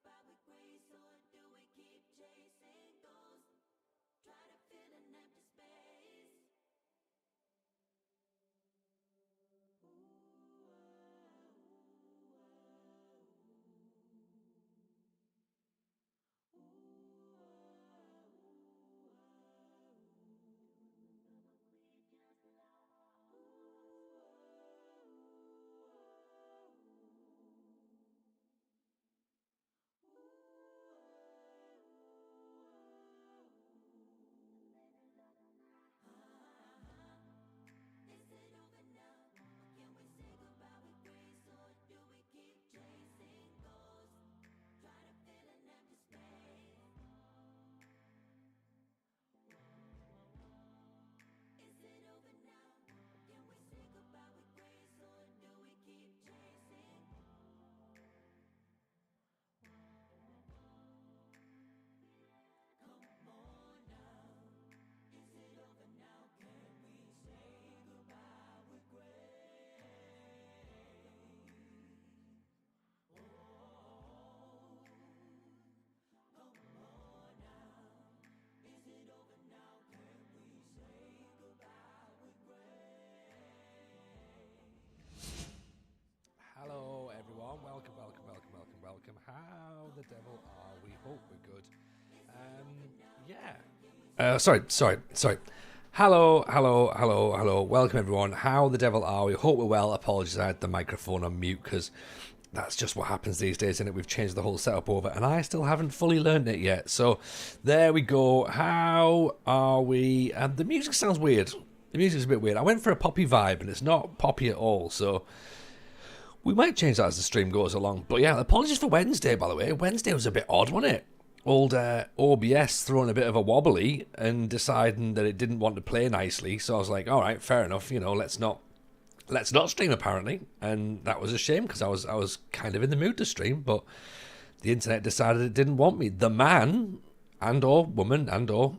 about with grace, or do we keep chasing ghosts? Try to fill an empty space. Is it over now? Or can we say goodbye with grace, or do we keep chasing ghosts? Try to fill an empty space. Is it over now? Or can we say goodbye with grace, or do we keep chasing? Come on now. Is it over now? Can we say goodbye with grace? Oh, come on now. Is it over now? Can we say goodbye with grace? Hello, everyone. Welcome. How the devil are we? Hope we're good. Sorry. Hello. Welcome, everyone. How the devil are we? Hope we're well. Apologies, I had the microphone on mute because that's just what happens these days, isn't it? We've changed the whole setup over, and I still haven't fully learned it yet. So there we go. How are we? And the music sounds weird. The music's a bit weird. I went for a poppy vibe, and it's not poppy at all. So we might change that as the stream goes along. But yeah, apologies for Wednesday, by the way. Wednesday was a bit odd, wasn't it? Old OBS throwing a bit of a wobbly and deciding that it didn't want to play nicely. So I was like, all right, fair enough. Let's not stream apparently. And that was a shame because I was kind of in the mood to stream, but the internet decided it didn't want me. The man and or woman and or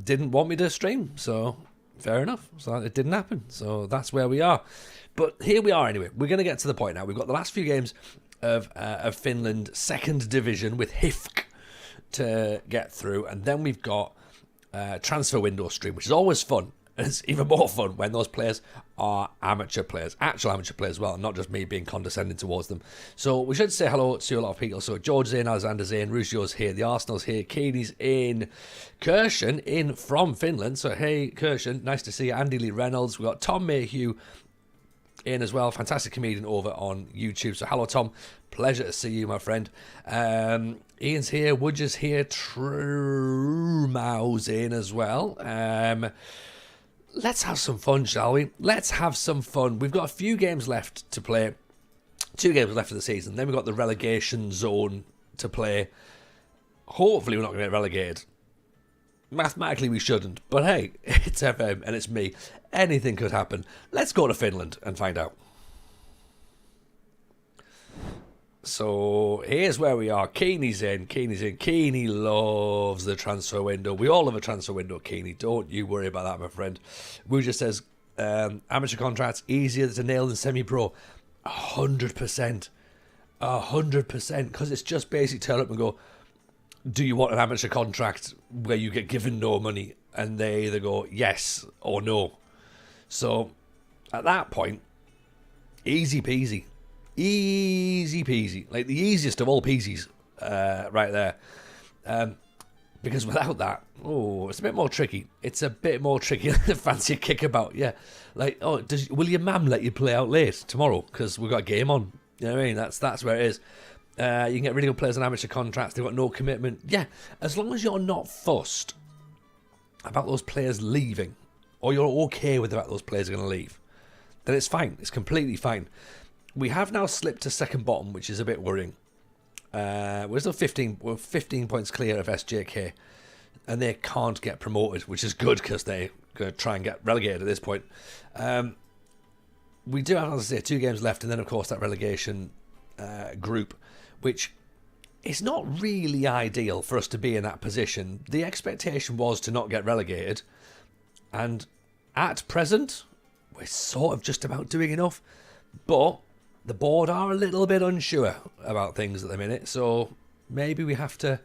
didn't want me to stream. So fair enough. So it didn't happen. So that's where we are. But here we are anyway. We're going to get to the point now. We've got the last few games of Finland second division with HIFK to get through, and then we've got transfer window stream, which is always fun. And it's even more fun when those players are amateur players, actual amateur players as well, not just me being condescending towards them. So we should say hello to a lot of people. So George's in, Alexander's in, Ruscio's here, the Arsenal's here, Keeney's in, Kirshen in from Finland. So hey, Kirshen, nice to see you. Andy Lee Reynolds. We've got Tom Mayhew in as well, fantastic comedian over on YouTube. So hello, Tom, pleasure to see you, my friend. Ian's here, Woodger's here, True Mau's in as well. Let's have some fun, shall we? Let's have some fun. We've got a few games left to play, 2 games left of the season. Then we've got the relegation zone to play. Hopefully we're not going to get relegated. Mathematically we shouldn't, but hey, it's FM and it's me. Anything could happen. Let's go to Finland and find out. So here's where we are. Keeney's in. Keeney loves the transfer window. We all love a transfer window, Keeney. Don't you worry about that, my friend. Wooja says, amateur contracts easier to nail than semi-pro. 100%. 100%. Because it's just basically turn up and go, do you want an amateur contract where you get given no money? And they either go yes or no. So at that point, easy peasy. Like the easiest of all peasies right there. Because without that, it's a bit more tricky. It's a bit more tricky than fancy a kickabout. Yeah. Like, will your mum let you play out late tomorrow? Because we've got a game on. You know what I mean? That's where it is. You can get really good players on amateur contracts. They've got no commitment. Yeah, as long as you're not fussed about those players leaving, or you're okay with the fact those players are going to leave, then it's fine. It's completely fine. We have now slipped to second bottom, which is a bit worrying. We're still 15 points clear of SJK, and they can't get promoted, which is good because they're going to try and get relegated at this point. We do have, as I say, 2 games left, and then, of course, that relegation group, which is not really ideal for us to be in that position. The expectation was to not get relegated, and at present, we're sort of just about doing enough, but the board are a little bit unsure about things at the minute, so maybe we have to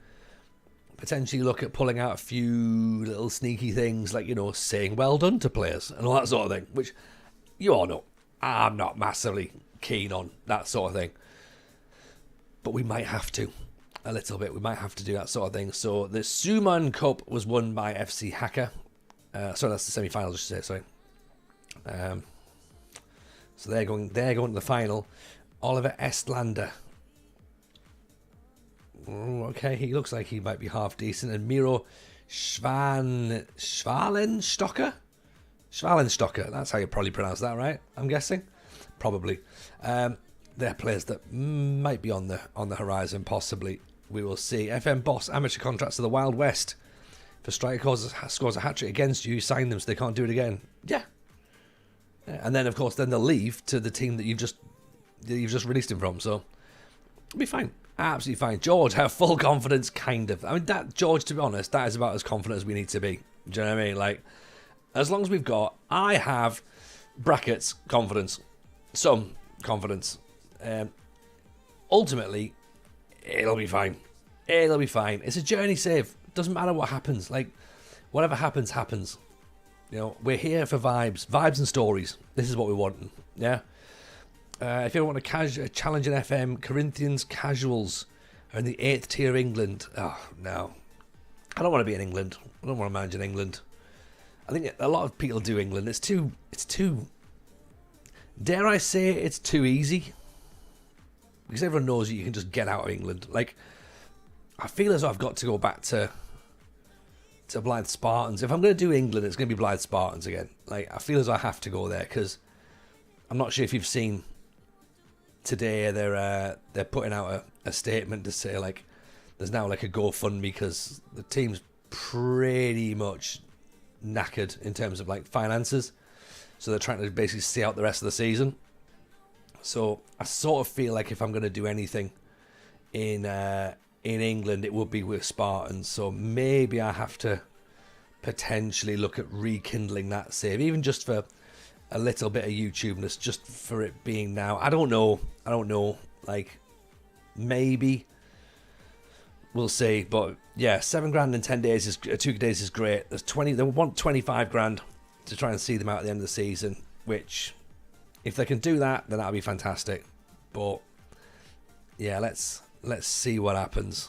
potentially look at pulling out a few little sneaky things like, saying well done to players and all that sort of thing, which you all know I'm not massively keen on that sort of thing. But we might have to a little bit. We might have to do that sort of thing. So the Suman Cup was won by FC Hacker. Sorry, that's the semi-final, I should say, sorry. So they're going to the final. Oliver Estlander. Okay, he looks like he might be half decent. And Miro Schwalenstocker? Schwalenstocker, that's how you probably pronounce that, right? I'm guessing. Probably. They're players that might be on the horizon, possibly. We will see. FM Boss, amateur contracts to the Wild West. If a striker scores a hat-trick against you, you sign them so they can't do it again. Yeah. And then, of course, they'll leave to the team that you've just released him from. So, it'll be fine. Absolutely fine. George, have full confidence, kind of. I mean, George, to be honest, that is about as confident as we need to be. Do you know what I mean? Like, as long as we've got, I have, brackets, confidence, some confidence. Ultimately, it'll be fine. It'll be fine. It's a journey save. Doesn't matter what happens. Like, whatever happens, happens. We're here for vibes and stories. This is what we want. Yeah. If you want to challenge an FM, Corinthians Casuals are in the 8th tier of England. Oh, no. I don't want to be in England. I don't want to manage in England. I think a lot of people do England. It's too, dare I say it's too easy. Because everyone knows you can just get out of England. Like, I feel as though I've got to go back to Blythe Spartans. If I'm going to do England, it's going to be Blythe Spartans again. Like, I feel as though I have to go there because I'm not sure if you've seen today they're putting out a statement to say like there's now like a GoFundMe because the team's pretty much knackered in terms of like finances, so they're trying to basically see out the rest of the season. So I sort of feel like if I'm going to do anything in England, it would be with Spartans. So maybe I have to potentially look at rekindling that save, even just for a little bit of YouTubeness, just for it being now. I don't know. Like, maybe we'll see. But yeah, $7,000 in 10 days is 2 days is great. There's 20. They want 25 grand to try and see them out at the end of the season. Which, if they can do that, then that'll be fantastic. But yeah, let's see what happens.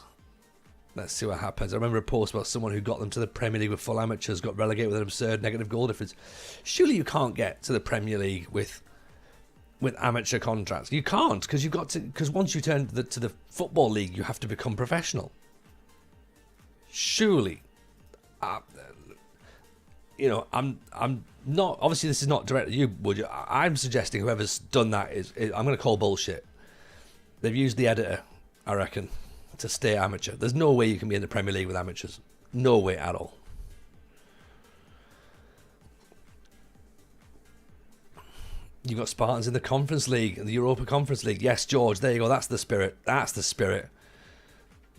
Let's see what happens. I remember a post about someone who got them to the Premier League with full amateurs, got relegated with an absurd negative goal difference. Surely you can't get to the Premier League with amateur contracts. You can't, because once you turn to the Football League, you have to become professional. Surely, I'm not. Obviously, this is not directed at you, would you? I'm suggesting whoever's done that is I'm going to call bullshit. They've used the editor, I reckon, to stay amateur. There's no way you can be in the Premier League with amateurs. No way at all. You've got Spartans in the Conference League, in the Europa Conference League. Yes, George, there you go. That's the spirit. That's the spirit.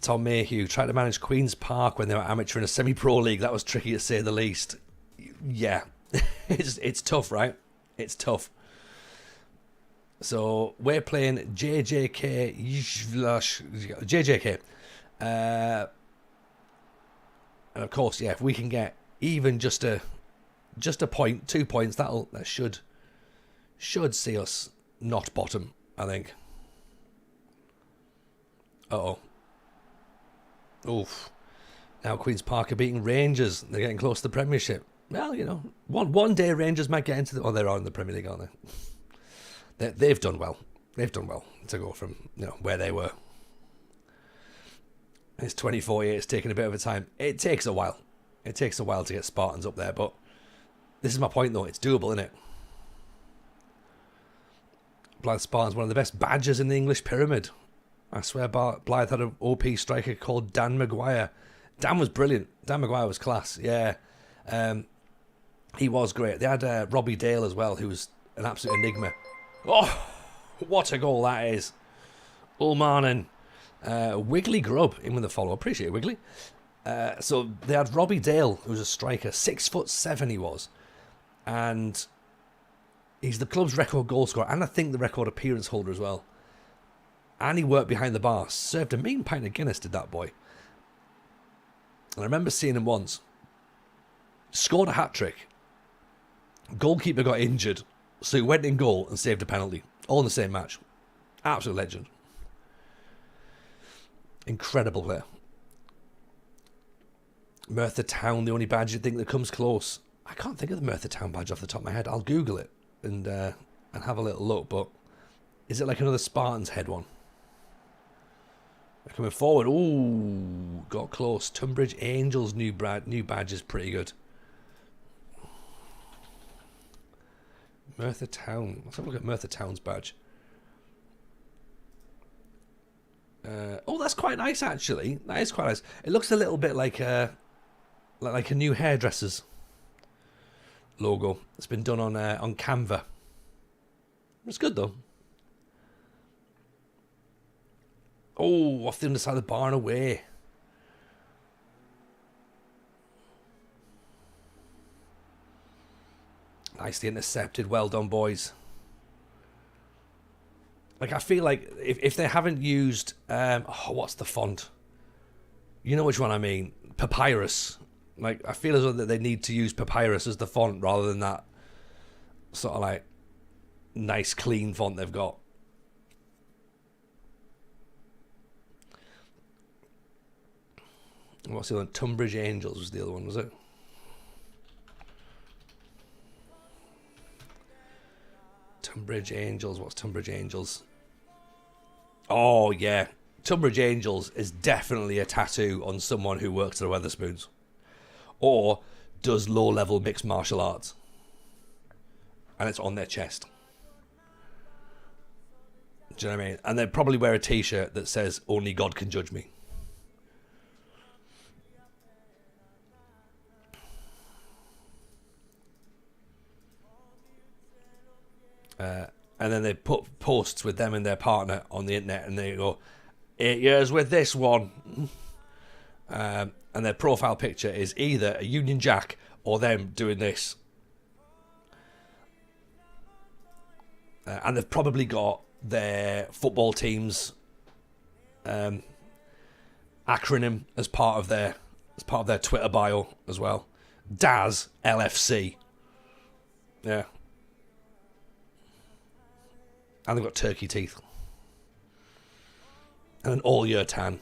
Tom Mayhew tried to manage Queen's Park when they were amateur in a semi-pro league. That was tricky to say the least. Yeah, it's tough, right? It's tough. So we're playing JJK. And of course, yeah, if we can get even just a point, 2 points, that should see us not bottom, I think. Oof. Now Queen's Park are beating Rangers. They're getting close to the Premiership. Well, one day Rangers might get into the... Oh, they're on the Premier League, aren't they? They've done well. They've done well to go from where they were. It's 24 years. It's taken a bit of a time. It takes a while. It takes a while to get Spartans up there, but this is my point, though. It's doable, isn't it? Blythe Spartans, one of the best badges in the English pyramid. I swear Blythe had an OP striker called Dan Maguire. Dan was brilliant. Dan Maguire was class, yeah. He was great. They had Robbie Dale as well, who was an absolute enigma. Oh, what a goal that is. Ulmanen. Wiggly Grub in with the follow. Appreciate it, Wiggly. So they had Robbie Dale, who was a striker. 6'7" he was. And he's the club's record goal scorer, and I think the record appearance holder as well. and he worked behind the bar. Served a mean pint of Guinness, did that boy. And I remember seeing him once. Scored a hat-trick. Goalkeeper got injured, so he went in goal and saved a penalty. All in the same match. Absolute legend. Incredible player. Merthyr Town, the only badge you think that comes close. I can't think of the Merthyr Town badge off the top of my head. I'll Google it and have a little look. But is it like another Spartan's head one? They're coming forward. Ooh, got close. Tunbridge Angels' new badge is pretty good. Merthyr Town. Let's have a look at Merthyr Town's badge. Oh, that's quite nice, actually. That is quite nice. It looks a little bit like a new hairdresser's logo. It's been done on Canva. It's good, though. Oh, off the underside of the bar and away. Nicely intercepted. Well done, boys. Like, I feel like if they haven't used... what's the font? You know which one I mean. Papyrus. Like, I feel as though that they need to use Papyrus as the font rather than that sort of, like, nice, clean font they've got. What's the other one? Tunbridge Angels was the other one, was it? Tunbridge Angels. What's Tunbridge Angels? Oh, yeah. Tunbridge Angels is definitely a tattoo on someone who works at the Wetherspoons. Or does low-level mixed martial arts. And it's on their chest. Do you know what I mean? And they'd probably wear a t-shirt that says, "Only God can judge me." And then they put posts with them and their partner on the internet, and they go, 8 years with this one. And their profile picture is either a Union Jack or them doing this. And they've probably got their football team's acronym as part of their Twitter bio as well. DAS LFC. Yeah. And they've got turkey teeth. And an all-year tan.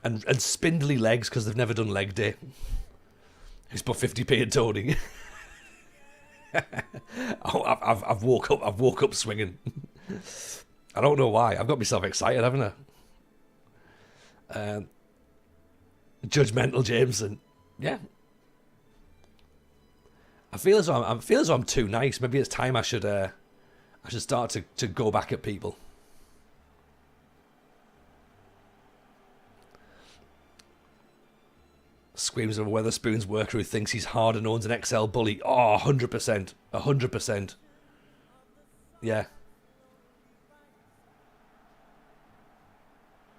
And spindly legs because they've never done leg day. He's put 50p in Tony. Oh, I've woke up swinging. I don't know why. I've got myself excited, haven't I? Judgmental Jameson. Yeah. I feel as though I'm too nice. Maybe it's time I should start to go back at people. Screams of a Wetherspoons worker who thinks he's hard and owns an XL bully. Oh, 100%. 100%. Yeah.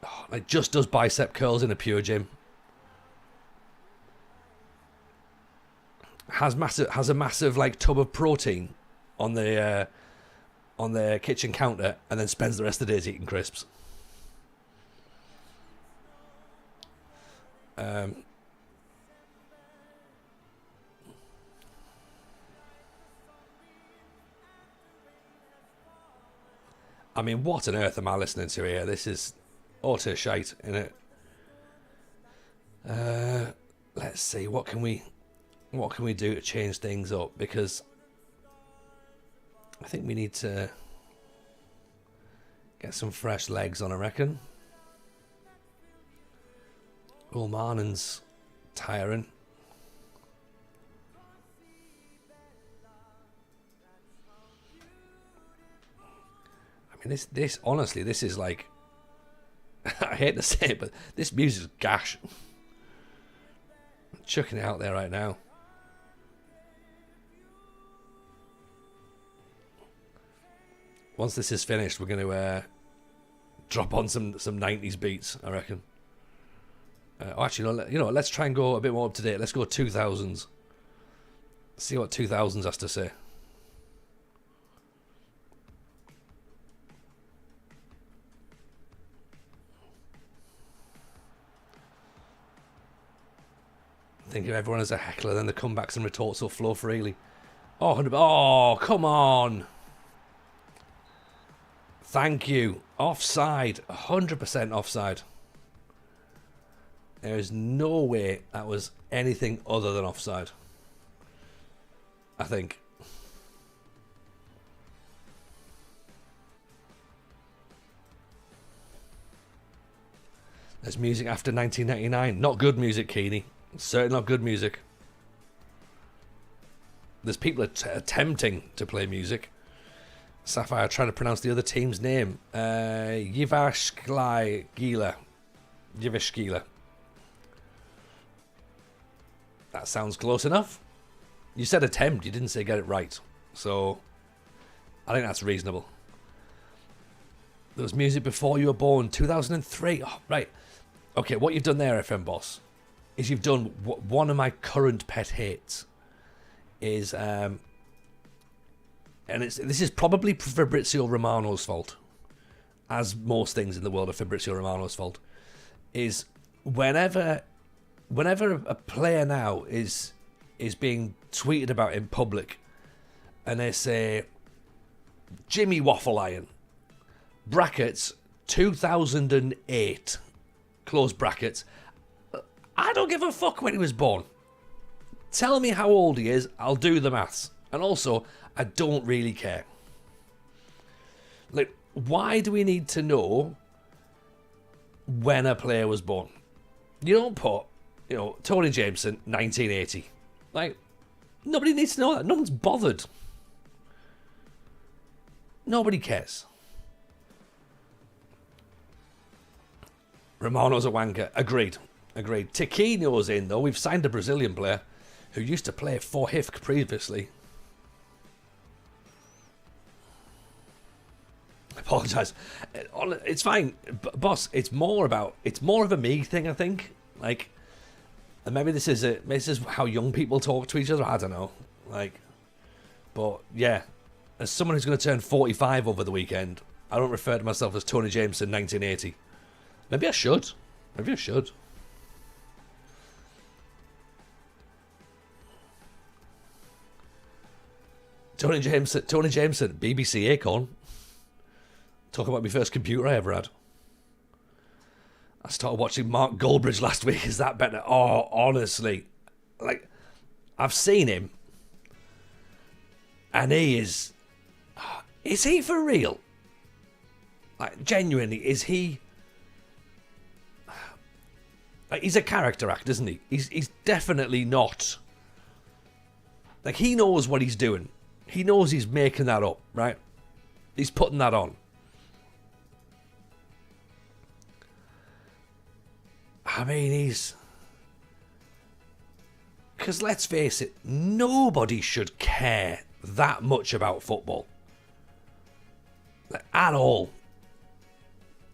Oh, like, just does bicep curls in a pure gym. Has a massive like tub of protein on their kitchen counter, and then spends the rest of the days eating crisps. I mean, what on earth am I listening to here? This is utter shite, isn't it? Let's see, what can we do to change things up? Because I think we need to get some fresh legs on, I reckon. Ulmanen's tiring. I mean, this honestly, this is like, I hate to say it, but this music's gash. I'm chucking it out there right now. Once this is finished, we're going to drop on some 90s beats, I reckon. Actually, let's try and go a bit more up to date. Let's go 2000s. See what 2000s has to say. Think of everyone as a heckler, then the comebacks and retorts will flow freely. Oh, oh, come on. Thank you. Offside. 100% offside. There is no way that was anything other than offside. I think. There's music after 1999. Not good music, Keeney. Certainly not good music. There's people attempting to play music. Sapphire trying to pronounce the other team's name. Yivashkila. That sounds close enough. You said attempt, you didn't say get it right. So, I think that's reasonable. There was music before you were born, 2003. Oh, right. Okay, what you've done there, FM Boss, is you've done one of my current pet hates. Is, and this is probably Fabrizio Romano's fault, as most things in the world are Fabrizio Romano's fault, is whenever a player now is being tweeted about in public, and they say Jimmy Waffle Iron, brackets 2008, close brackets, I don't give a fuck when he was born. Tell me how old he is, I'll do the maths. And also, I don't really care. Like, why do we need to know when a player was born? You don't put, Tony Jameson, 1980. Like, nobody needs to know that. No one's bothered. Nobody cares. Romano's a wanker. Agreed. Tiquinho's in, though. We've signed a Brazilian player who used to play for HIFK previously. I apologise. It's fine, boss. It's more of a me thing, I think. Like, and maybe this is how young people talk to each other. I don't know. Like, but yeah, as someone who's going to turn 45 over the weekend, I don't refer to myself as Tony Jameson 1980. Maybe I should. Tony Jameson, BBC Acorn. Talk about my first computer I ever had. I started watching Mark Goldbridge last week. Is that better? Oh, honestly. Like, I've seen him. And he is... Is he for real? Like, genuinely, is he... Like, he's a character actor, isn't he? He's definitely not... Like, he knows what he's doing. He knows he's making that up, right? He's putting that on. I mean, he's... Because let's face it, nobody should care that much about football. Like, at all.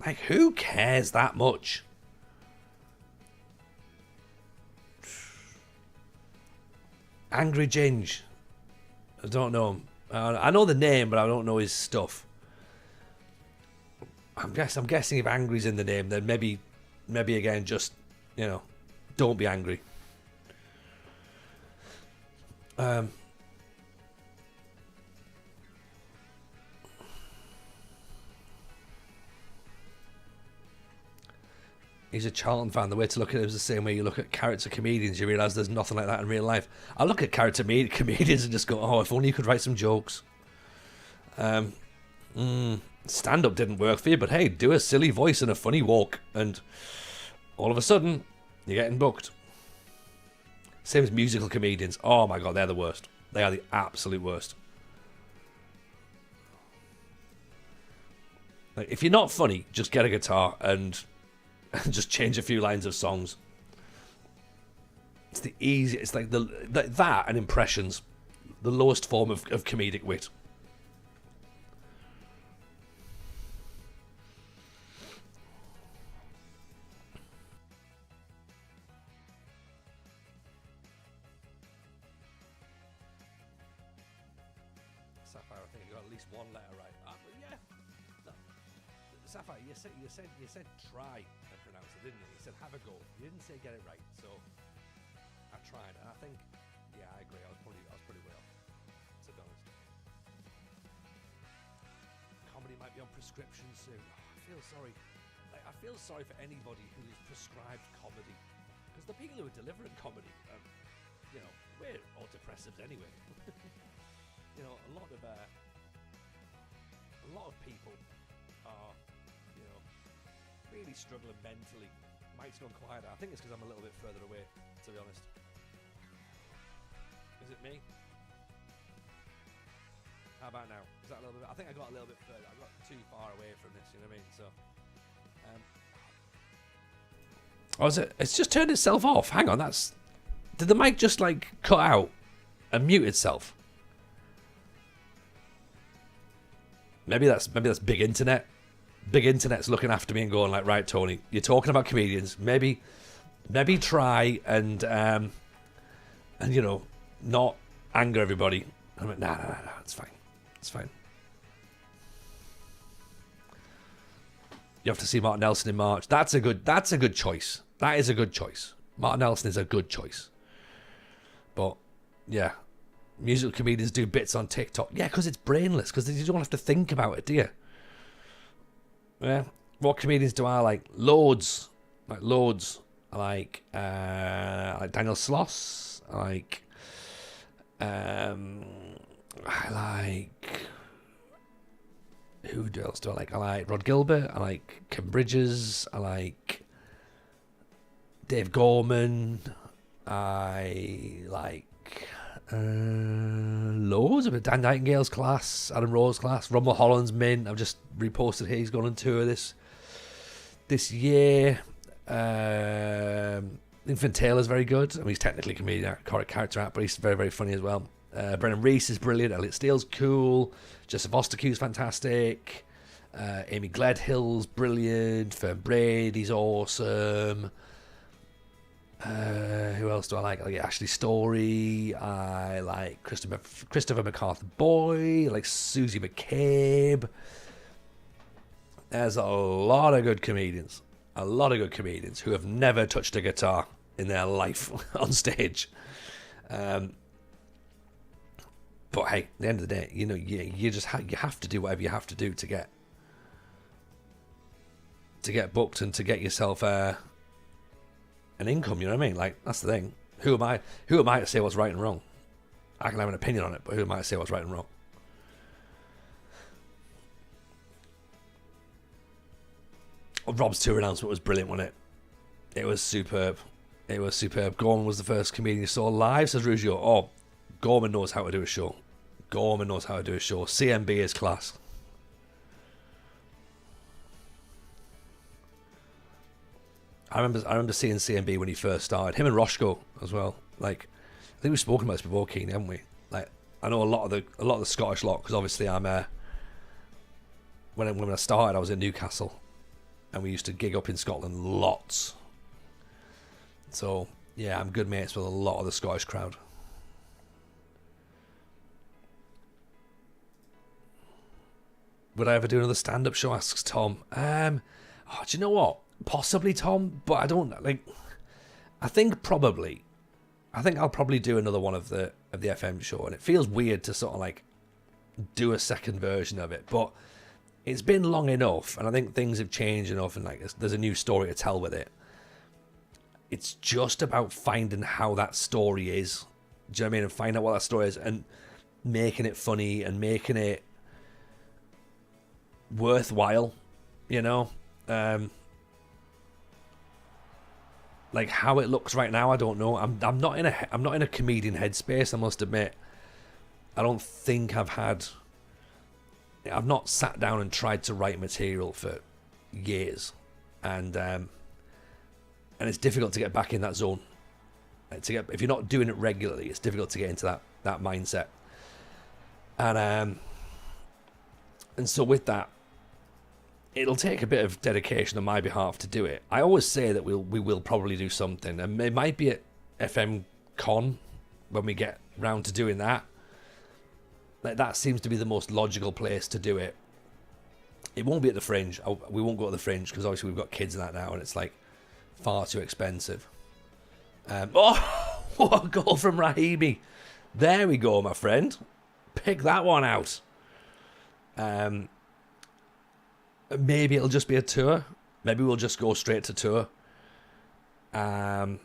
Like, who cares that much? Angry Ginge. I don't know him. I know the name, but I don't know his stuff. I'm guessing if Angry's in the name, then maybe again, just, don't be angry. He's a Charlton fan. The way to look at it is the same way you look at character comedians. You realise there's nothing like that in real life. I look at character comedians and just go, oh, if only you could write some jokes. Stand-up didn't work for you, but hey, do a silly voice and a funny walk, and all of a sudden, you're getting booked. Same as musical comedians. Oh my God, they're the worst. They are the absolute worst. Like, if you're not funny, just get a guitar and just change a few lines of songs. It's the easy. It's like that and impressions, the lowest form of comedic wit. Sapphire, I think you got at least one letter right. But yeah, no. Sapphire, you said try and pronounce it, didn't you? You said have a go. You didn't say get it right, so I tried. And I think, yeah, I agree. I was pretty way off, to be honest. Comedy might be on prescription soon. Oh, I feel sorry. Like, I feel sorry for anybody who is prescribed comedy, because the people who are delivering comedy, you know, we're all depressives anyway. You know, a lot of people are, you know, really struggling mentally. Mike's gone quieter. I think it's because I'm a little bit further away, to be honest. Is it me? How about now? Is that a little bit? I think I got a little bit further. I got too far away from this, you know what I mean? So, oh, is it? It's just turned itself off. Hang on, did the mic just like cut out and mute itself? Maybe that's big internet. Big internet's looking after me and going like, right, Tony, you're talking about comedians. Maybe try and you know, not anger everybody. I'm like, no, it's fine. It's fine. You have to see Martin Nelson in March. That's a good choice. That is a good choice. Martin Nelson is a good choice. But yeah, musical comedians do bits on TikTok. Yeah, because it's brainless. Because you don't have to think about it, do you? Yeah. What comedians do I like? Loads. Like loads. I like Daniel Sloss. I like who else do I like? I like Rod Gilbert. I like Ken Bridges. I like Dave Gorman. I like loads of it. Dan Nightingale's class, Adam Rowe's class, Ron Mulholland's mint. I've just reposted here. He's gone on tour this year. I think Finn Taylor's very good. I mean, he's technically a comedian, character act, but he's very, very funny as well. Brendan Reese is brilliant. Elliot Steele's cool. Joseph Ostacu's fantastic. Amy Gledhill's brilliant. Fern Brady's awesome. Who else do I like? I like Ashley Story. I like Christopher McArthur Boy. I like Susie McCabe. There's a lot of good comedians. A lot of good comedians who have never touched a guitar in their life on stage. But hey, at the end of the day, you know, you just you have to do whatever you have to do to get booked and to get yourself an income. You know what I mean? Like, that's the thing. Who am I to say what's right and wrong? I can have an opinion on it, but who am I to say what's right and wrong? Rob's tour announcement was brilliant, wasn't it? It was superb. It was superb. Gorman was the first comedian you saw live, says Rugio. Oh, Gorman knows how to do a show. Gorman knows how to do a show. CMB is class. I remember seeing CMB when he first started. Him and Roshko as well. Like, I think we've spoken about this before, Keen, haven't we? Like, I know a lot of the Scottish lot, because obviously I'm when I started, I was in Newcastle, and we used to gig up in Scotland lots. So yeah, I'm good mates with a lot of the Scottish crowd. Would I ever do another stand-up show? Asks Tom. Do you know what? Possibly, Tom, but I don't like. I think I'll probably do another one of the FM show, and it feels weird to sort of like do a second version of it, but it's been long enough, and I think things have changed enough, and like there's a new story to tell with it. It's just about finding how that story is. Do you know what I mean? And find out what that story is, and making it funny and making it worthwhile. You know. Like how it looks right now, I don't know. I'm not in a comedian headspace, I must admit. I don't think I've not sat down and tried to write material for years, and it's difficult to get back in that zone. If you're not doing it regularly, it's difficult to get into that mindset. And so with that, it'll take a bit of dedication on my behalf to do it. I always say that we will probably do something, and it might be at FM Con when we get round to doing that. Like, that seems to be the most logical place to do it. It won't be at the Fringe. We won't go to the Fringe because obviously we've got kids and that now, and it's like far too expensive. What a goal from Rahimi. There we go, my friend. Pick that one out. Maybe it'll just be a tour. Maybe we'll just go straight to tour. But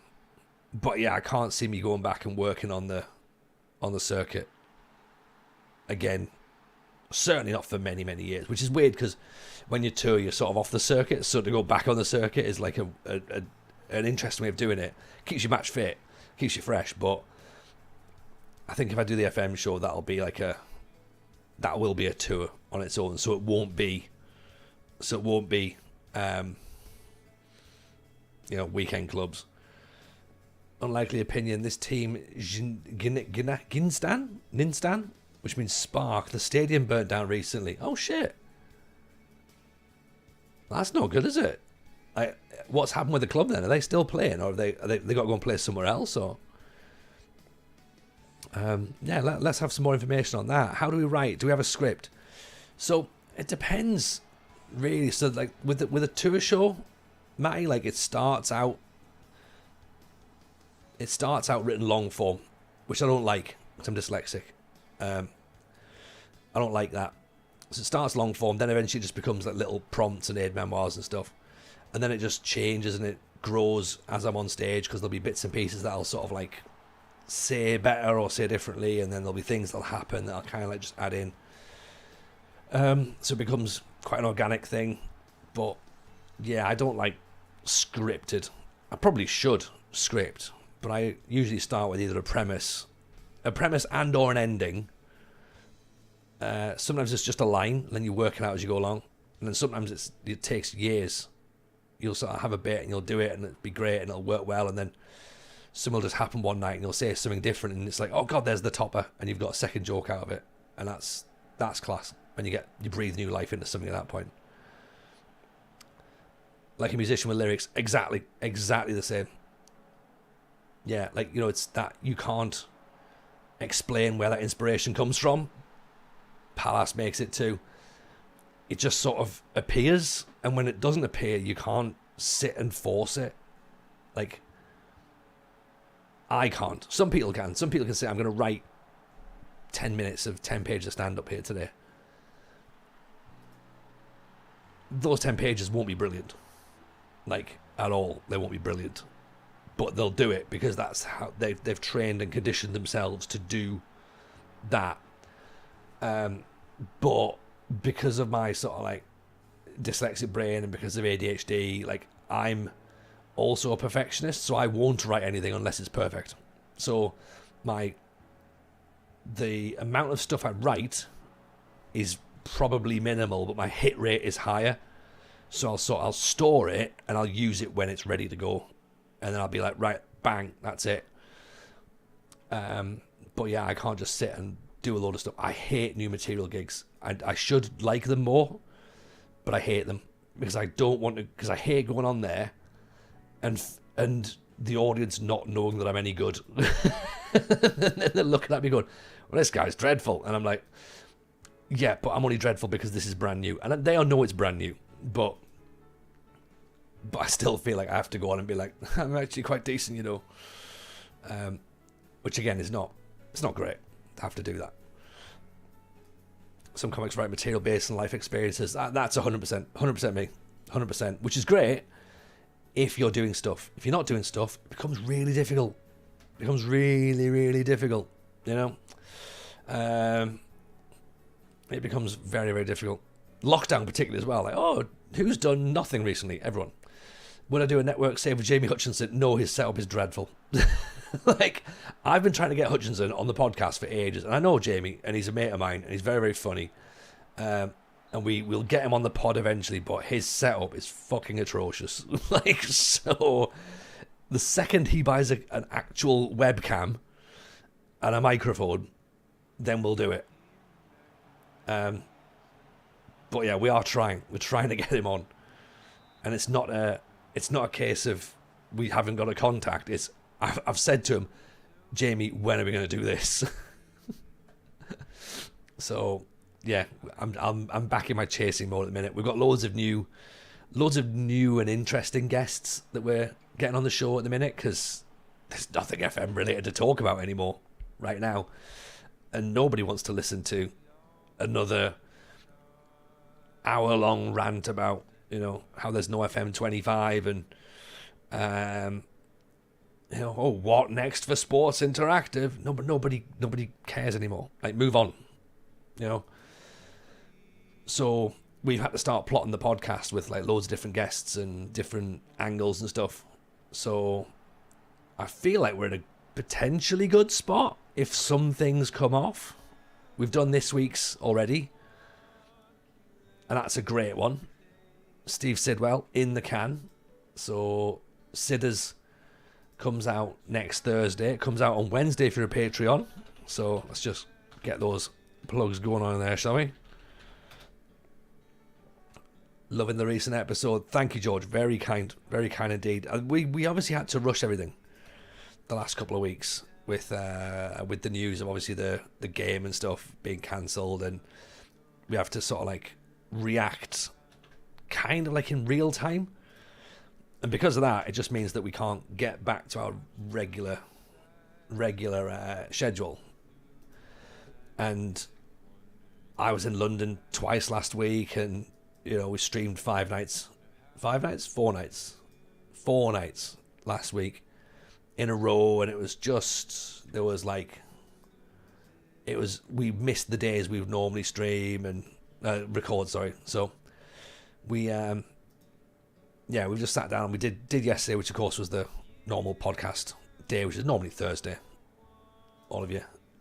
yeah, I can't see me going back and working on the circuit again. Certainly not for many, many years, which is weird because when you tour, you're sort of off the circuit. So to go back on the circuit is like an interesting way of doing it. Keeps you match fit, keeps you fresh. But I think if I do the FM show, that will be a tour on its own. So it won't be weekend clubs. Unlikely opinion, this team, Ninstan, which means spark. The stadium burnt down recently. Oh, shit. That's not good, is it? What's happened with the club then? Are they still playing? Or have they got to go and play somewhere else? Or let's have some more information on that. How do we write? Do we have a script? So, it depends, really. So, like, with a tour show, Matty, like, it starts out written long form, which I don't like, because I'm dyslexic. I don't like that. So it starts long form, then eventually it just becomes like little prompts and aid memoirs and stuff. And then it just changes and it grows as I'm on stage, because there'll be bits and pieces that I'll sort of like say better or say differently, and then there'll be things that'll happen that I'll kind of like just add in. So it becomes quite an organic thing. But yeah, I don't like scripted. I probably should script, but I usually start with either a premise and or an ending. Sometimes it's just a line, and then you work it out as you go along. And then sometimes it takes years. You'll sort of have a bit, and you'll do it, and it'll be great, and it'll work well. And then something will just happen one night, and you'll say something different, and it's like, oh god, there's the topper, and you've got a second joke out of it, and that's class. When you breathe new life into something at that point. Like a musician with lyrics, exactly the same. Yeah, like, it's that you can't explain where that inspiration comes from. Palace makes it too. It just sort of appears, and when it doesn't appear, you can't sit and force it. Like, I can't. Some people can. Some people can say, I'm going to write 10 minutes of 10 pages of stand-up here today. Those 10 pages won't be brilliant. Like, at all. They won't be brilliant. But they'll do it because that's how they've trained and conditioned themselves to do that. But because of my sort of like dyslexic brain and because of ADHD, like, I'm also a perfectionist, so I won't write anything unless it's perfect. So the amount of stuff I write is probably minimal, but my hit rate is higher. So I'll store it and I'll use it when it's ready to go, and then I'll be like, right, bang, that's it. But yeah, I can't just sit and do a load of stuff. I hate new material gigs. I should like them more, but I hate them because I don't want to. Because I hate going on there, and the audience not knowing that I'm any good. They're looking at me going, "Well, this guy's dreadful," and I'm like, "Yeah, but I'm only dreadful because this is brand new," and they all know it's brand new, but I still feel like I have to go on and be like, "I'm actually quite decent," which again is not. It's not great to have to do that. Some comics write material based on life experiences. That's 100% me, 100%, which is great if you're doing stuff. If you're not doing stuff, it becomes really difficult. It becomes really, really difficult, It becomes very, very difficult. Lockdown particularly as well. Like, oh, who's done nothing recently? Everyone. Would I do a network save with Jamie Hutchinson? No, his setup is dreadful. Like, I've been trying to get Hutchinson on the podcast for ages, and I know Jamie, and he's a mate of mine, and he's very, very funny. And we'll get him on the pod eventually, but his setup is fucking atrocious. Like, so the second he buys an actual webcam and a microphone, then we'll do it. But yeah, we are trying. We're trying to get him on, and it's not a case of we haven't got a contact. I've said to him, Jamie, when are we going to do this? So yeah, I'm back in my chasing mode at the minute. We've got loads of new and interesting guests that we're getting on the show at the minute, because there's nothing FM related to talk about anymore right now. And nobody wants to listen to another hour-long rant about, how there's no FM 25 and, oh, what next for Sports Interactive? No, but nobody cares anymore. Like, move on, So we've had to start plotting the podcast with like loads of different guests and different angles and stuff. So I feel like we're in a potentially good spot if some things come off. We've done this week's already, and that's a great one. Steve Sidwell in the can. So Sidders comes out next Thursday. It comes out on Wednesday if you're a Patreon. So let's just get those plugs going on there, shall we? Loving the recent episode. Thank you, George. Very kind indeed. We obviously had to rush everything the last couple of weeks with the news of obviously the game and stuff being cancelled, and we have to sort of like react kind of like in real time. And because of that, it just means that we can't get back to our regular schedule. And I was in London twice last week, and we streamed 4 nights last week in a row, and we missed the days we would normally stream and record, sorry. So we've just sat down. We did yesterday, which of course was the normal podcast day, which is normally Thursday.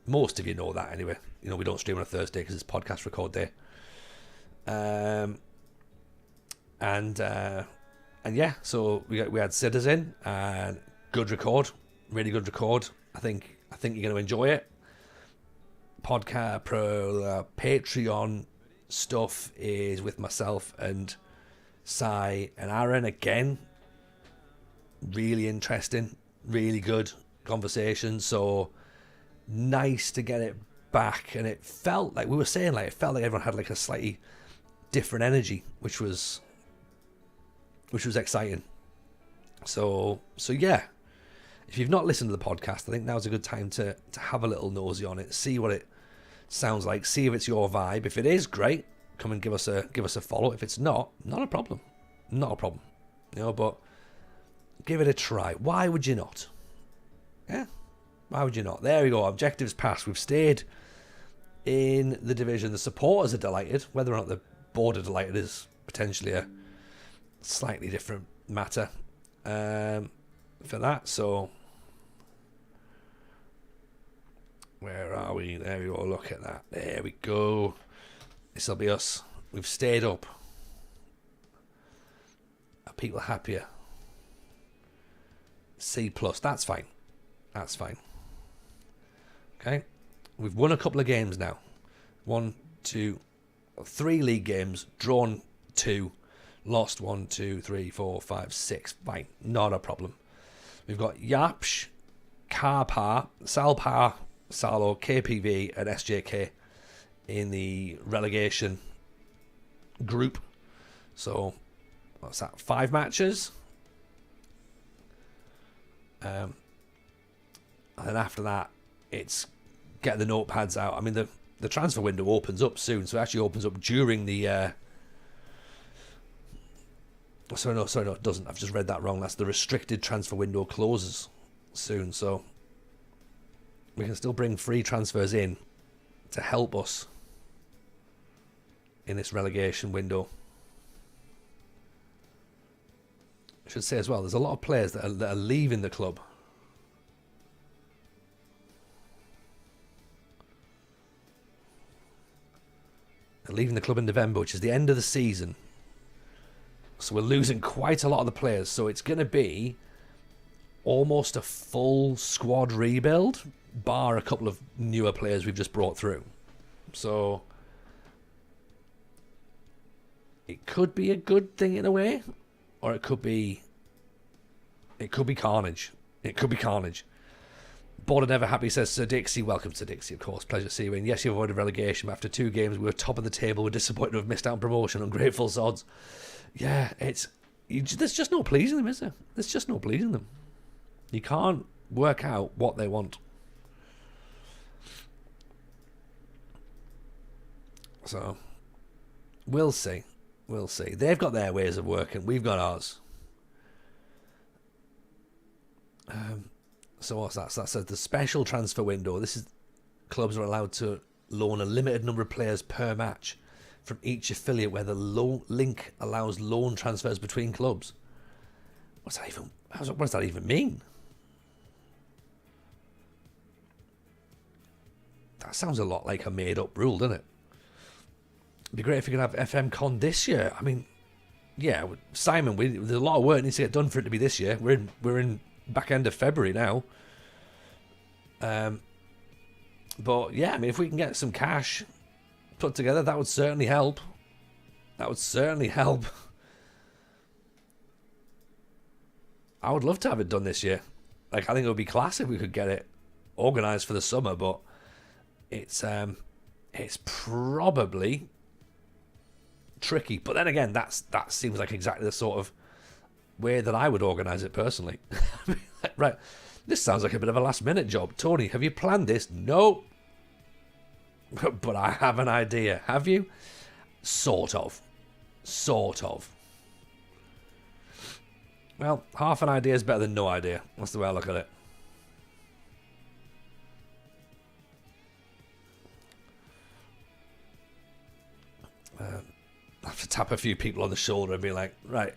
Most of you know that anyway. We don't stream on a Thursday because it's podcast record day. So we had Sidders in, and really good record. I think you're going to enjoy it. Patreon stuff is with myself and Sai and Aaron again. Really interesting, really good conversation. So nice to get it back, and it felt like it felt like everyone had like a slightly different energy, which was exciting. So yeah, if you've not listened to the podcast, I think now's a good time to have a little nosy on it, see what it sounds like, see if it's your vibe. If it is, great, come and give us a follow. If it's not a problem, but give it a try. Why would you not? Yeah, why would you not? There we go. Objectives passed. We've stayed in the division. The supporters are delighted. Whether or not the board are delighted is potentially a slightly different matter for that. So where are we? There we go. Look at that. There we go. This will be us. We've stayed up. Are people happier? C+. That's fine. Okay. We've won a couple of games now. 1, 2, 3 league games. Drawn 2. Lost 1, 2, 3, 4, 5, 6. Fine. Not a problem. We've got Yapsh, Karpar, Salpar, Salo, KPV, and SJK in the relegation group. So, what's that? 5 matches. And then after that, it's get the notepads out. I mean, the transfer window opens up soon, so it actually opens up during the... Sorry, no, it doesn't. I've just read that wrong. That's the restricted transfer window closes soon, so we can still bring free transfers in to help us in this relegation window. I should say as well, there's a lot of players that are leaving the club. They're leaving the club in November, which is the end of the season. So we're losing quite a lot of the players. So it's going to be almost a full squad rebuild, bar a couple of newer players we've just brought through. So it could be a good thing in a way, or it could be carnage. It could be carnage. Bored and Never Happy says, Sir Dixie, welcome to Dixie, of course. Pleasure to see you in. Yes, you avoided relegation, but after 2 games, we were top of the table. We're disappointed to have missed out on promotion. Ungrateful sods. Yeah, there's just no pleasing them, is there? There's just no pleasing them. You can't work out what they want. So, we'll see. We'll see. They've got their ways of working. We've got ours. So what's that? So that says the special transfer window. This is clubs are allowed to loan a limited number of players per match from each affiliate, where the link allows loan transfers between clubs. What does that even mean? That sounds a lot like a made-up rule, doesn't it? It'd be great if we could have FM Con this year. I mean, yeah, Simon, there's a lot of work needs to get done for it to be this year. We're in back end of February now. But yeah, I mean, if we can get some cash put together, that would certainly help. That would certainly help. I would love to have it done this year. Like, I think it would be class if we could get it organised for the summer, but it's probably tricky. But then again, that seems like exactly the sort of way that I would organise it personally. Right, this sounds like a bit of a last minute job. Tony, have you planned this? No. But I have an idea. Have you? Sort of. Well, half an idea is better than no idea. That's the way I look at it. I have to tap a few people on the shoulder and be like, right,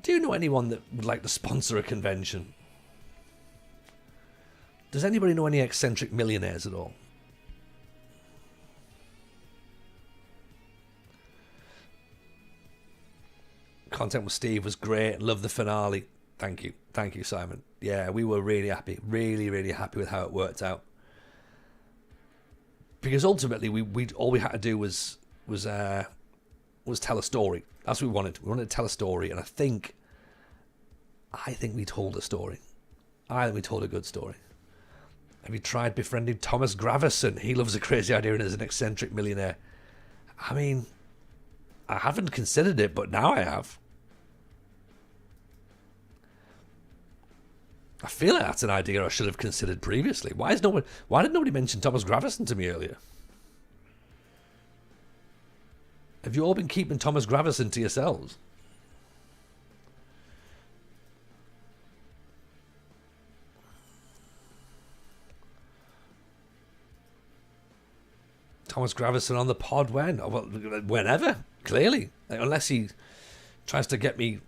do you know anyone that would like to sponsor a convention? Does anybody know any eccentric millionaires at all? Content with Steve was great. Love the finale. Thank you, Simon. Yeah, we were really happy, really happy with how it worked out. Because ultimately, we all we had to do was tell a story. That's what we wanted. We wanted to tell a story, and I think we told a story. I think we told a good story. Have you tried befriending Thomas Gravison? He loves a crazy idea and is an eccentric millionaire. I mean, I haven't considered it, but now I have. I feel like that's an idea I should have considered previously. Why did nobody mention Thomas Gravison to me earlier? Have you all been keeping Thomas Gravison to yourselves? Thomas Gravison on the pod when? Oh, well, whenever, clearly. Like, unless he tries to get me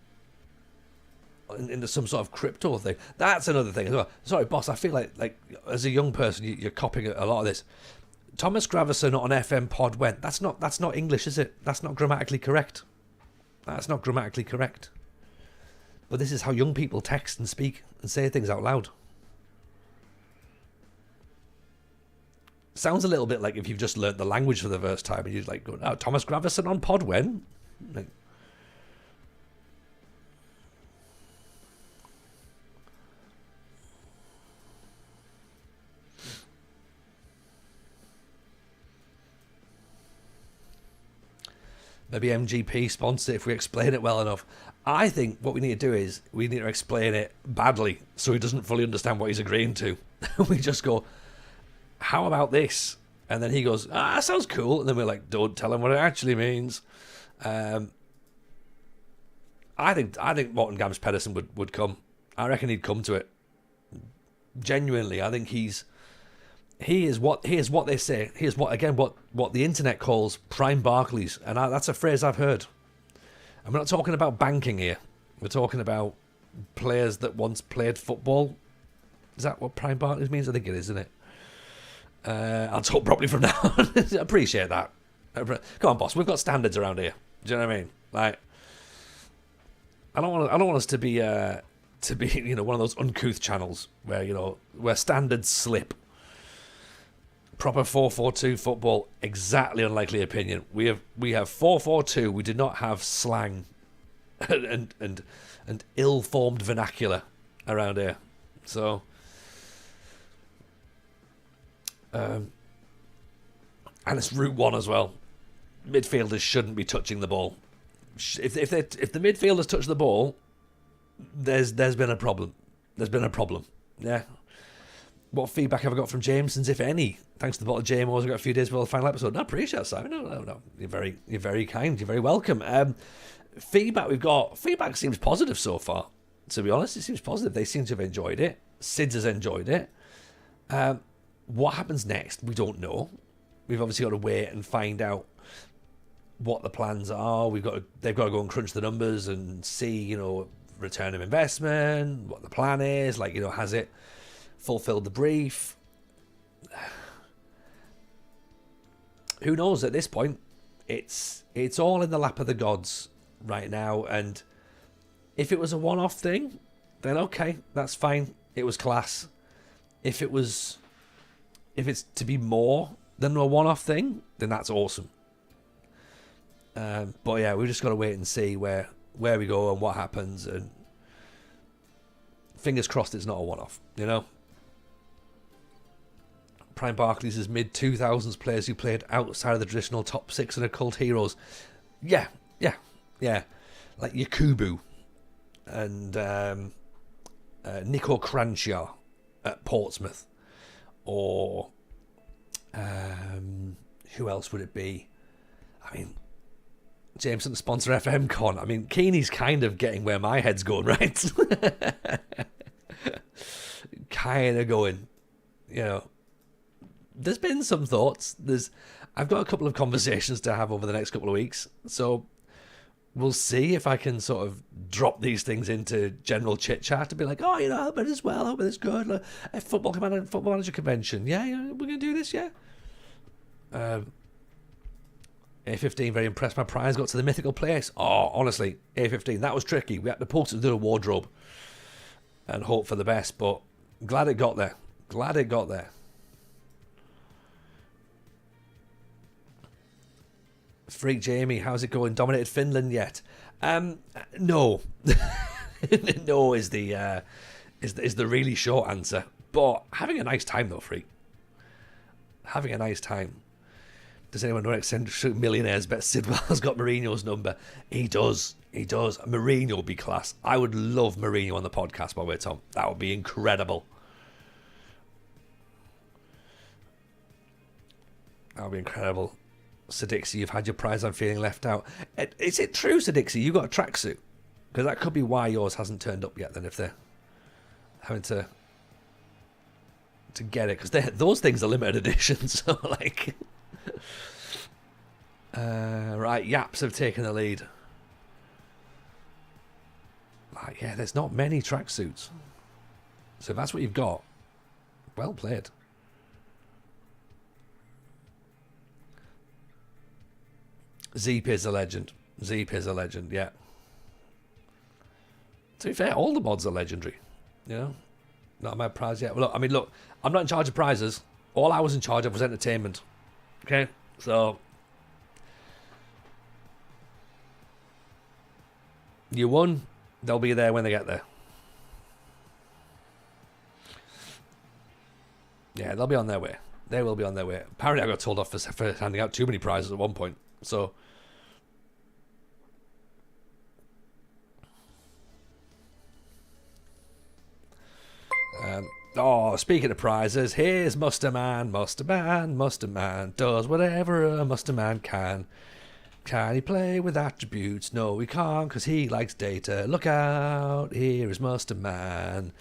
into some sort of crypto thing. That's another thing as well. Sorry, boss, I feel like as a young person, you're copying a lot of this. Thomas Gravison on FM pod when? That's not English, is it? That's not grammatically correct. That's not grammatically correct. But this is how young people text and speak and say things out loud. Sounds a little bit like if you've just learnt the language for the first time and you're like, oh, Thomas Gravison on pod when? Like, maybe MGP sponsor it if we explain it well enough. I think what we need to do is we need to explain it badly so he doesn't fully understand what he's agreeing to. We just go, how about this? And then he goes, that sounds cool. And then we're like, don't tell him what it actually means. I think Morten Gams Pedersen would come. I reckon he'd come to it. Genuinely, I think he is what they say. He is what the internet calls prime Barclays, and that's a phrase I've heard. And we're not talking about banking here. We're talking about players that once played football. Is that what prime Barclays means? I think it is, isn't it? I'll talk properly from now on. Appreciate that. Come on, boss. We've got standards around here. Do you know what I mean? Like, I don't want us to be one of those uncouth channels where standards slip. Proper 4-4-2 football, exactly unlikely opinion. We have 4-4-2. We do not have slang and ill-formed vernacular around here. So, and it's Route 1 as well. Midfielders shouldn't be touching the ball. If the midfielders touch the ball, there's been a problem. There's been a problem. Yeah. What feedback have I got from Jamesons, if any? Thanks to the bottle of JMOs, I've got a few days before the final episode. No, appreciate that, Simon. No. You're very kind. You're very welcome. Feedback we've got. Feedback seems positive so far. To be honest, it seems positive. They seem to have enjoyed it. Sids has enjoyed it. What happens next? We don't know. We've obviously got to wait and find out what the plans are. They've got to go and crunch the numbers and see, return of investment, what the plan is. Has it fulfilled the brief? Who knows at this point? It's all in the lap of the gods right now, and if it was a one-off thing, then okay, that's fine. It was class. If it's to be more than a one-off thing, then that's awesome. But yeah, we've just got to wait and see where we go and what happens, and fingers crossed it's not a one-off, Prime Barclays is mid-2000s players who played outside of the traditional top 6 and occult heroes. Yeah. Like Yakubu and Nico Cranchar at Portsmouth. Or who else would it be? I mean, Jameson sponsor FM Con. I mean, Keeney's kind of getting where my head's going, right? Kind of going, There's been some thoughts. I've got a couple of conversations to have over the next couple of weeks. So we'll see if I can sort of drop these things into general chit chat to be like, I hope it is well, I hope it is good. Like, a football manager convention. Yeah, we're going to do this, yeah. A15, very impressed. My prize got to the mythical place. Oh, honestly, A15, that was tricky. We had to post it through a wardrobe and hope for the best, but glad it got there. Freak Jamie, how's it going? Dominated Finland yet? No. No is the really short answer. But having a nice time though, Freak. Having a nice time. Does anyone know eccentric millionaires bet Sidwell's got Mourinho's number? He does. Mourinho would be class. I would love Mourinho on the podcast, by the way, Tom. That would be incredible. That would be incredible. Sadixie, you've had your prize. I'm feeling left out. Is it true, Sadixie, you got a tracksuit? Because that could be why yours hasn't turned up yet. Then, if they're having to get it, because those things are limited edition. So, right, Yaps have taken the lead. Yeah, there's not many tracksuits. So if that's what you've got, well played. Zeep is a legend, yeah. To be fair, all the mods are legendary, Not my prize yet. Well, look, I'm not in charge of prizes. All I was in charge of was entertainment. Okay, so you won. They'll be there when they get there. Yeah, they'll be on their way. They will be on their way. Apparently, I got told off for handing out too many prizes at one point. So. Speaking of prizes, here's Muster Man does whatever a Muster Man can. Can he play with attributes? No, he can't, because he likes data. Look out, here is Muster Man.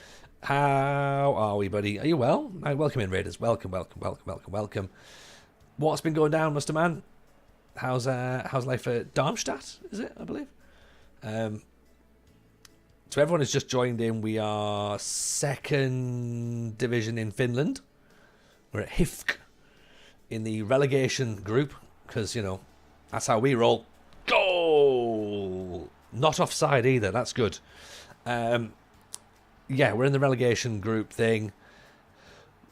How are we, buddy? Are you well? Welcome in, Raiders. Welcome. What's been going down, Muster Man? How's life at Darmstadt, is it, I believe? So everyone has just joined in. We are second division in Finland. We're at HIFK in the relegation group because, that's how we roll. Goal! Not offside either. That's good. We're in the relegation group thing.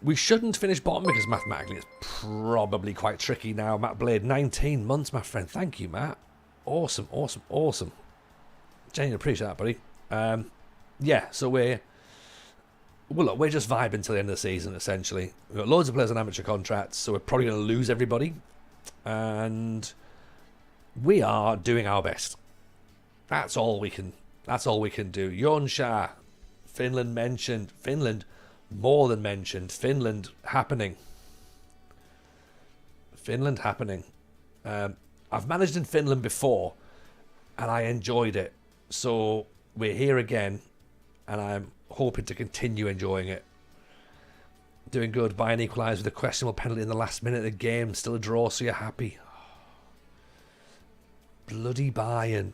We shouldn't finish bottom because mathematically it's probably quite tricky now. Matt Blade, 19 months, my friend. Thank you, Matt. Awesome. Genuinely appreciate that, buddy. So we're just vibing till the end of the season, essentially. We've got loads of players on amateur contracts, so we're probably going to lose everybody. And we are doing our best. That's all we can do. Jonsha, Finland mentioned. Finland, more than mentioned. Finland happening. I've managed in Finland before, and I enjoyed it. So we're here again, and I'm hoping to continue enjoying it. Doing good. Bayern equalised with a questionable penalty in the last minute of the game. Still a draw, so you're happy. Bloody Bayern,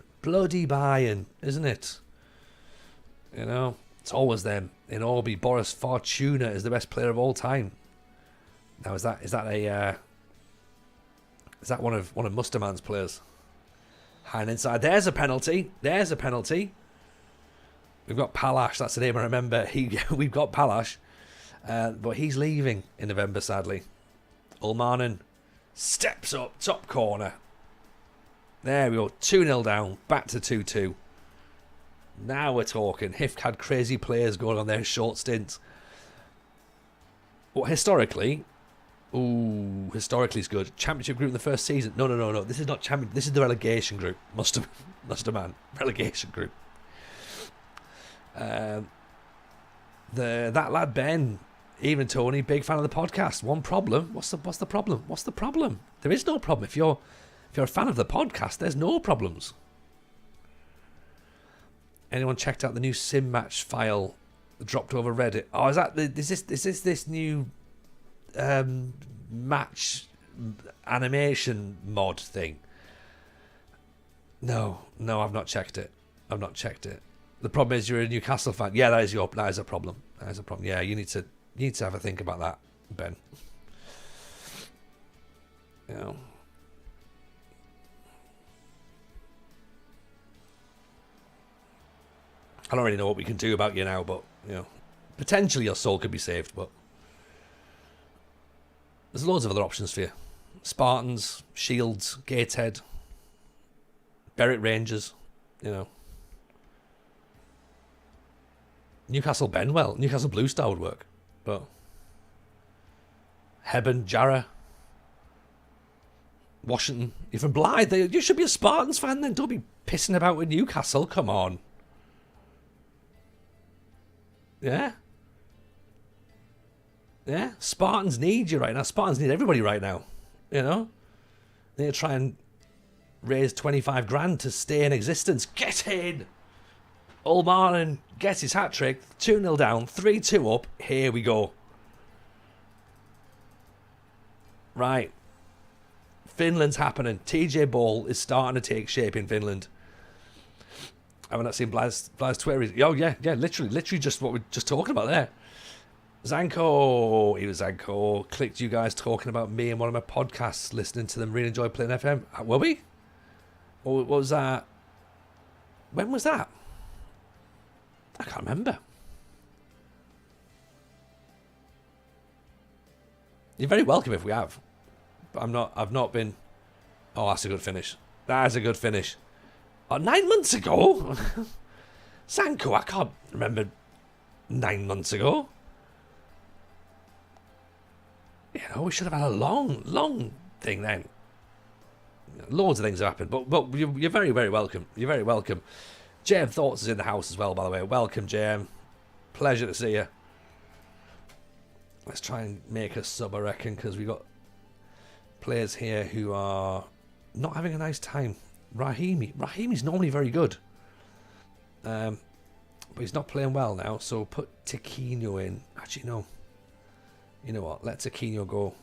isn't it? You know, it's always them. In Orby, Boris Fortuna is the best player of all time. Now, is that one of Musterman's players? Hand inside. There's a penalty. We've got Palash. That's the name I remember. We've got Palash, but he's leaving in November, sadly. Ulmanen steps up, top corner. There we go. 2-0 down. Back to 2-2. Now we're talking. HIFK had crazy players going on their short stints. Well, historically is good. Championship group in the first season. No. This is not champion. This is the relegation group. Musterman. Relegation group. That lad Ben, even Tony, big fan of the podcast. One problem. What's the problem? There is no problem. If you're a fan of the podcast, there's no problems. Anyone checked out the new sim match file dropped over Reddit? Oh, is this new match animation mod thing? No, I've not checked it. The problem is you're a Newcastle fan. Yeah, that is a problem. Yeah, you need to have a think about that, Ben. You know. I don't really know what we can do about you now, but potentially your soul could be saved, but there's loads of other options for you. Spartans, Shields, Gateshead, Berwick Rangers, Newcastle Benwell, Newcastle Blue Star would work, but Hebben, Jarrah, Washington, you're from Blythe, you should be a Spartans fan then, don't be pissing about with Newcastle, come on. Yeah, Spartans need you right now. Spartans need everybody right now. They need to try and raise 25 grand to stay in existence. Get in! Ulmanen gets his hat-trick. 2-0 down, 3-2 up. Here we go. Right. Finland's happening. TJ Ball is starting to take shape in Finland. I've not seen Blaz Twitter. Oh, yeah, literally just what we're just talking about there. Zanko. He was Zanko. Clicked you guys talking about me and one of my podcasts, listening to them, really enjoy playing FM. Were we? Or what was that? When was that? I can't remember. You're very welcome if we have. But I've not been... Oh, that's a good finish. That is a good finish. Oh, 9 months ago? Sanko, I can't remember 9 months ago. We should have had a long thing then. Loads of things have happened, but you're very, very welcome. You're very welcome. JM Thoughts is in the house as well, by the way. Welcome, JM. Pleasure to see you. Let's try and make a sub, I reckon, because we've got players here who are not having a nice time. Rahimi's normally very good. But he's not playing well now, so put Tiquinho in. Actually, no. You know what? Let Tiquinho go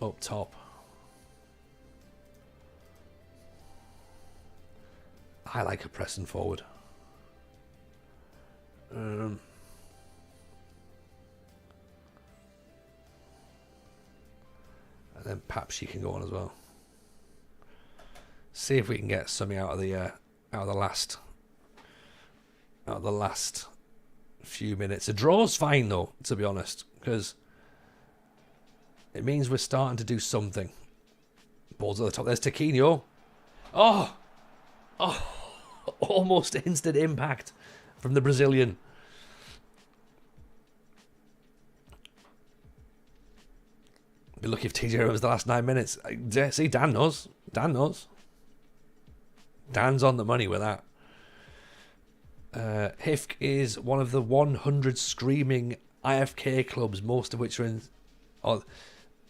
up top. I like a pressing forward. And then perhaps she can go on as well. See if we can get something out of the last few minutes. A draw's fine though, to be honest, because it means we're starting to do something. Balls at the top. There's Tiquinho. Oh, almost instant impact from the Brazilian. Be lucky if TJ remembers the last 9 minutes. See, Dan knows. Dan's on the money with that. HIFK is one of the 100 screaming IFK clubs, most of which are in... Oh,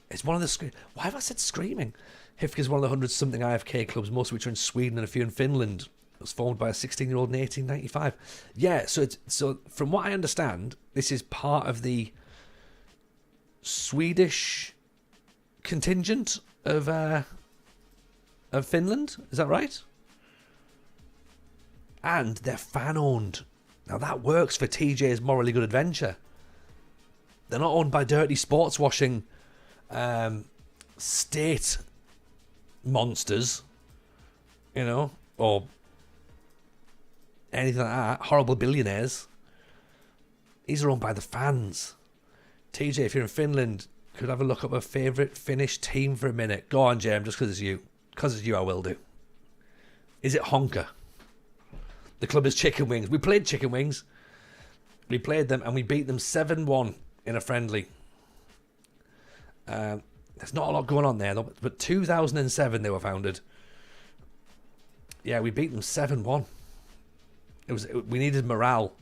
it's one of the... Why have I said screaming? HIFK is one of the 100-something IFK clubs, most of which are in Sweden and a few in Finland. It was formed by a 16-year-old in 1895. Yeah, so from what I understand, this is part of the Swedish contingent of Finland. Is that right? And they're fan-owned. Now that works for TJ's Morally Good Adventure. They're not owned by dirty sports washing state monsters, you know, or anything like that. Horrible billionaires. These are owned by the fans. TJ, if you're in Finland, could have a look up a favourite Finnish team for a minute. Go on, James, just because it's you. Because it's you, I will do. Is it Honka? The club is Chicken Wings. We played Chicken Wings. We played them and we beat them 7-1 in a friendly. There's not a lot going on there, though, but 2007 they were founded. Yeah, we beat them 7-1. We needed morale.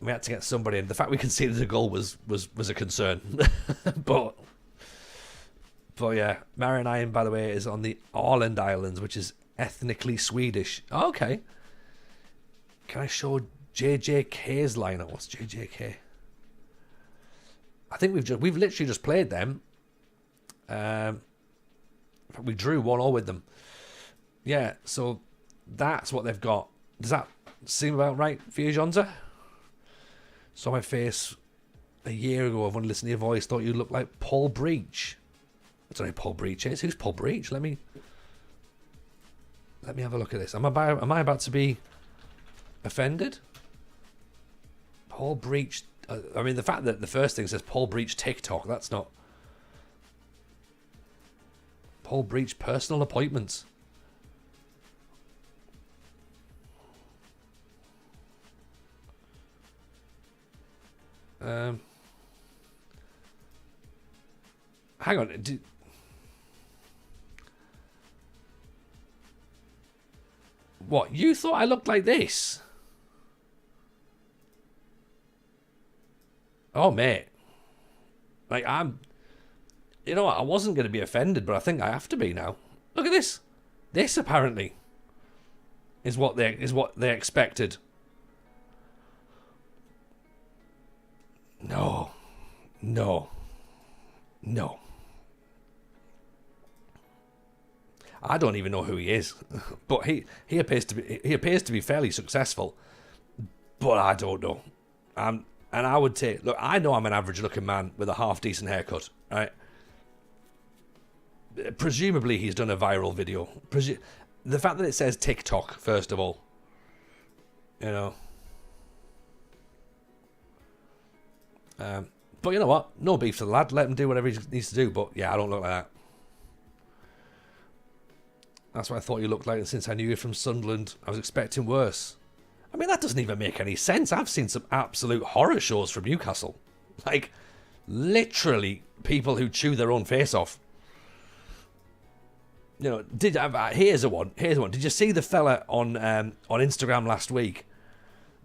We had to get somebody in. The fact we conceded a goal was a concern. but yeah, Marion Iron, by the way, is on the Åland Islands, which is ethnically Swedish. Oh, okay. Can I show JJK's lineup? What's JJK? I think we've literally just played them. We drew 1-1 with them. Yeah, so that's what they've got. Does that seem about right for you, Jonza? Saw my face a year ago. Everyone listened to your voice thought you looked like Paul Breach. I don't know who Paul Breach is. Who's Paul Breach? Let me have a look at this. Am I about to be offended? Paul Breach. I mean, the fact that the first thing says Paul Breach TikTok, that's not. Paul Breach personal appointments. Hang on. What? You thought I looked like this? Oh, mate. Like, you know what? I wasn't going to be offended, but I think I have to be now. Look at this. This, apparently, is what they expected. No. I don't even know who he is, but he appears to be fairly successful. But I don't know. And I would say, look, I know I'm an average-looking man with a half-decent haircut, right? Presumably, he's done a viral video. The fact that it says TikTok, first of all, you know. But you know what? No beef to the lad. Let him do whatever he needs to do. But yeah, I don't look like that. That's what I thought you looked like. And since I knew you from Sunderland, I was expecting worse. I mean, that doesn't even make any sense. I've seen some absolute horror shows from Newcastle. Like, literally, people who chew their own face off. You know, here's one. Did you see the fella on Instagram last week?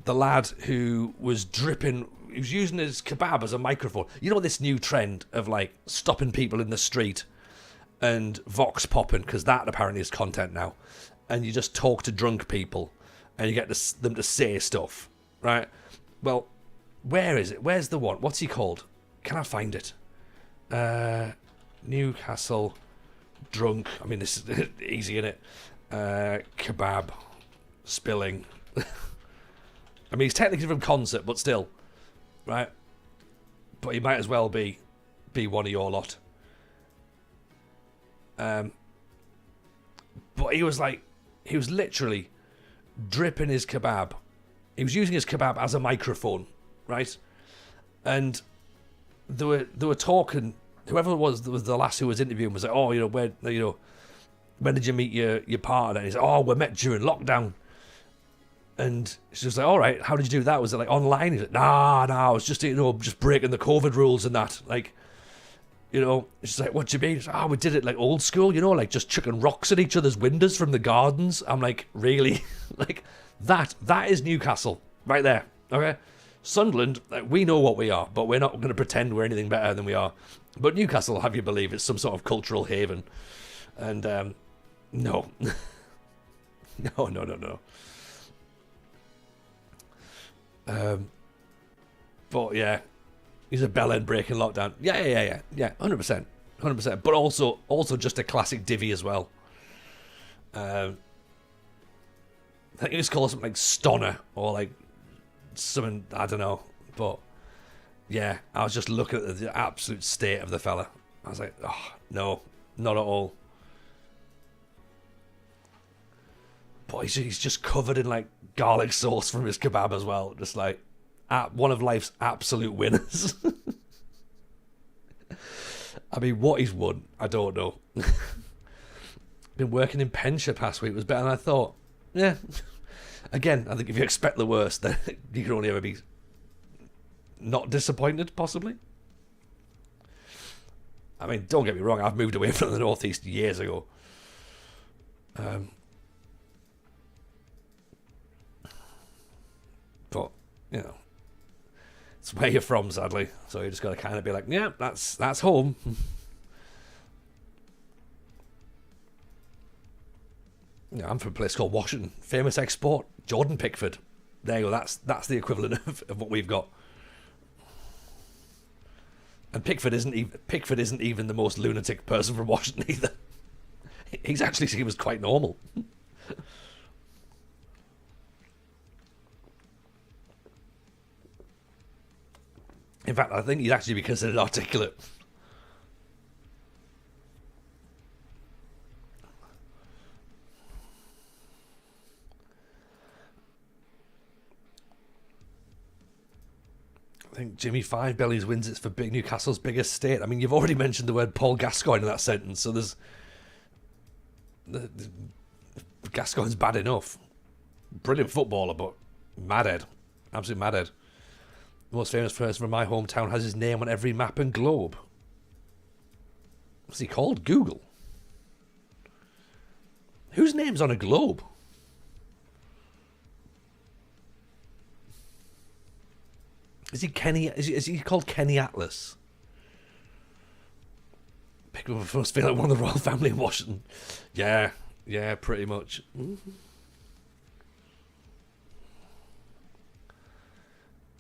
The lad who was dripping. He was using his kebab as a microphone. You know this new trend of like stopping people in the street and vox popping, because that apparently is content now. And you just talk to drunk people and you get them to say stuff, right? Well, where is it? Where's the one? What's he called? Can I find it? Newcastle drunk. I mean, this is easy, isn't it? Kebab spilling. I mean, he's technically from concert, but still, right? But he might as well be one of your lot. But he was literally dripping his kebab. He was using his kebab as a microphone, right? And they were talking. Whoever was the lass who was interviewing was like, oh, when did you meet your partner? And he said, oh, we met during lockdown. And she was like, all right, how did you do that? Was it like online? He's like, nah, I was just, just breaking the COVID rules and that. Like, You know, she's like, what do you mean? Oh, we did it like old school, you know, like just chucking rocks at each other's windows from the gardens. I'm like, really? Like, that is Newcastle right there, okay? Sunderland, like, we know what we are, but we're not going to pretend we're anything better than we are. But Newcastle, have you believe, it's some sort of cultural haven. And, no. No. But, yeah. He's a bell end breaking lockdown. Yeah. 100%. But also just a classic divvy as well. I think he just calls something like Stonner or like something, I don't know. But yeah, I was just looking at the absolute state of the fella. I was like, oh, no, not at all. But he's just covered in like garlic sauce from his kebab as well. Just like, one of life's absolute winners. I mean, what he's won, I don't know. Been working in Penshire past week, was better than I thought. Yeah. Again, I think if you expect the worst, then you can only ever be not disappointed, possibly. I mean, don't get me wrong, I've moved away from the Northeast years ago. But, you know, it's where you're from, sadly. So you just got to kind of be like, yeah, that's home. Yeah, I'm from a place called Washington. Famous export, Jordan Pickford. There you go. That's the equivalent of what we've got. And Pickford isn't even the most lunatic person from Washington either. He's actually seen as quite normal. In fact, I think he'd actually be considered articulate. I think Jimmy Five Bellies wins it for Big Newcastle's biggest state. I mean, you've already mentioned the word Paul Gascoigne in that sentence, so there's... Gascoigne's bad enough. Brilliant footballer, but madhead. Absolute madhead. The most famous person from my hometown has his name on every map and globe. What's he called? Google. Whose name's on a globe? Is he Kenny? Is he called Kenny Atlas? Pickle must be like one of the royal family in Washington. Yeah, pretty much.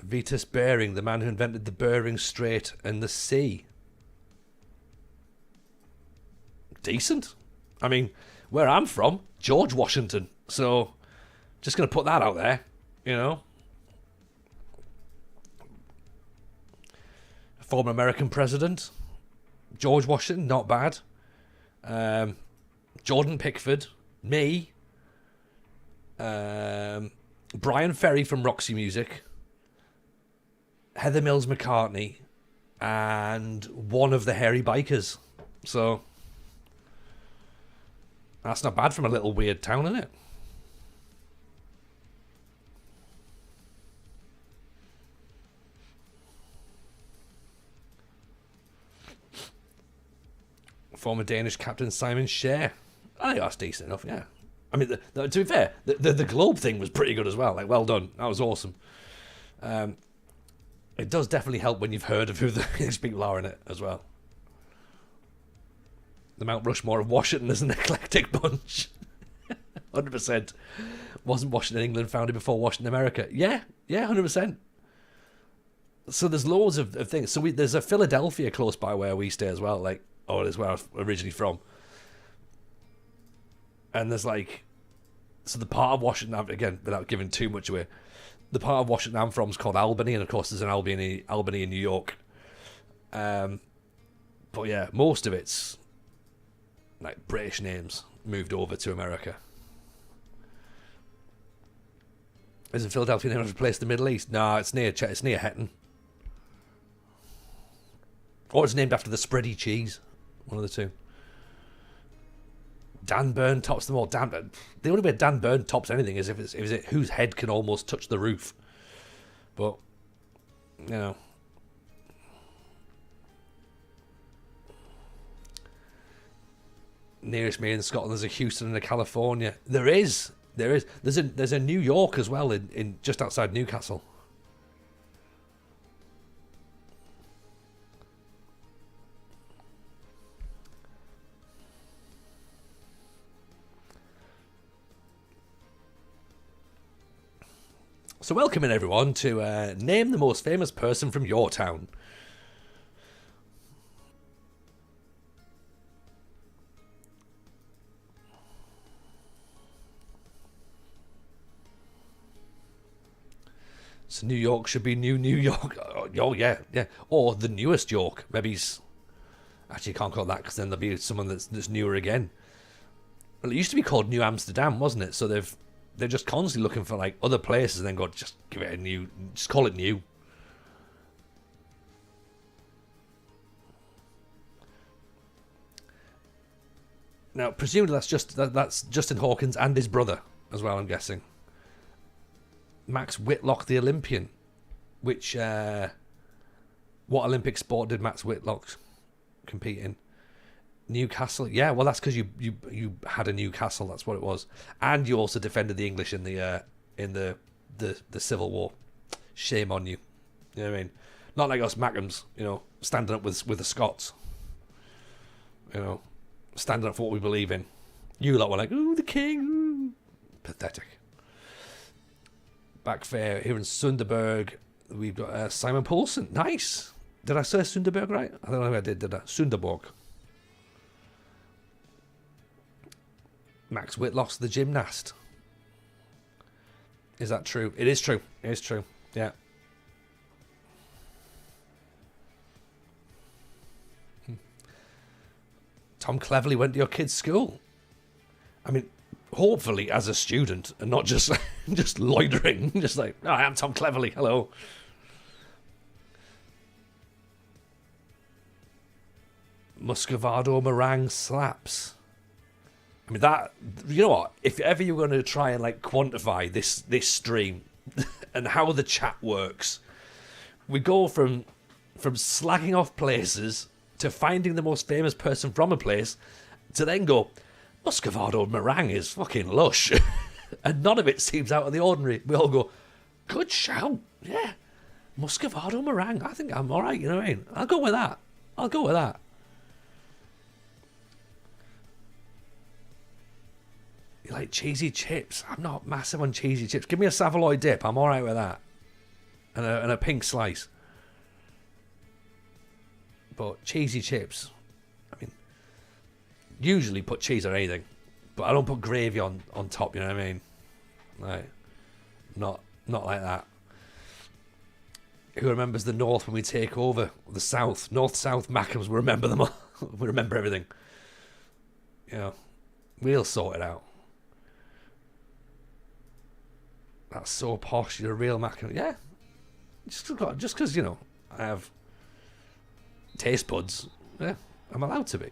Vitus Bering, the man who invented the Bering Strait and the sea. Decent. I mean, where I'm from, George Washington. So, just going to put that out there, you know. Former American president. George Washington, not bad. Jordan Pickford. Me. Brian Ferry from Roxy Music. Heather Mills McCartney, and one of the hairy bikers. So that's not bad from a little weird town, isn't it? Former Danish captain Simon Scher. I think that's decent enough, yeah. I mean, to be fair, the Globe thing was pretty good as well. Like, well done. That was awesome. It does definitely help when you've heard of who these people are in it as well. The Mount Rushmore of Washington is an eclectic bunch. 100%. Wasn't Washington, England founded before Washington, America? Yeah, 100%. So there's loads of things. So there's a Philadelphia close by where we stay as well. Like, it is where I'm originally from. And there's like... So the part of Washington, again, without giving too much away... The part of Washington I'm from is called Albany, and of course there's an Albany in New York. But yeah, most of it's like British names moved over to America. Isn't Philadelphia named after a place in the Middle East? No, it's near Hetton. Or it's named after the spready cheese. One of the two. Dan Burn tops them all. The only way Dan Burn tops anything is if it's whose head can almost touch the roof. But, you know. Nearest me in Scotland, there's a Houston and a California. There is. There's a New York as well in just outside Newcastle. So welcome in everyone to name the most famous person from your town. So New York should be New York. Oh yeah. Or the newest York. Maybe he's... Actually, you can't call it that because then there'll be someone that's newer again. Well, it used to be called New Amsterdam, wasn't it? So they're just constantly looking for like other places and then go, just give it a new... Just call it new. Now, presumably that's Justin Hawkins and his brother as well, I'm guessing. Max Whitlock, the Olympian. Which, what Olympic sport did Max Whitlock compete in? Newcastle. Yeah, well, that's because you had a Newcastle. That's what it was, and you also defended the English in the Civil War. Shame on you. You know what I mean? Not like us Mackhams, standing up with the Scots. Standing up for what we believe in. You lot were like, ooh, the king. Ooh. Pathetic. Back fair here in Sunderberg, we've got Simon Poulsen. Nice. Did I say Sunderberg right? I don't know if I did I? Sunderborg. Max Whitlock's the gymnast. Is that true? It is true. It is true. Yeah. Tom Cleverley went to your kid's school. I mean, hopefully as a student and not just just loitering. Just like, oh, I am Tom Cleverley. Hello. Muscovado meringue slaps. I mean, that, you know what? If ever you're going to try and like quantify this stream and how the chat works, we go from slagging off places to finding the most famous person from a place to then go, Muscovado meringue is fucking lush. And none of it seems out of the ordinary. We all go, good shout. Yeah. Muscovado meringue. I think I'm all right. You know what I mean? I'll go with that. You like cheesy chips? I'm not massive on cheesy chips. Give me a Savoy dip. I'm all right with that. And a pink slice. But cheesy chips, I mean, usually put cheese on anything, but I don't put gravy on top. You know what I mean? Like, not like that. Who remembers the North when we take over the South? North, South, Mackhams. We remember them all. We remember everything. We'll sort it out. That's so posh. You're a real Mackham. Yeah. Just because, I have taste buds. Yeah, I'm allowed to be.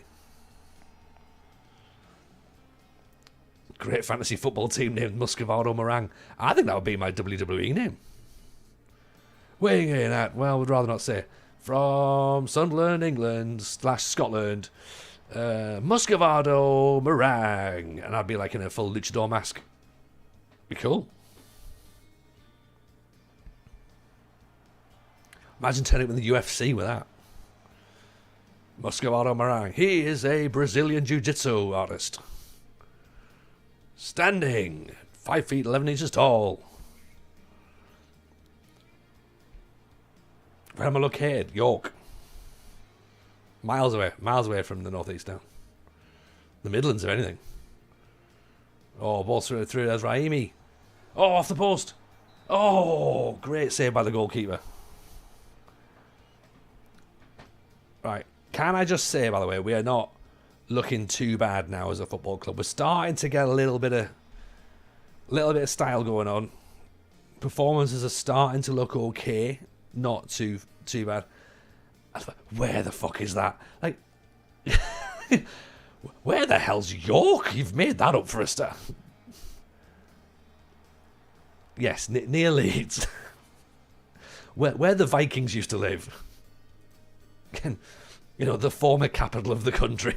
Great fantasy football team named Muscovado Meringue. I think that would be my WWE name. Weighing in at, well, we'd rather not say. From Sunderland, England / Scotland, Muscovado Meringue. And I'd be like in a full luchador mask. Be cool. Imagine turning up in the UFC with that. Muscovado Meringue. He is a Brazilian Jiu-Jitsu artist. Standing. 5 feet 11 inches tall. Where am I located? York. Miles away from the northeast now. The Midlands, if anything. Oh, ball through. There's Raimi. Oh, off the post. Oh, great save by the goalkeeper. Right. Can I just say, by the way, we are not looking too bad now as a football club. We're starting to get a little bit of style going on. Performances are starting to look okay. Not too bad. Where the fuck is that? Like, where the hell's York? You've made that up for a start. Yes, near Leeds. where the Vikings used to live. The former capital of the country.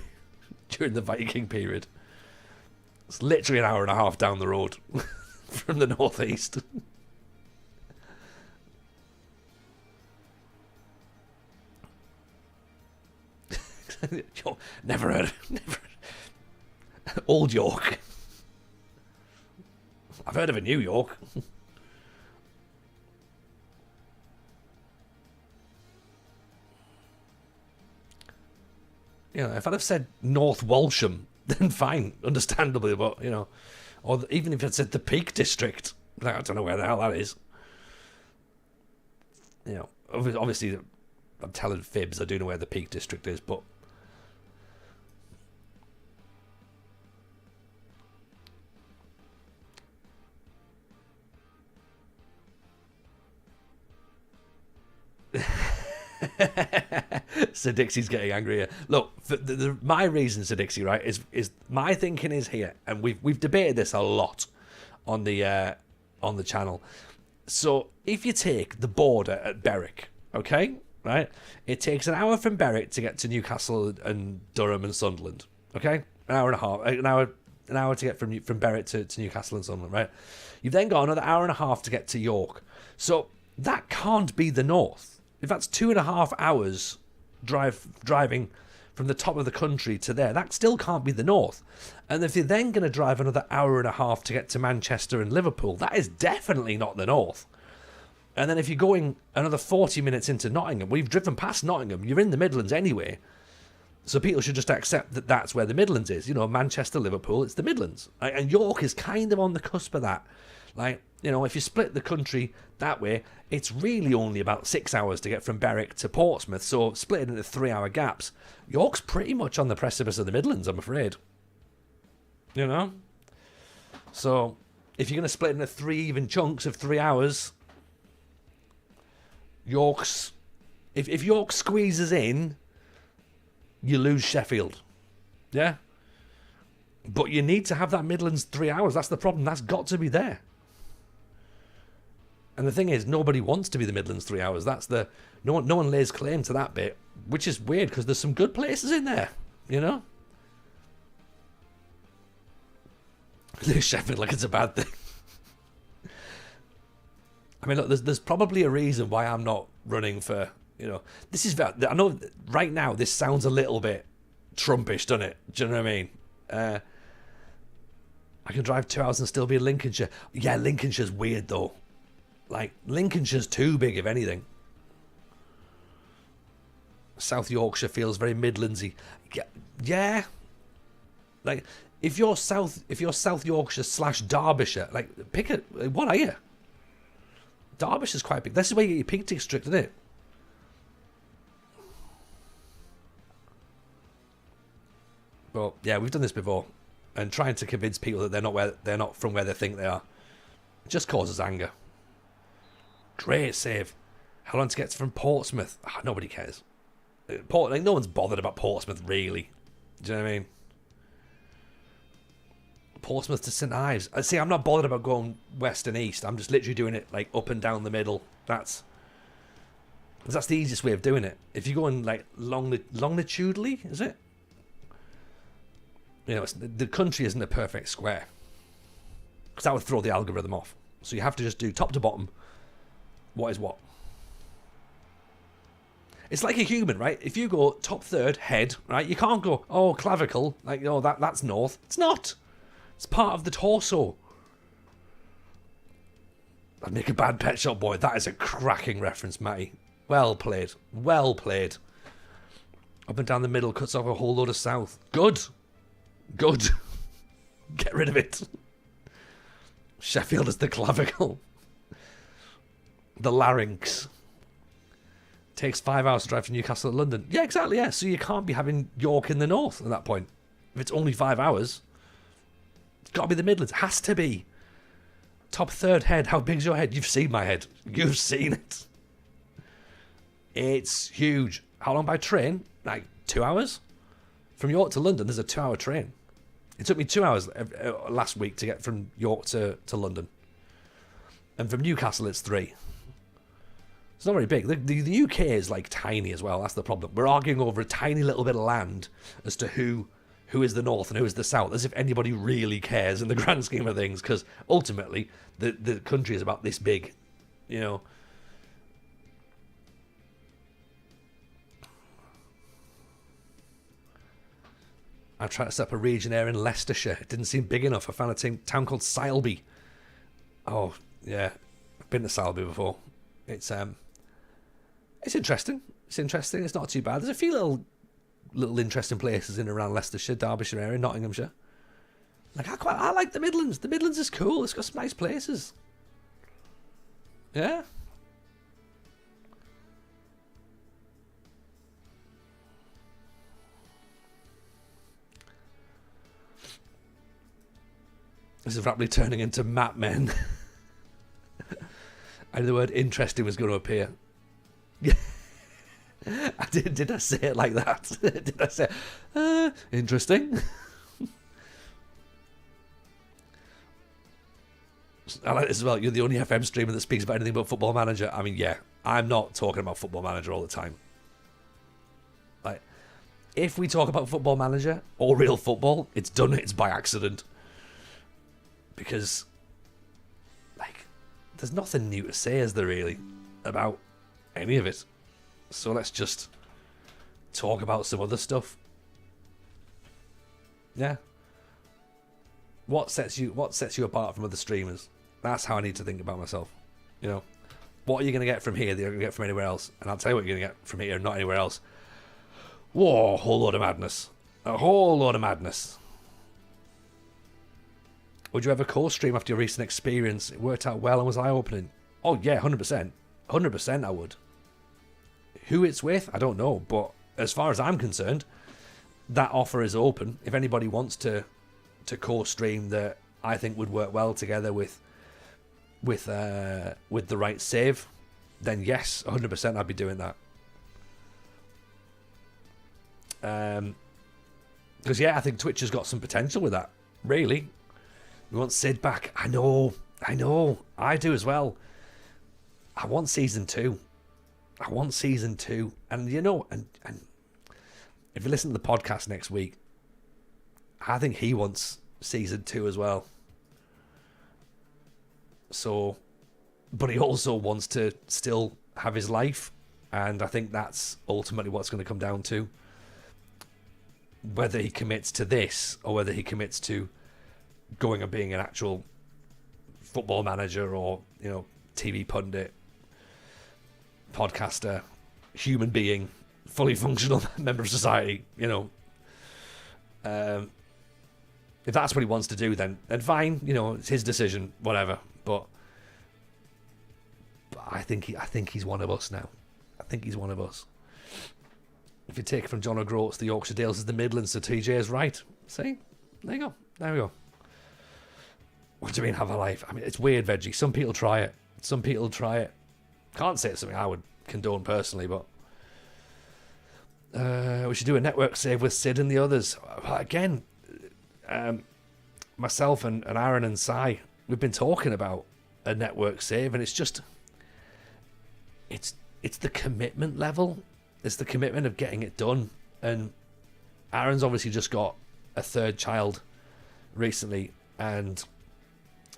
during the Viking period. It's literally an hour and a half down the road from the northeast. Never heard. Old York. I've heard of a New York. You know, if I'd have said North Walsham, then fine, understandably, but, you know, or even if I'd said the Peak District, like, I don't know where the hell that is. You know, obviously, I'm telling fibs, I do know where the Peak District is, but Sir Dixie's getting angrier. Look, my reason, Sir Dixie, right, is my thinking is here, and we've debated this a lot on the channel. So if you take the border at Berwick, okay, right, it takes an hour from Berwick to get to Newcastle and Durham and Sunderland, okay, an hour and a half, an hour to get from Berwick to Newcastle and Sunderland, right. You've then got another hour and a half to get to York. So that can't be the north. If that's 2.5 hours driving from the top of the country to there, that still can't be the north. And if you're then going to drive another hour and a half to get to Manchester and Liverpool, that is definitely not the north. And then if you're going another 40 minutes into Nottingham, well, you've driven past Nottingham, you're in the Midlands anyway. So people should just accept that that's where the Midlands is. You know, Manchester, Liverpool, it's the Midlands. And York is kind of on the cusp of that. Like, you know, if you split the country that way, it's really only about 6 hours to get from Berwick to Portsmouth, so split it into 3-hour gaps. York's pretty much on the precipice of the Midlands, I'm afraid. You know? So, if you're going to split it into 3 even chunks of 3 hours, York's... If York squeezes in, you lose Sheffield. Yeah? But you need to have that Midlands 3 hours. That's the problem. That's got to be there. And the thing is, nobody wants to be the Midlands 3 hours. That's the no one lays claim to that bit, which is weird because there's some good places in there, you know. Lose Sheffield like it's a bad thing. I mean, look, there's probably a reason why I'm not running for, you know. This is I know right now this sounds a little bit Trumpish, doesn't it? Do you know what I mean? I can drive 2 hours and still be in Lincolnshire. Yeah, Lincolnshire's weird though. Like, Lincolnshire's too big, if anything. South Yorkshire feels very Midlandsy. Yeah. Like, if you're South Yorkshire / Derbyshire, like, pick it. What are you? Derbyshire's quite big. This is where you get your Peak District, isn't it? But yeah, we've done this before, and trying to convince people that they're not from where they think they are, just causes anger. Great save. How long to get from Portsmouth? Nobody cares. No one's bothered about Portsmouth, really. Do you know what I mean? Portsmouth to St Ives. See, I'm not bothered about going west and east. I'm just literally doing it like up and down the middle. That's the easiest way of doing it. If you're going like longitudinally, is it? You know, the country isn't a perfect square, because that would throw the algorithm off. So you have to just do top to bottom. What is what? It's like a human, right? If you go top third, head, right? You can't go, oh, clavicle, like, oh, that's north. It's not. It's part of the torso. I'd make a bad Pet Shop Boy. That is a cracking reference, Matty. Well played. Well played. Up and down the middle cuts off a whole load of south. Good. Good. Get rid of it. Sheffield is the clavicle. The larynx. Takes 5 hours to drive from Newcastle to London. Yeah, exactly, yeah. So you can't be having York in the north at that point. If it's only 5 hours, it's got to be the Midlands. It has to be. Top third head. How big's your head? You've seen my head. You've seen it. It's huge. How long by train? Like 2 hours? From York to London, there's a 2-hour train. It took me 2 hours last week to get from York to London. And from Newcastle, it's 3. It's not very big. The UK is like tiny as well. That's the problem. We're arguing over a tiny little bit of land as to who who is the North and who is the South, as if anybody really cares in the grand scheme of things, because ultimately the country is about this big, you know. I tried to set up a region there in Leicestershire. It didn't seem big enough. I found a town called Sileby. Oh, yeah. I've been to Sileby before. It's interesting. It's interesting. It's not too bad. There's a few little interesting places in and around Leicestershire, Derbyshire area, Nottinghamshire. Like, I like the Midlands. The Midlands is cool. It's got some nice places. Yeah. This is rapidly turning into Map Men. I knew the word interesting was going to appear. Yeah. Did I say it like that? Did I say, interesting? I like this as well. You're the only FM streamer that speaks about anything but Football Manager. I mean, yeah, I'm not talking about Football Manager all the time. Like, if we talk about Football Manager or real football, it's by accident. Because, like, there's nothing new to say, is there really, about any of it. So let's just talk about some other stuff. Yeah. What sets you apart from other streamers? That's how I need to think about myself. You know, what are you going to get from here that you're going to get from anywhere else? And I'll tell you what you're going to get from here and not anywhere else. Whoa, a whole load of madness. A whole load of madness. Would you ever co-stream after your recent experience? It worked out well and was eye-opening. Oh yeah, 100%. 100% I would. Who it's with, I don't know. But as far as I'm concerned, that offer is open. If anybody wants to co-stream that I think would work well together with the right save, then yes, 100% I'd be doing that. Because yeah, I think Twitch has got some potential with that. Really. We want Sid back. I know. I do as well. I want season 2. And you know, and if you listen to the podcast next week, I think he wants season 2 as well. So, but he also wants to still have his life, and I think that's ultimately what's going to come down to. Whether he commits to this or whether he commits to going and being an actual Football Manager or, you know, TV pundit, podcaster, human being, fully functional member of society, you know. If that's what he wants to do, then fine, you know, it's his decision, whatever. But I think he's one of us now. I think he's one of us. If you take it from John O'Groats, the Yorkshire Dales is the Midlands, so TJ is right. See? There you go. There we go. What do you mean, have a life? I mean, it's weird, Veggie. Some people try it. Can't say it's something I would condone personally, but we should do a network save with Sid and the others. Again, myself and Aaron and Sai, we've been talking about a network save, and it's just, it's the commitment level. It's the commitment of getting it done. And Aaron's obviously just got a third child recently, and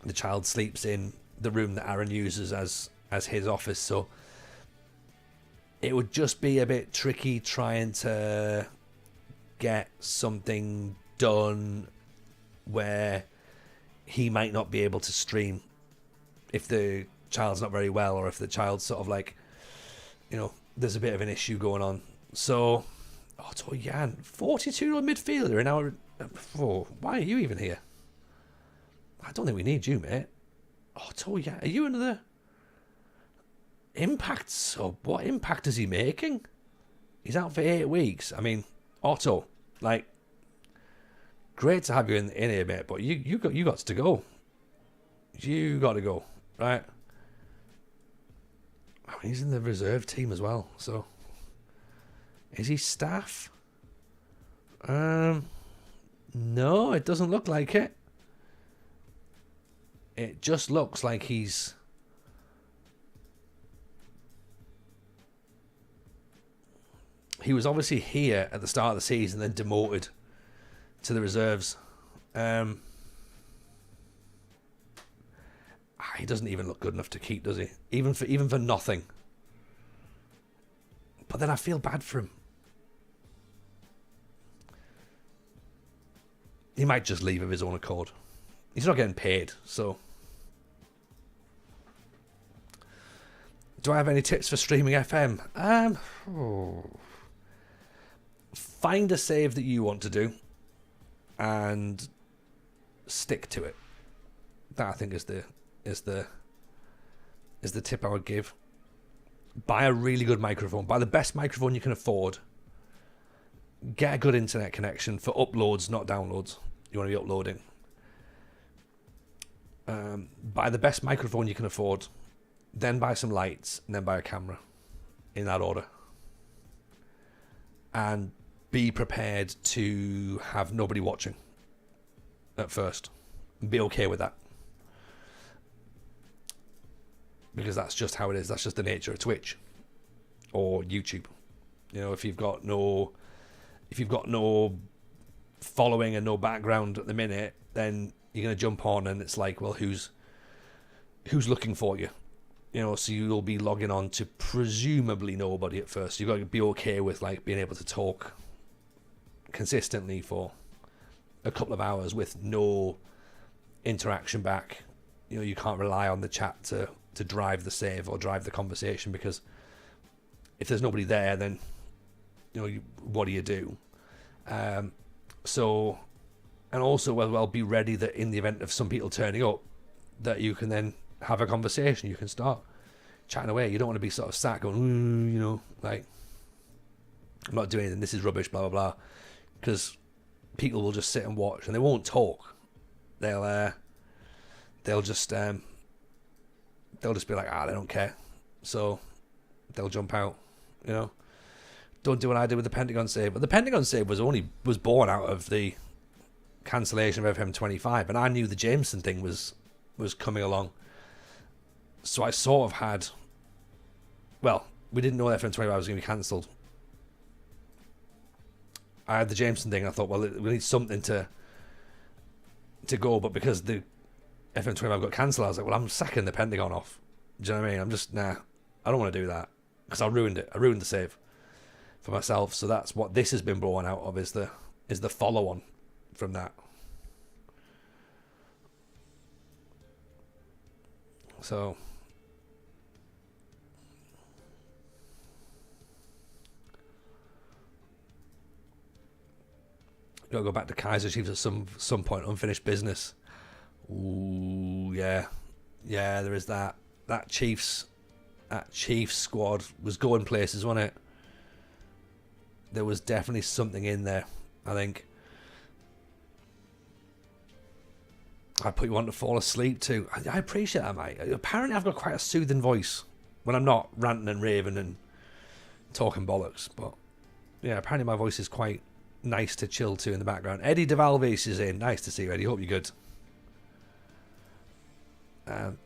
the child sleeps in the room that Aaron uses as his office. So it would just be a bit tricky trying to get something done where he might not be able to stream if the child's not very well, or if the child's sort of like, you know, there's a bit of an issue going on. So, Otto Jan, 42-year-old midfielder in our... Oh, why are you even here? I don't think we need you, mate. Otto Jan, are you another Impact sub? What impact is he making? He's out for 8 weeks. I mean, Otto, like, great to have you in here, mate, but you got to go. You got to go, right? I mean, he's in the reserve team as well, so is he staff? No, it doesn't look like it. It just looks like he was obviously here at the start of the season, then demoted to the reserves. He doesn't even look good enough to keep, does he? Even for nothing. But then I feel bad for him. He might just leave of his own accord. He's not getting paid, so. Do I have any tips for streaming FM? Find a save that you want to do and stick to it. That, I think, is the tip I would give. Buy a really good microphone. Buy the best microphone you can afford. Get a good internet connection for uploads, not downloads. You want to be uploading. Buy the best microphone you can afford. Then buy some lights, and then buy a camera. In that order. And be prepared to have nobody watching at first. Be okay with that. Because that's just how it is. That's just the nature of Twitch or YouTube. You know, if you've got no following and no background at the minute, then you're going to jump on and it's like, well, who's looking for you? You know, so you'll be logging on to presumably nobody at first. You've got to be okay with like being able to talk consistently for a couple of hours with no interaction back. You know, you can't rely on the chat to drive the save or drive the conversation, because if there's nobody there, then you know, what do you do? So, and also, well, be ready that in the event of some people turning up, that you can then have a conversation. You can start chatting away. You don't want to be sort of sat going, you know, like, I'm not doing anything, this is rubbish, blah blah blah, because people will just sit and watch and they won't talk. They'll just be like, they don't care, so they'll jump out. You know, don't do what I did with the Pentagon save. But the Pentagon save was born out of the cancellation of FM25, and I knew the Jameson thing was coming along, so I sort of had. Well, we didn't know that FM25 was going to be cancelled. I had the Jameson thing. And I thought, well, we need something to go, but because the FM25 got cancelled, I was like, well, I'm sacking the Pentagon off. Do you know what I mean? I'm just, I don't want to do that, because I ruined it. I ruined the save for myself. So that's what this has been born out of, is the follow-on from that. So gotta go back to Kaiser Chiefs at some point. Unfinished business. Ooh, yeah, there is that. That Chiefs squad was going places, wasn't it? There was definitely something in there, I think. I put you on to fall asleep too. I appreciate that, mate. Apparently I've got quite a soothing voice when I'm not ranting and raving and talking bollocks. But yeah, apparently my voice is quite nice to chill to in the background. Eddie DeValvis is in. Nice to see you, Eddie. Hope you're good.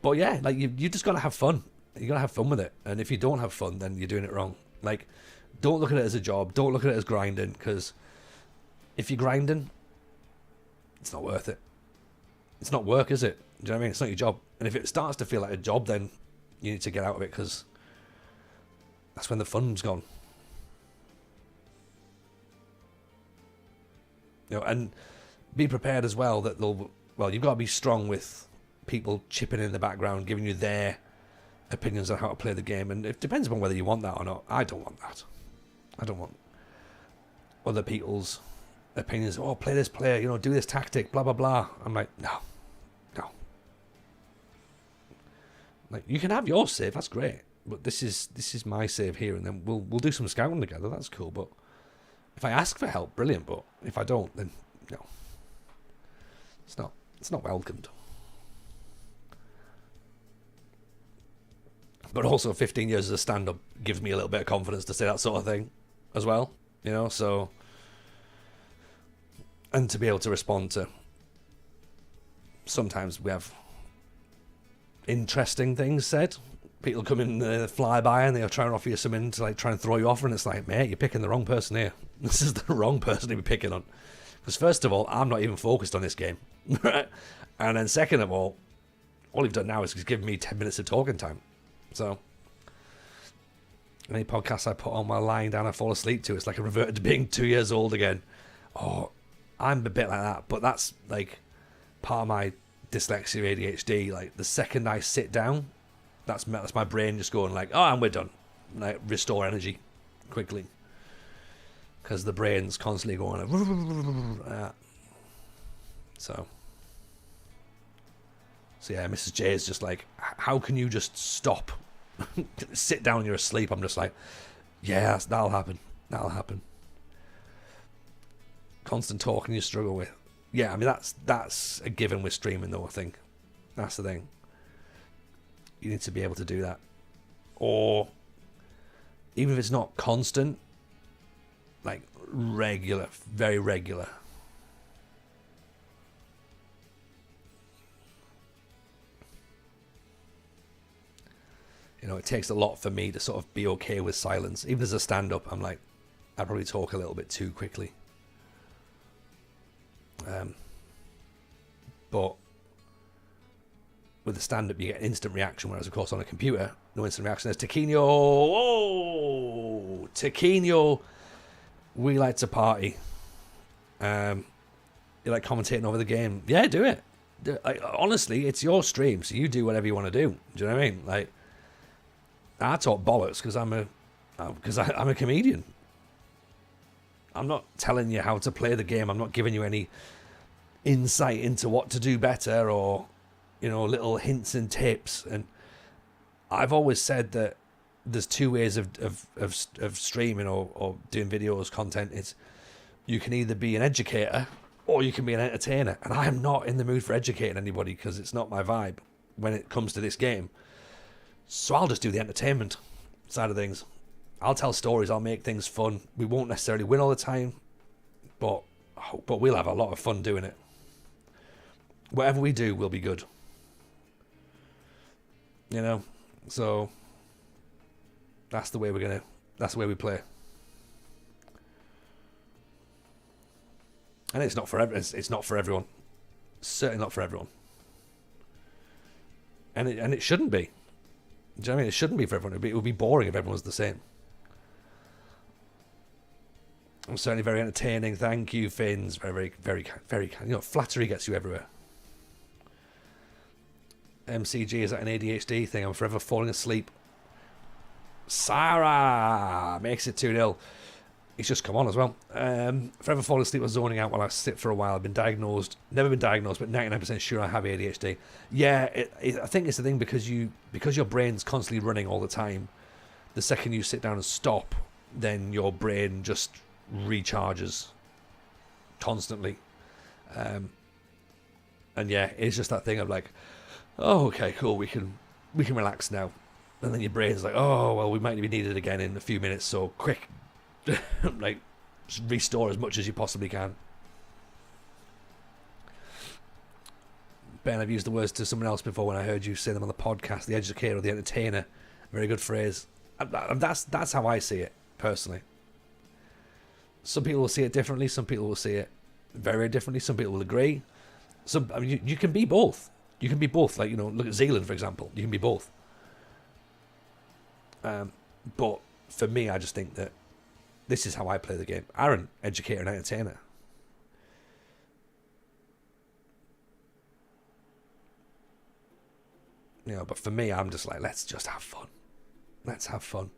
But yeah, like you just got to have fun. You got to have fun with it. And if you don't have fun, then you're doing it wrong. Like, don't look at it as a job. Don't look at it as grinding, because if you're grinding, it's not worth it. It's not work, is it? Do you know what I mean? It's not your job. And if it starts to feel like a job, then you need to get out of it, because that's when the fun's gone. You know, and be prepared as well that you've got to be strong with people chipping in the background, giving you their opinions on how to play the game. And it depends upon whether you want that or not. I don't want that. I don't want other people's opinions. Oh, play this player, you know, do this tactic, blah blah blah. I'm like, no. Like, you can have your save, that's great, but this is my save here, and then we'll do some scouting together. That's cool. But if I ask for help, brilliant. But if I don't, then no. It's not welcomed. But also, 15 years as a stand-up gives me a little bit of confidence to say that sort of thing as well, you know, so, and to be able to respond to, sometimes we have interesting things said. People come in, fly by, and they'll try and offer you something to like try and throw you off, and it's like, mate, you're picking the wrong person here. This is the wrong person to be picking on, Because first of all, I'm not even focused on this game. And then second of all you've done now is give me 10 minutes of talking time. So any podcast I put on while lying down, I fall asleep to. It's like I reverted to being 2 years old again. Oh, I'm a bit like that. But that's like part of my dyslexia, ADHD. Like the second I sit down, that's my brain just going like, oh, and we're done. Like restore energy quickly. Because the brain's constantly going like, So yeah, Mrs. J is just like, how can you just stop? Sit down, you're asleep. I'm just like, yeah, that'll happen. Constant talking you struggle with. Yeah, I mean, that's a given with streaming, though, I think. That's the thing. You need to be able to do that. Or, even if it's not constant, like regular, very regular. You know, it takes a lot for me to sort of be okay with silence. Even as a stand-up, I'm like, I probably talk a little bit too quickly. But with a stand-up, you get instant reaction, whereas, of course, on a computer, no instant reaction. There's Taquino. Oh! Taquino. We like to party. You like commentating over the game. Yeah, do it. Honestly, it's your stream, so you do whatever you want to do. Do you know what I mean? Like, I talk bollocks because I'm a comedian. I'm not telling you how to play the game. I'm not giving you any insight into what to do better or, you know, little hints and tips. And I've always said that there's two ways of streaming or doing videos content. It's you can either be an educator or you can be an entertainer. And I am not in the mood for educating anybody because it's not my vibe when it comes to this game. So I'll just do the entertainment side of things. I'll tell stories. I'll make things fun. We won't necessarily win all the time, but we'll have a lot of fun doing it. Whatever we do will be good. You know, so that's the way that's the way we play. And it's not for it's not for everyone. Certainly not for everyone. And it shouldn't be. Do you know what I mean? It shouldn't be for everyone. It would be boring if everyone's the same. I'm certainly very entertaining. Thank you, Finns. Very, very, very, very kind. You know, flattery gets you everywhere. MCG, is that an ADHD thing? I'm forever falling asleep. Sarah makes it 2-0. He's just come on as well. Forever falling asleep or zoning out while I sit for a while. I've been diagnosed. Never been diagnosed, but 99% sure I have ADHD. Yeah, I think it's the thing because your brain's constantly running all the time. The second you sit down and stop, then your brain just recharges constantly. And yeah, it's just that thing of like, oh, okay, cool, we can relax now. And then your brain's like, oh, well, we might be needed again in a few minutes, so quick, like, just restore as much as you possibly can. Ben, I've used the words to someone else before when I heard you say them on the podcast, the educator or the entertainer. Very good phrase. That's how I see it, personally. Some people will see it differently. Some people will see it very differently. Some people will agree. I mean, you can be both. You can be both. Like, you know, look at Zealand, for example. You can be both. But for me, I just think that this is how I play the game. Aaron, educator and entertainer. You know, but for me, I'm just like, let's just have fun. Let's have fun.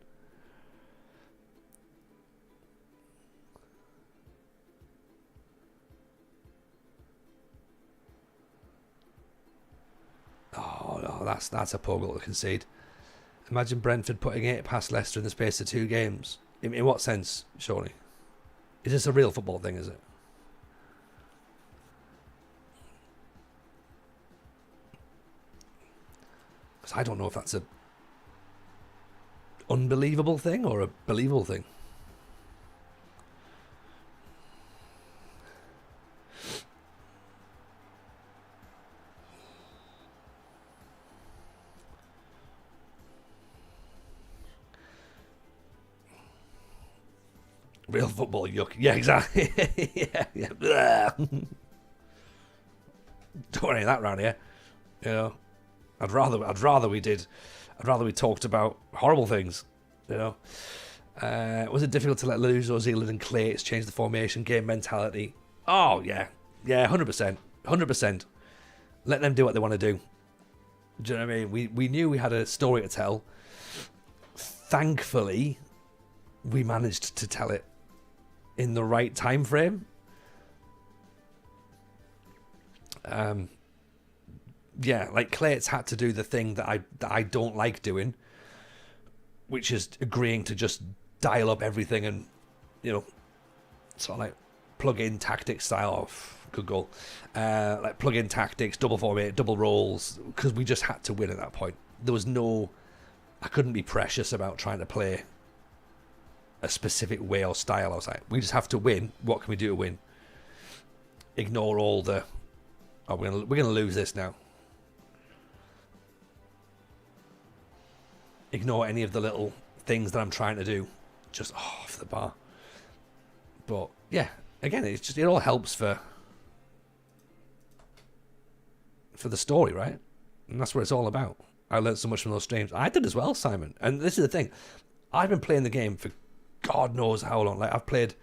Oh, no, that's a poor goal to concede. Imagine Brentford putting 8 past Leicester in the space of 2 games. In what sense, surely? Is this a real football thing, is it? Because I don't know if that's a unbelievable thing or a believable thing. Real football, yuck. Yeah, exactly. Yeah, yeah. Don't want any of that around here. You know, I'd rather we talked about horrible things. You know, was it difficult to let lose or Zealand and Clates change the formation, game mentality? Oh yeah, 100%. Let them do what they want to do. Do you know what I mean? We knew we had a story to tell. Thankfully, we managed to tell it in the right time frame. Yeah, like Clates had to do the thing that I don't like doing, which is agreeing to just dial up everything and, you know, sort of like plug in tactics style of good goal, like plug in tactics, double formate, double rolls, because we just had to win at that point. There was no, I couldn't be precious about trying to play a specific way or style. I was like, we just have to win. What can we do to win? Ignore all the, oh, we're gonna lose this now. Ignore any of the little things that I'm trying to do, just off the bar. But yeah, again, it's just, it all helps for the story, right? And that's what it's all about. I learned so much from those streams. I did as well, Simon. And this is the thing, I've been playing the game for God knows how long. Like, I've played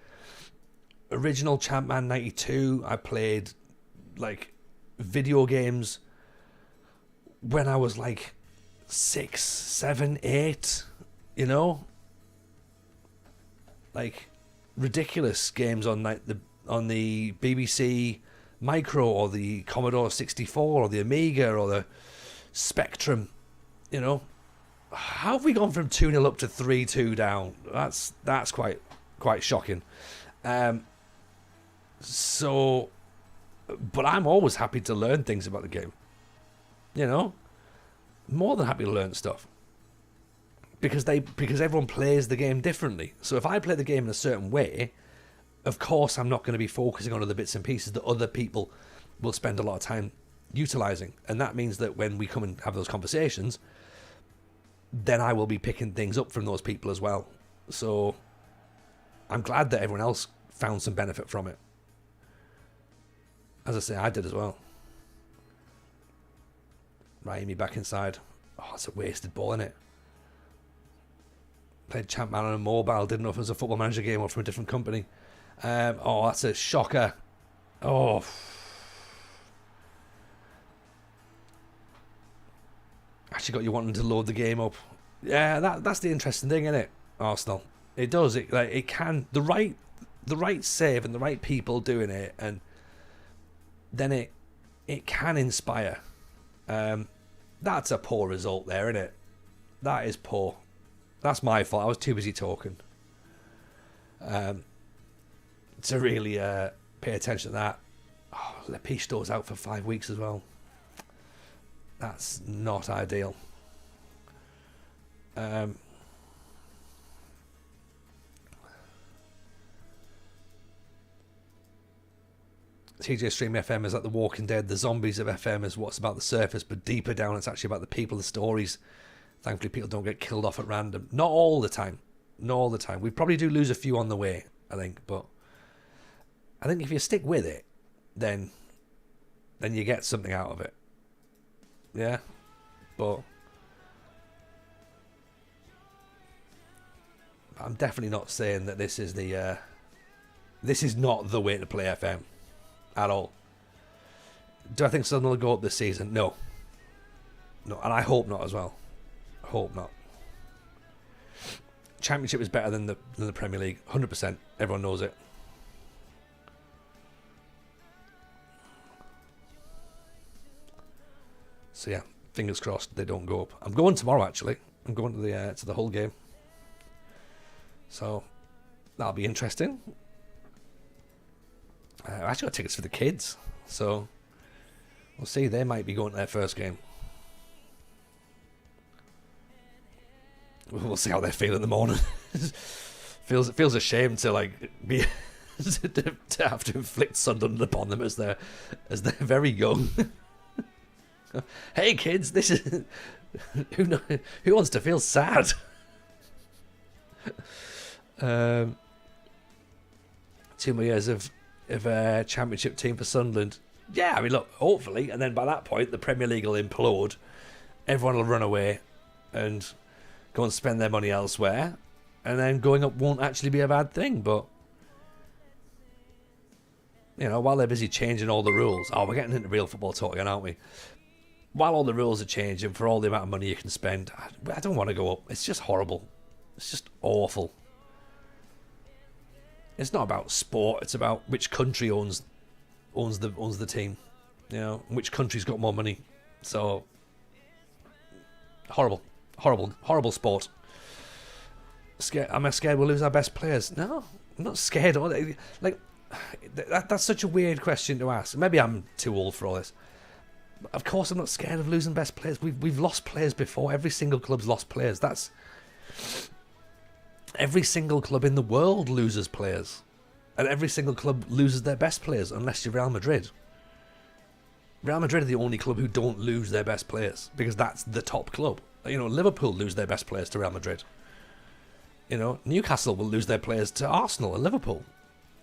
original Champman 92. I played like video games when I was like 6, 7, 8, you know, like ridiculous games on like the BBC Micro or the Commodore 64 or the Amiga or the Spectrum, you know. How have we gone from 2-0 up to 3-2 down? That's quite shocking. So, but I'm always happy to learn things about the game, you know. More than happy to learn stuff because everyone plays the game differently. So if I play the game in a certain way, of course I'm not going to be focusing on other bits and pieces that other people will spend a lot of time utilizing, and that means that when we come and have those conversations, then I will be picking things up from those people as well. So I'm glad that everyone else found some benefit from it. As I say, I did as well. Raimi back inside. Oh, it's a wasted ball, isn't it? Played Champman on a mobile. Didn't know if it was a Football Manager game or from a different company. Oh, that's a shocker. Oh. Actually got you wanting to load the game up. Yeah, that's the interesting thing, isn't it? Arsenal. It does. It can, the right save and the right people doing it, and then it can inspire. That's a poor result there, isn't it? That is poor. That's my fault. I was too busy talking to really pay attention to that. Oh, Lepisto's out for 5 weeks as well. That's not ideal. TJ Stream FM is like The Walking Dead. The zombies of FM is what's about the surface, but deeper down it's actually about the people, the stories. Thankfully people don't get killed off at random. Not all the time. Not all the time. We probably do lose a few on the way, I think, but I think if you stick with it, then you get something out of it. Yeah, but I'm definitely not saying that this is not the way to play FM at all. Do I think Sunderland will go up this season? No, and I hope not as well. Hope not. Championship is better than the Premier League, 100%. Everyone knows it. So yeah, fingers crossed they don't go up. I'm going tomorrow actually. I'm going to the Hull game. So that'll be interesting. I actually got tickets for the kids, so we'll see. They might be going to their first game. We'll see how they feel in the morning. feels a shame to like be to have to inflict Sunderland upon them as they're very young. Hey kids, this is who wants to feel sad? 2 more years of championship team for Sunderland. Yeah, I mean, look, hopefully, and then by that point, the Premier League will implode. Everyone will run away and go and spend their money elsewhere, and then going up won't actually be a bad thing. But you know, while they're busy changing all the rules, we're getting into real football talk again, aren't we? While all the rules are changing for all the amount of money you can spend, I don't want to go up. It's just horrible. It's just awful. It's not about sport. It's about which country owns the team. You know, which country's got more money. So horrible sport. Scared? Am I scared we'll lose our best players? No, I'm not scared. Like that's such a weird question to ask. Maybe I'm too old for all this. Of course, I'm not scared of losing best players. We've lost players before. Every single club's lost players. That's every single club in the world loses players, and every single club loses their best players unless you're Real Madrid. Real Madrid are the only club who don't lose their best players because that's the top club. You know, Liverpool lose their best players to Real Madrid. You know, Newcastle will lose their players to Arsenal and Liverpool.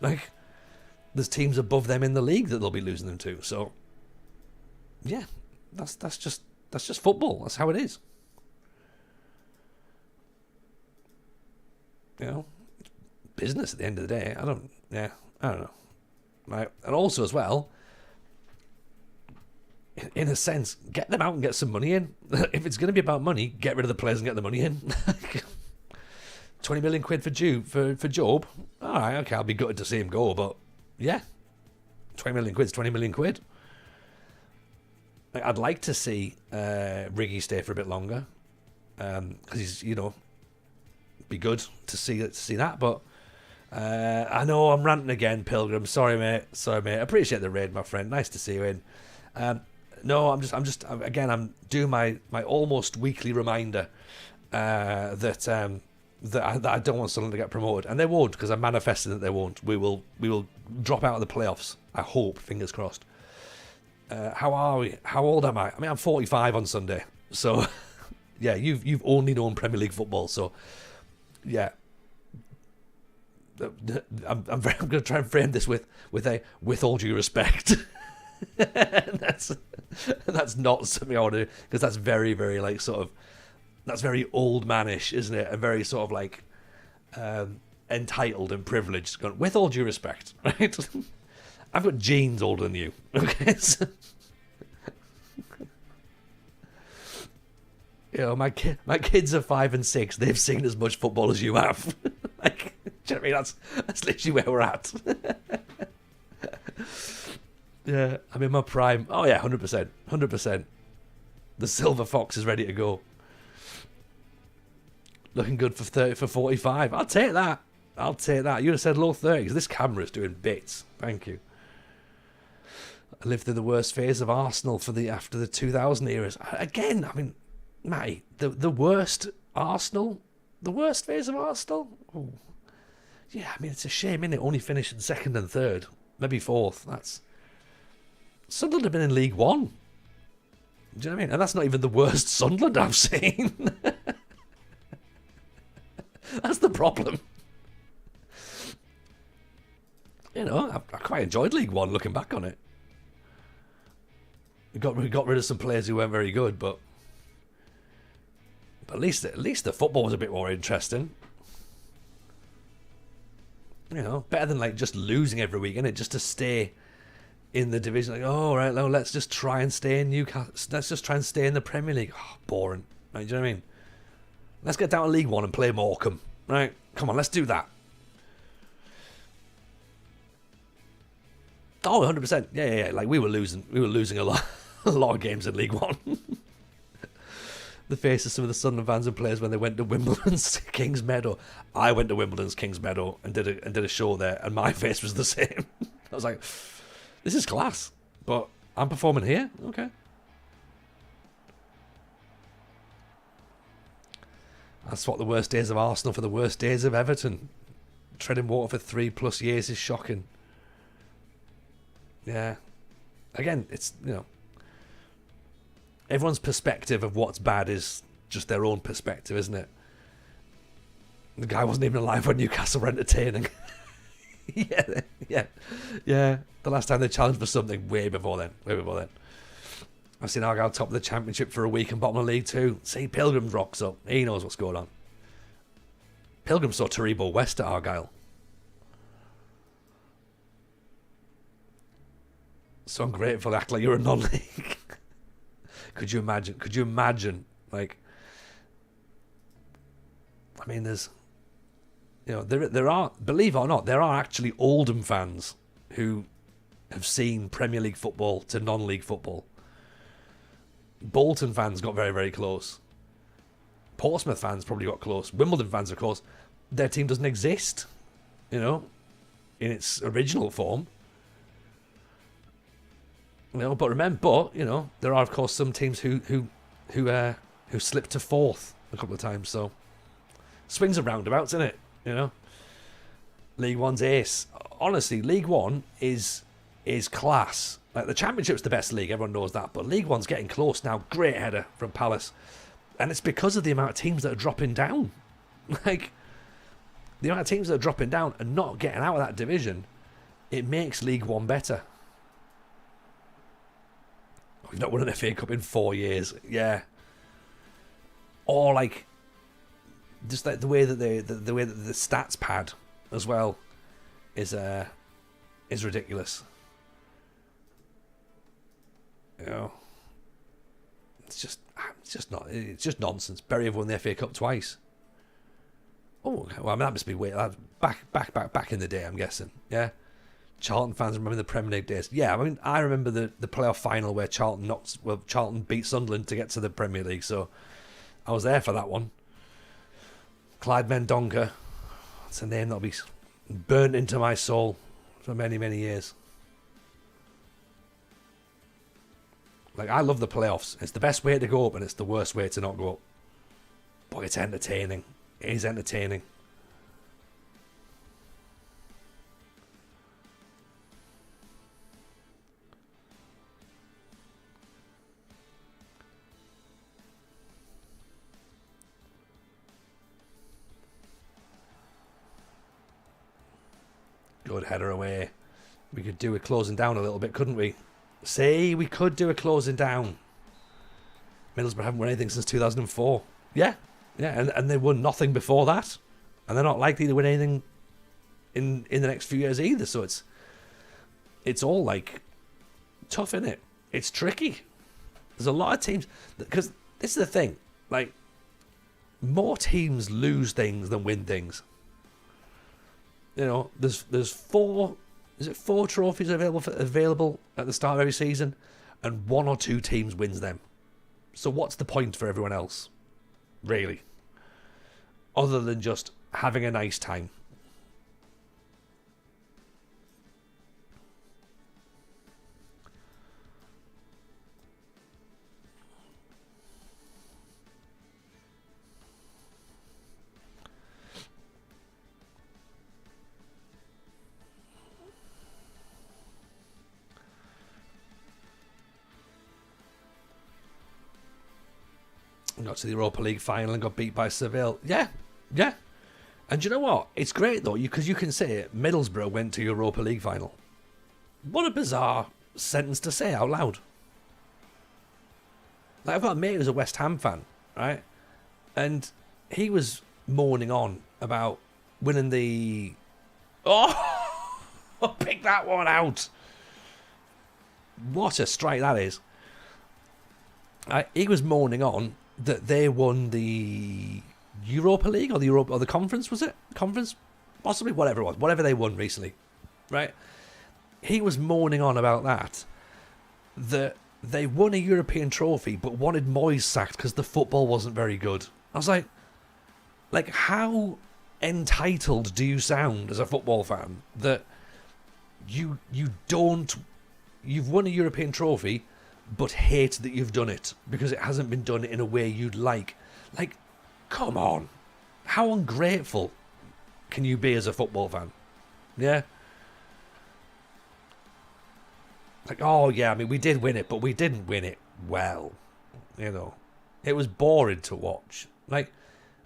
Like, there's teams above them in the league that they'll be losing them to. So, yeah, that's just football. That's how it is. You know, it's business at the end of the day. I don't know. Right, and also as well, in a sense, get them out and get some money in. If it's going to be about money, get rid of the players and get the money in. 20 million quid for Job. All right, okay, I'll be gutted to see him go, but yeah, 20 million quid's 20 million quid. I'd like to see Riggy stay for a bit longer, because he's, you know, be good to see that. But I know I'm ranting again, Pilgrim. Sorry, mate. Appreciate the raid, my friend. Nice to see you in. No, I'm doing my almost weekly reminder that I don't want Sunderland to get promoted, and they won't, because I'm manifesting that they won't. We will drop out of the playoffs. I hope, fingers crossed. How are we? How old am I? I mean, I'm 45 on Sunday, so yeah, you've only known Premier League football, so yeah. I'm going to try and frame this with all due respect. that's not something I want to do, because that's very, very that's very old manish, isn't it? And very sort of like entitled and privileged. Going, with all due respect, right? I've got genes older than you. Okay, so, you know, my kids are 5 and 6. They've seen as much football as you have. Like, do you know what I mean? That's literally where we're at. Yeah, I'm in my prime. Oh yeah, 100%. The silver fox is ready to go. Looking good for 45. I'll take that. You'd have said low 30s. This camera's doing bits. Thank you. I lived through the worst phase of Arsenal after the 2000 eras. Again, I mean, Matty, the worst Arsenal, the worst phase of Arsenal. Ooh. Yeah, I mean, it's a shame, isn't it? Only finishing second and third, maybe fourth. Sunderland have been in League One. Do you know what I mean? And that's not even the worst Sunderland I've seen. That's the problem. You know, I quite enjoyed League One looking back on it. We got rid of some players who weren't very good, but at least the football was a bit more interesting. You know, better than like just losing every week, innit? Just to stay in the division. Like, oh, right, no, let's just try and stay in Newcastle. Let's just try and stay in the Premier League. Oh, boring. Right, do you know what I mean? Let's get down to League One and play Morecambe. Right? Come on, let's do that. Oh, 100%. Yeah. Like, we were losing a lot of games in League One. The face of some of the Sunderland fans and players when they went to Wimbledon's Kings Meadow. I went to Wimbledon's Kings Meadow and did a show there, and my face was the same. I was like, this is class, but I'm performing here? Okay. I swap the worst days of Arsenal for the worst days of Everton. Treading water for 3+ years is shocking. Yeah. Again, it's, you know, everyone's perspective of what's bad is just their own perspective, isn't it? The guy wasn't even alive when Newcastle were entertaining. Yeah, yeah, yeah. The last time they challenged for something, way before then. Way before then. I've seen Argyle top of the Championship for a week and bottom of the league too. See, Pilgrim rocks up. He knows what's going on. Pilgrim saw Taribo West at Argyle. So ungrateful to act like you're a non-league. Could you imagine? Could you imagine? Like, I mean, there's, you know, there are, believe it or not, there are actually Oldham fans who have seen Premier League football to non-league football. Bolton fans got very, very close. Portsmouth fans probably got close. Wimbledon fans are close. Their team doesn't exist, you know, in its original form. You know, but remember, you know, there are of course some teams who slipped to fourth a couple of times. So swings and roundabouts, isn't it? You know, League One's ace. Honestly, League One is class. Like, the Championship's the best league, everyone knows that, but League One's getting close now. Great header from Palace. And it's because of the amount of teams that are dropping down. Like, the amount of teams that are dropping down and not getting out of that division, it makes League One better. We've not won an FA Cup in 4 years. Yeah. Or, like, just like the way that the way that the stats pad as well is ridiculous. You know, it's just nonsense. Bury have won the FA Cup twice. Oh, well, I mean, that must be weird. Back in the day, I'm guessing. Yeah, Charlton fans remember the Premier League days. Yeah, I mean, I remember the playoff final where Charlton beat Sunderland to get to the Premier League. So I was there for that one. Clyde Mendonca, that's a name that'll be burnt into my soul for many, many years. Like, I love the playoffs. It's the best way to go up and it's the worst way to not go up. But it's entertaining. It is entertaining. Good header away. We could do a closing down a little bit, couldn't we? Say we could do a closing down. Middlesbrough haven't won anything since 2004. Yeah, and they won nothing before that, and they're not likely to win anything in the next few years either. So it's all like tough, isn't it? It's tricky. There's a lot of teams because this is the thing. Like, more teams lose things than win things. You know, there's four. Is it 4 trophies available at the start of every season, and 1 or 2 teams wins them? So what's the point for everyone else, really? Other than just having a nice time. Got to the Europa League final and got beat by Seville. Yeah. And you know what? It's great though, because you can say Middlesbrough went to Europa League final. What a bizarre sentence to say out loud. Like, I've got a mate who's a West Ham fan, right? And he was moaning on about winning the... Oh! Pick that one out! What a strike that is. He was moaning on that they won the Europa League or the Conference, was it? Conference? Possibly, whatever it was. Whatever they won recently. Right? He was moaning on about that they won a European trophy but wanted Moyes sacked because the football wasn't very good. I was like, how entitled do you sound as a football fan that you've won a European trophy but hate that you've done it because it hasn't been done in a way you'd like? Like, come on. How ungrateful can you be as a football fan? Yeah? Like, oh yeah, I mean, we did win it, but we didn't win it well. You know, it was boring to watch. Like,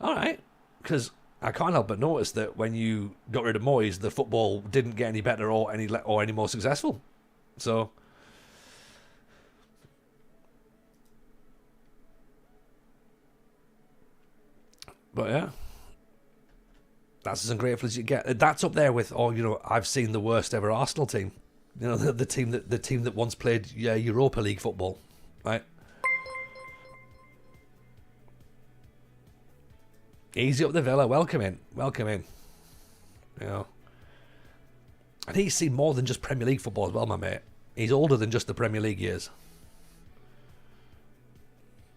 alright, because I can't help but notice that when you got rid of Moyes, the football didn't get any better or any more successful. So, but yeah, that's as ungrateful as you get. That's up there with, I've seen the worst ever Arsenal team. The team that once played Europa League football, right? Easy up the Villa, welcome in. And he's seen more than just Premier League football as well, my mate. He's older than just the Premier League years.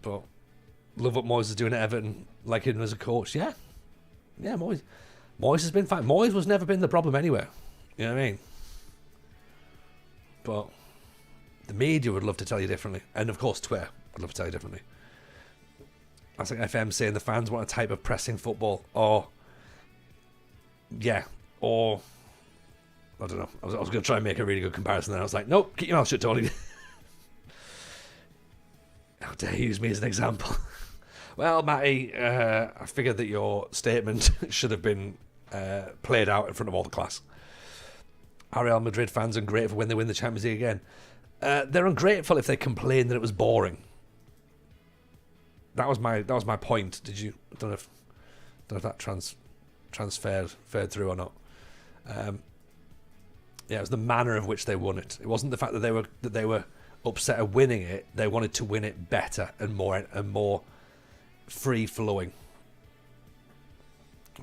But love what Moyes is doing at Everton, like him as a coach. Yeah, Moyes has been fine. Moyes was never been the problem anywhere. You know what I mean? But the media would love to tell you differently, and of course Twitter would love to tell you differently. That's like FM saying the fans want a type of pressing football, or I don't know. I was going to try and make a really good comparison, then I was like, nope, keep your mouth shut, Tony. How dare you use me as an example? Well, Matty, I figured that your statement should have been played out in front of all the class. Are Real Madrid fans ungrateful when they win the Champions League again? They're ungrateful if they complain that it was boring. That was my point. Did you? I don't know if that transferred through or not. It was the manner of which they won it. It wasn't the fact that they were upset at winning it. They wanted to win it better and more free flowing,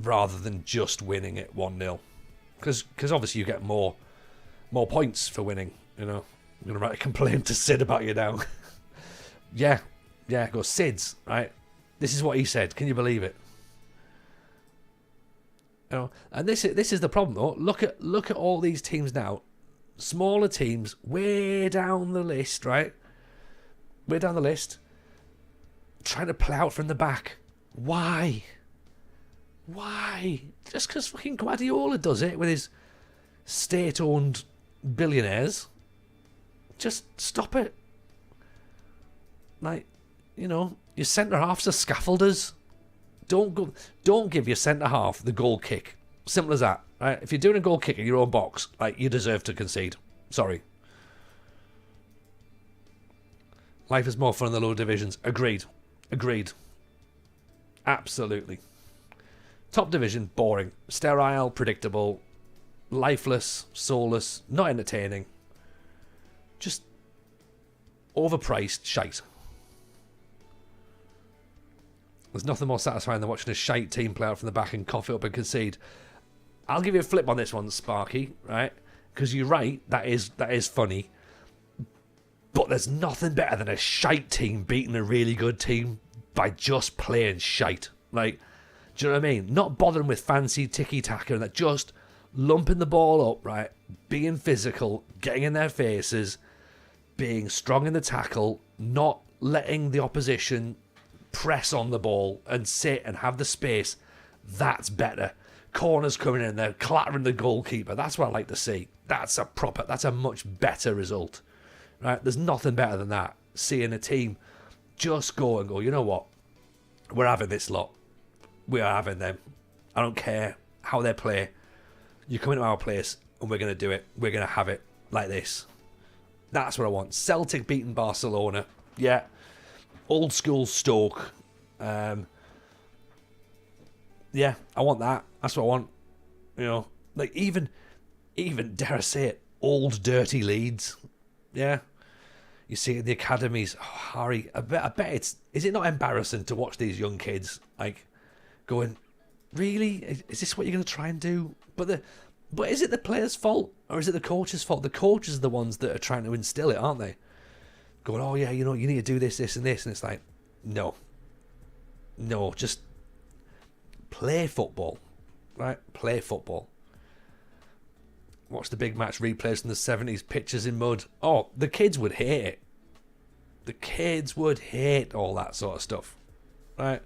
rather than just winning it 1-0. Because obviously you get more points for winning. I'm going to write a complaint to Sid about you now. Yeah, go Sid's, right? This is what he said. Can you believe it? And this is the problem though. Look at all these teams now. Smaller teams, way down the list, right? Way down the list, trying to play out from the back. Why? Just because fucking Guardiola does it with his state-owned billionaires. Just stop it. Like, your centre-halves are scaffolders. Don't give your centre-half the goal kick. Simple as that. Right? If you're doing a goal kick in your own box, you deserve to concede. Sorry. Life is more fun in the lower divisions. Agreed. Absolutely. Top division, boring. Sterile, predictable, lifeless, soulless, not entertaining. Just overpriced shite. There's nothing more satisfying than watching a shite team play out from the back and cough it up and concede. I'll give you a flip on this one, Sparky, right? Because you're right, that is funny. But there's nothing better than a shite team beating a really good team by just playing shite. Like, do you know what I mean? Not bothering with fancy tiki-taka and that, just lumping the ball up, right? Being physical, getting in their faces, being strong in the tackle, not letting the opposition press on the ball and sit and have the space. That's better. Corners coming in there, clattering the goalkeeper. That's what I like to see. That's a much better result. Right? There's nothing better than that. Seeing a team just go, you know what? We're having this lot. We are having them. I don't care how they play. You're coming to our place and we're going to do it. We're going to have it like this. That's what I want. Celtic beating Barcelona. Yeah. Old school Stoke. Yeah, I want that. That's what I want. Like even dare I say it, old dirty Leeds. Yeah. You see it in the academies. Oh, Harry, I bet is it not embarrassing to watch these young kids like going, really? Is this what you're going to try and do? But is it the players' fault or is it the coach's fault? The coaches are the ones that are trying to instill it, aren't they? Going, oh yeah, you need to do this, and this, and it's like, no, just play football, right? Play football. Watch the big match replays from the 70s, pictures in mud. Oh, the kids would hate it. The kids would hate all that sort of stuff, right?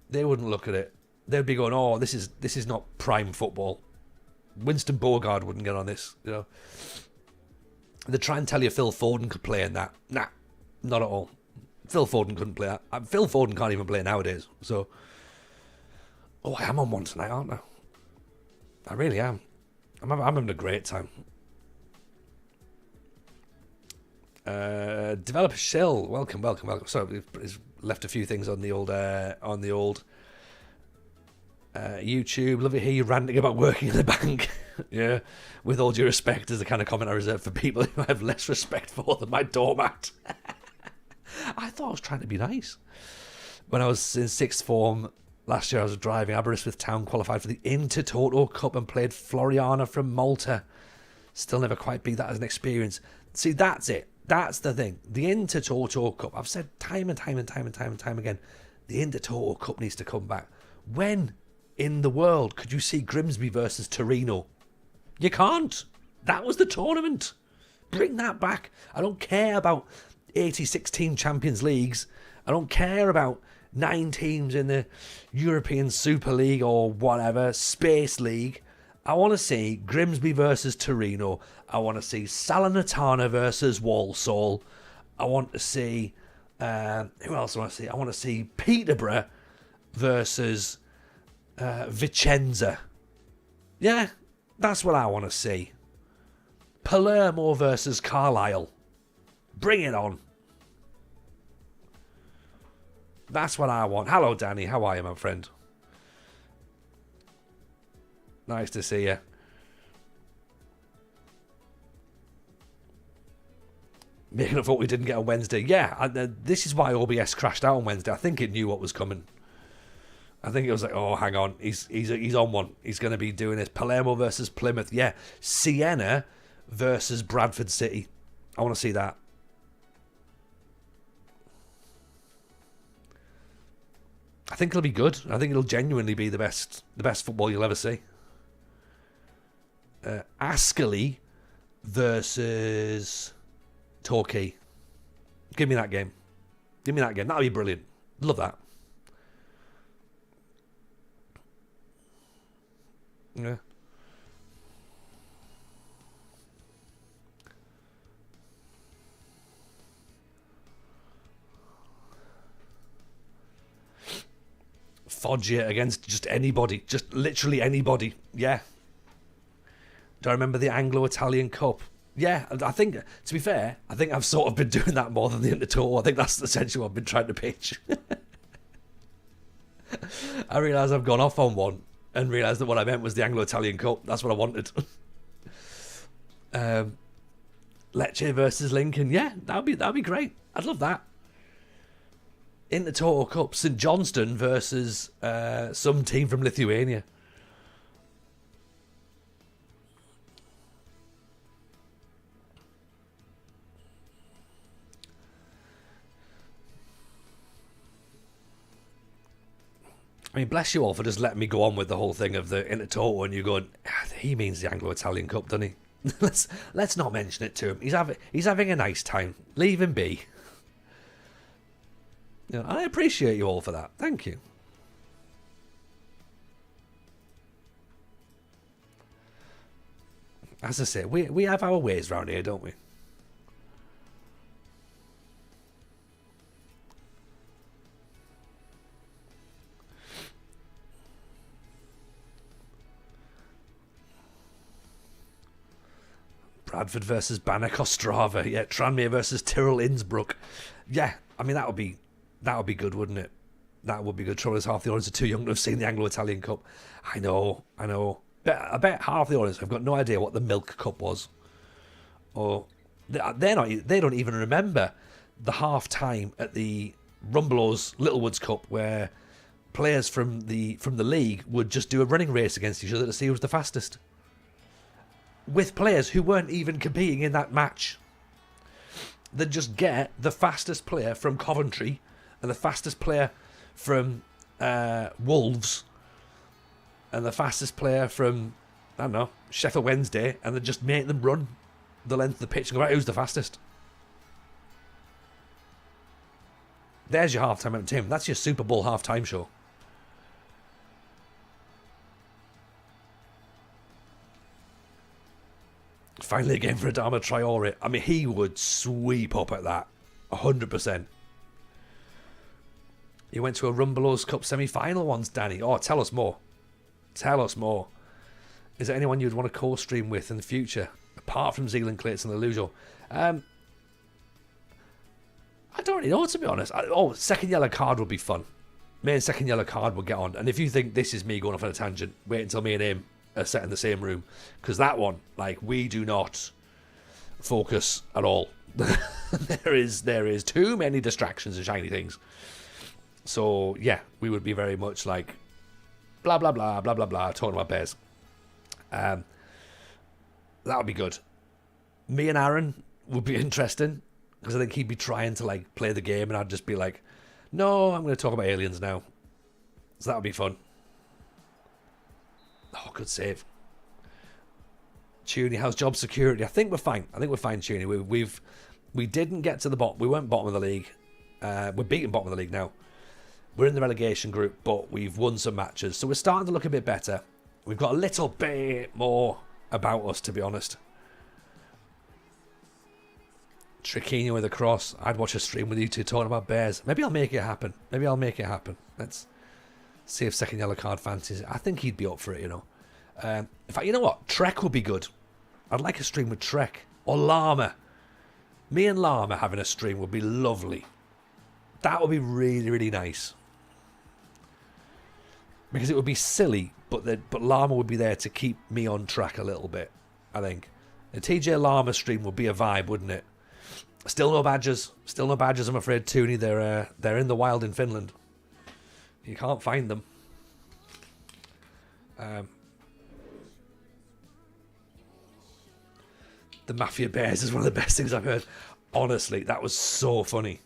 They wouldn't look at it. They'd be going, oh, this is not prime football. Winston Bogarde wouldn't get on this, They try and tell you Phil Foden could play in that. Nah, not at all. Phil Foden couldn't play that. Phil Foden can't even play nowadays. So, Oh, I am on one tonight, aren't I? I really am. I'm having a great time. Developer Shell, welcome. Sorry, he's left a few things on the old YouTube. Love to hear you ranting about working in the bank. Yeah, with all due respect, is the kind of comment I reserve for people who I have less respect for than my doormat. I thought I was trying to be nice. When I was in sixth form last year, I was driving. Aberystwyth Town qualified for the Intertoto Cup and played Floriana from Malta. Still never quite beat that as an experience. See, that's it. That's the thing. The Intertoto Cup. I've said time and time again, the Intertoto Cup needs to come back. When in the world could you see Grimsby versus Torino? You can't. That was the tournament. Bring that back. I don't care about 80-16 Champions Leagues. I don't care about 9 teams in the European Super League or whatever, Space League. I want to see Grimsby versus Torino. I want to see Salernitana versus Walsall. I want to see... who else do I want to see? I want to see Peterborough versus Vicenza. Yeah, that's what I want to see. Palermo versus Carlisle. Bring it on. That's what I want. Hello, Danny. How are you, my friend? Nice to see you. Making up for what we didn't get on Wednesday. Yeah, this is why OBS crashed out on Wednesday. I think it knew what was coming. I think it was like, oh, hang on. He's on one. He's going to be doing this. Palermo versus Plymouth. Yeah. Siena versus Bradford City. I want to see that. I think it'll be good. I think it'll genuinely be the best football you'll ever see. Ascoli versus Torquay. Give me that game. That'll be brilliant. Love that. Yeah. Foggia against just anybody. Just literally anybody. Yeah. Do I remember the Anglo-Italian Cup? Yeah, I think, to be fair, I think I've sort of been doing that more than the Intertoto. I think that's essentially what I've been trying to pitch. I realise I've gone off on one and realised that what I meant was the Anglo-Italian Cup. That's what I wanted. Lecce versus Lincoln. Yeah, that'd be great. I'd love that. Intertoto Cup. St Johnstone versus some team from Lithuania. I mean, bless you all for just letting me go on with the whole thing of the Intertoto, and you're going, he means the Anglo-Italian Cup, doesn't he? let's not mention it to him. He's having a nice time. Leave him be. You know, I appreciate you all for that. Thank you. As I say, we have our ways round here, don't we? Bradford versus Bannock Ostrava. Yeah, Tranmere versus Tyrrell Innsbruck. Yeah, I mean, that would be good, wouldn't it? That would be good. Trouble is half the audience are too young to have seen the Anglo-Italian Cup. I know. But I bet half the audience have got no idea what the Milk Cup was. Or they don't even remember the half time at the Rumbelows Littlewoods Cup where players from the league would just do a running race against each other to see who was the fastest. With players who weren't even competing in that match. They'd just get the fastest player from Coventry and the fastest player from Wolves and the fastest player from, I don't know, Sheffield Wednesday, and they'd just make them run the length of the pitch and go, right, who's the fastest? There's your halftime entertainment. That's your Super Bowl halftime show. Finally a game for Adama Traore. I mean, he would sweep up at that. 100%. You went to a Rumbelows Cup semi-final once, Danny. Oh, tell us more. Tell us more. Is there anyone you'd want to co-stream with in the future, apart from Zealand, Clates and Lelujo? I don't really know, to be honest. Second yellow card would be fun. Me and second yellow card will get on. And if you think this is me going off on a tangent, wait until me and him are set in the same room. Because that one, like, we do not focus at all. there is too many distractions and shiny things. So, yeah, we would be very much like, blah, blah, blah, blah, blah, blah, talking about bears. That would be good. Me and Aaron would be interesting, because I think he'd be trying to, like, play the game, and I'd just be like, no, I'm going to talk about aliens now. So that would be fun. Oh, good save. Tuny, how's job security? I think we're fine. Tuny. We didn't get to the bottom. We weren't bottom of the league. We're beating bottom of the league now. We're in the relegation group, but we've won some matches. So we're starting to look a bit better. We've got a little bit more about us, to be honest. Triquinho with a cross. I'd watch a stream with you two talking about bears. Maybe I'll make it happen. Let's see if second yellow card fancies it. I think he'd be up for it, you know. In fact, you know what? Trek would be good. I'd like a stream with Trek. Or Llama. Me and Llama having a stream would be lovely. That would be really, really nice. Because it would be silly, but Llama would be there to keep me on track a little bit, I think. A TJ Llama stream would be a vibe, wouldn't it? Still no badgers, I'm afraid, Tooney. They're in the wild in Finland. You can't find them. The Mafia Bears is one of the best things I've heard. Honestly, that was so funny.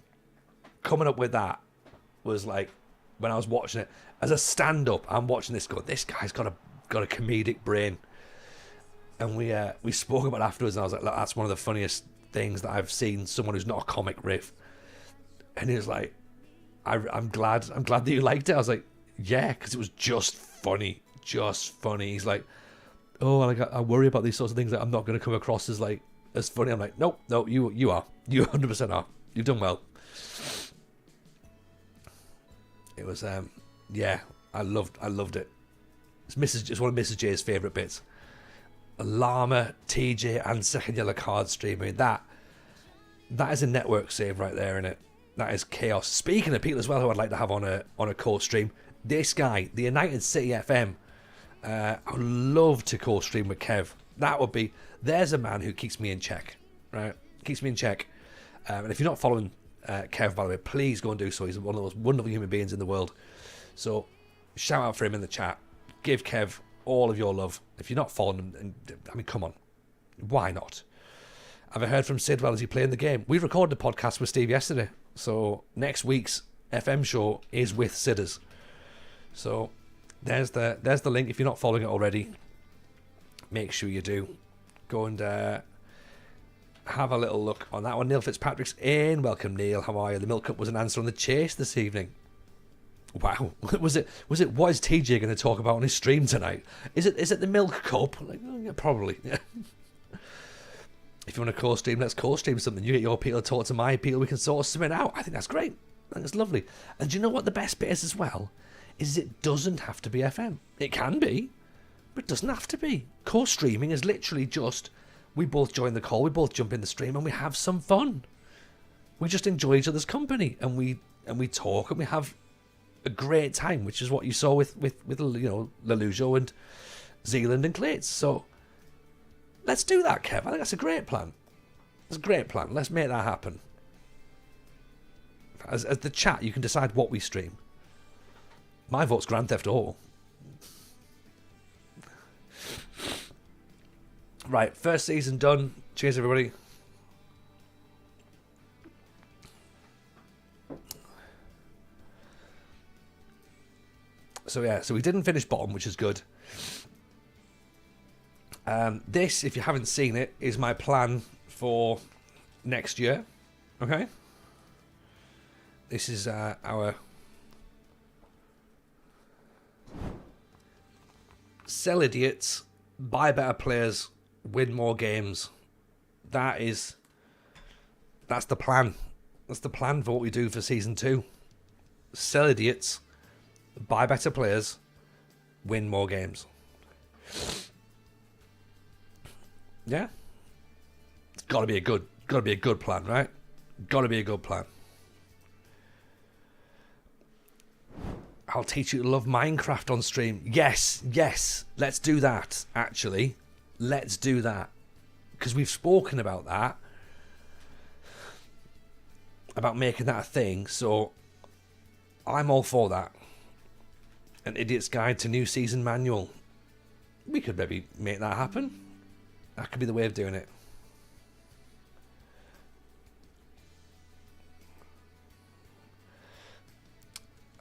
Coming up with that was like, when I was watching it as a stand-up, I'm watching this going, this guy's got a comedic brain. And we spoke about it afterwards, and I was like, that's one of the funniest things that I've seen someone who's not a comic riff. And he was like, I'm glad that you liked it. I was like, yeah, because it was just funny. He's like, oh, I worry about these sorts of things that I'm not going to come across as like as funny. I'm like, no, you are. You 100% are. You've done well. It was, yeah, I loved it. It's one of Mrs. J's favourite bits. Llama, TJ, and second yellow card streaming. That is a network save right there, innit? That is chaos. Speaking of people as well who I'd like to have on a co-stream, this guy, the United City FM, I would love to co-stream with Kev. There's a man who keeps me in check, right? Keeps me in check. And if you're not following Kev, by the way, please go and do so. He's one of the most wonderful human beings in the world. So shout out for him in the chat. Give Kev all of your love. If you're not following him, I mean, come on. Why not? Have I heard from Sidwell as he playing the game? We recorded a podcast with Steve yesterday. So next week's FM show is with Sidders. So there's the link. If you're not following it already, make sure you do. Go and have a little look on that one. Neil Fitzpatrick's in. Welcome, Neil. How are you? The Milk Cup was an answer on the chase this evening. Wow. Was it what is TJ going to talk about on his stream tonight? Is it the Milk Cup? Like, oh, yeah, probably. Yeah. If you want to co-stream, let's co-stream something. You get your people to talk to my people. We can sort something out. I think that's great. I think that's lovely. And do you know what the best bit is as well? Is it doesn't have to be FM. It can be, but it doesn't have to be. Co-streaming is literally just, we both join the call, we both jump in the stream, and we have some fun. We just enjoy each other's company, and we talk, and we have a great time, which is what you saw with Lelujo and Zealand and Clates. So let's do that, Kev. I think that's a great plan. It's a great plan. Let's make that happen. As the chat, you can decide what we stream. My vote's Grand Theft Auto. Right, first season done. Cheers, everybody. So we didn't finish bottom, which is good. This, if you haven't seen it, is my plan for next year. Okay? This is our sell idiots, buy better players, win more games. That's the plan. That's the plan for what we do for season 2. sell idiots, buy better players, win more games. Yeah, it's got to be a good plan, right? Got to be a good plan. I'll teach you to love Minecraft on stream. Yes, let's do that. Actually, let's do that, because we've spoken about that, about making that a thing. So I'm all for that. An Idiot's Guide to New Season Manual. We could maybe make that happen. That could be the way of doing it.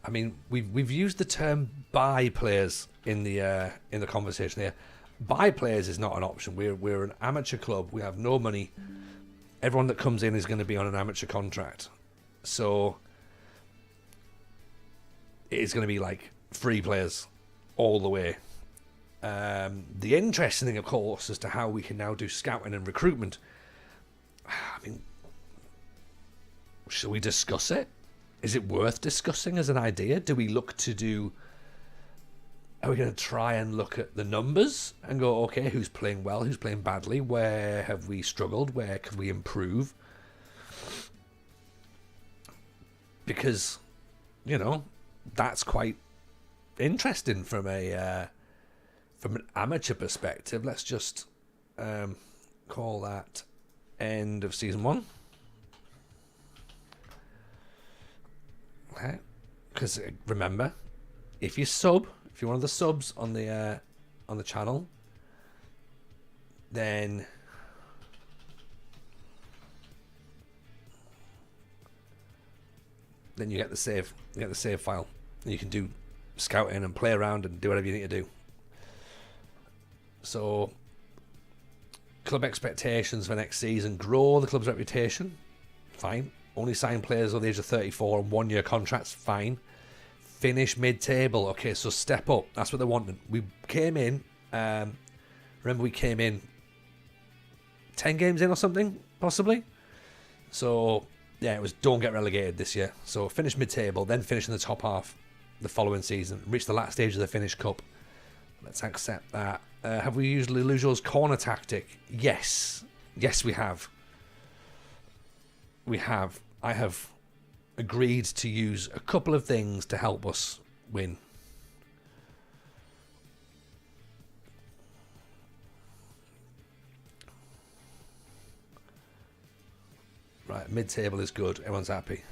I mean, we've used the term buy players in the conversation here. Buy players is not an option. We're an amateur club. We have no money. Everyone that comes in is going to be on an amateur contract, so it is going to be like free players all the way. The interesting thing, of course, as to how we can now do scouting and recruitment. I mean, shall we discuss it? Is it worth discussing as an idea? Do we look to do... Are we going to try and look at the numbers and go, okay, who's playing well, who's playing badly, where have we struggled, where could we improve? Because, you know, that's quite interesting from an amateur perspective. Let's just call that end of season 1. Okay, because remember, if you're one of the subs on the channel, then you get the save. You get the save file. And you can do scouting and play around and do whatever you need to do. So, club expectations for next season: grow the club's reputation. Fine. Only sign players over the age of 34 on 1-year contracts. Fine. Finish mid-table. Okay, so step up. That's what they wanted. We came in. Remember, we came in 10 games in or something, possibly. So, yeah, it was don't get relegated this year. So, finish mid-table, then finish in the top half the following season. Reach the last stage of the Finnish Cup. Let's accept that. Have we used Lujo's corner tactic? Yes. Yes, we have. I have agreed to use a couple of things to help us win. Right, mid-table is good. Everyone's happy.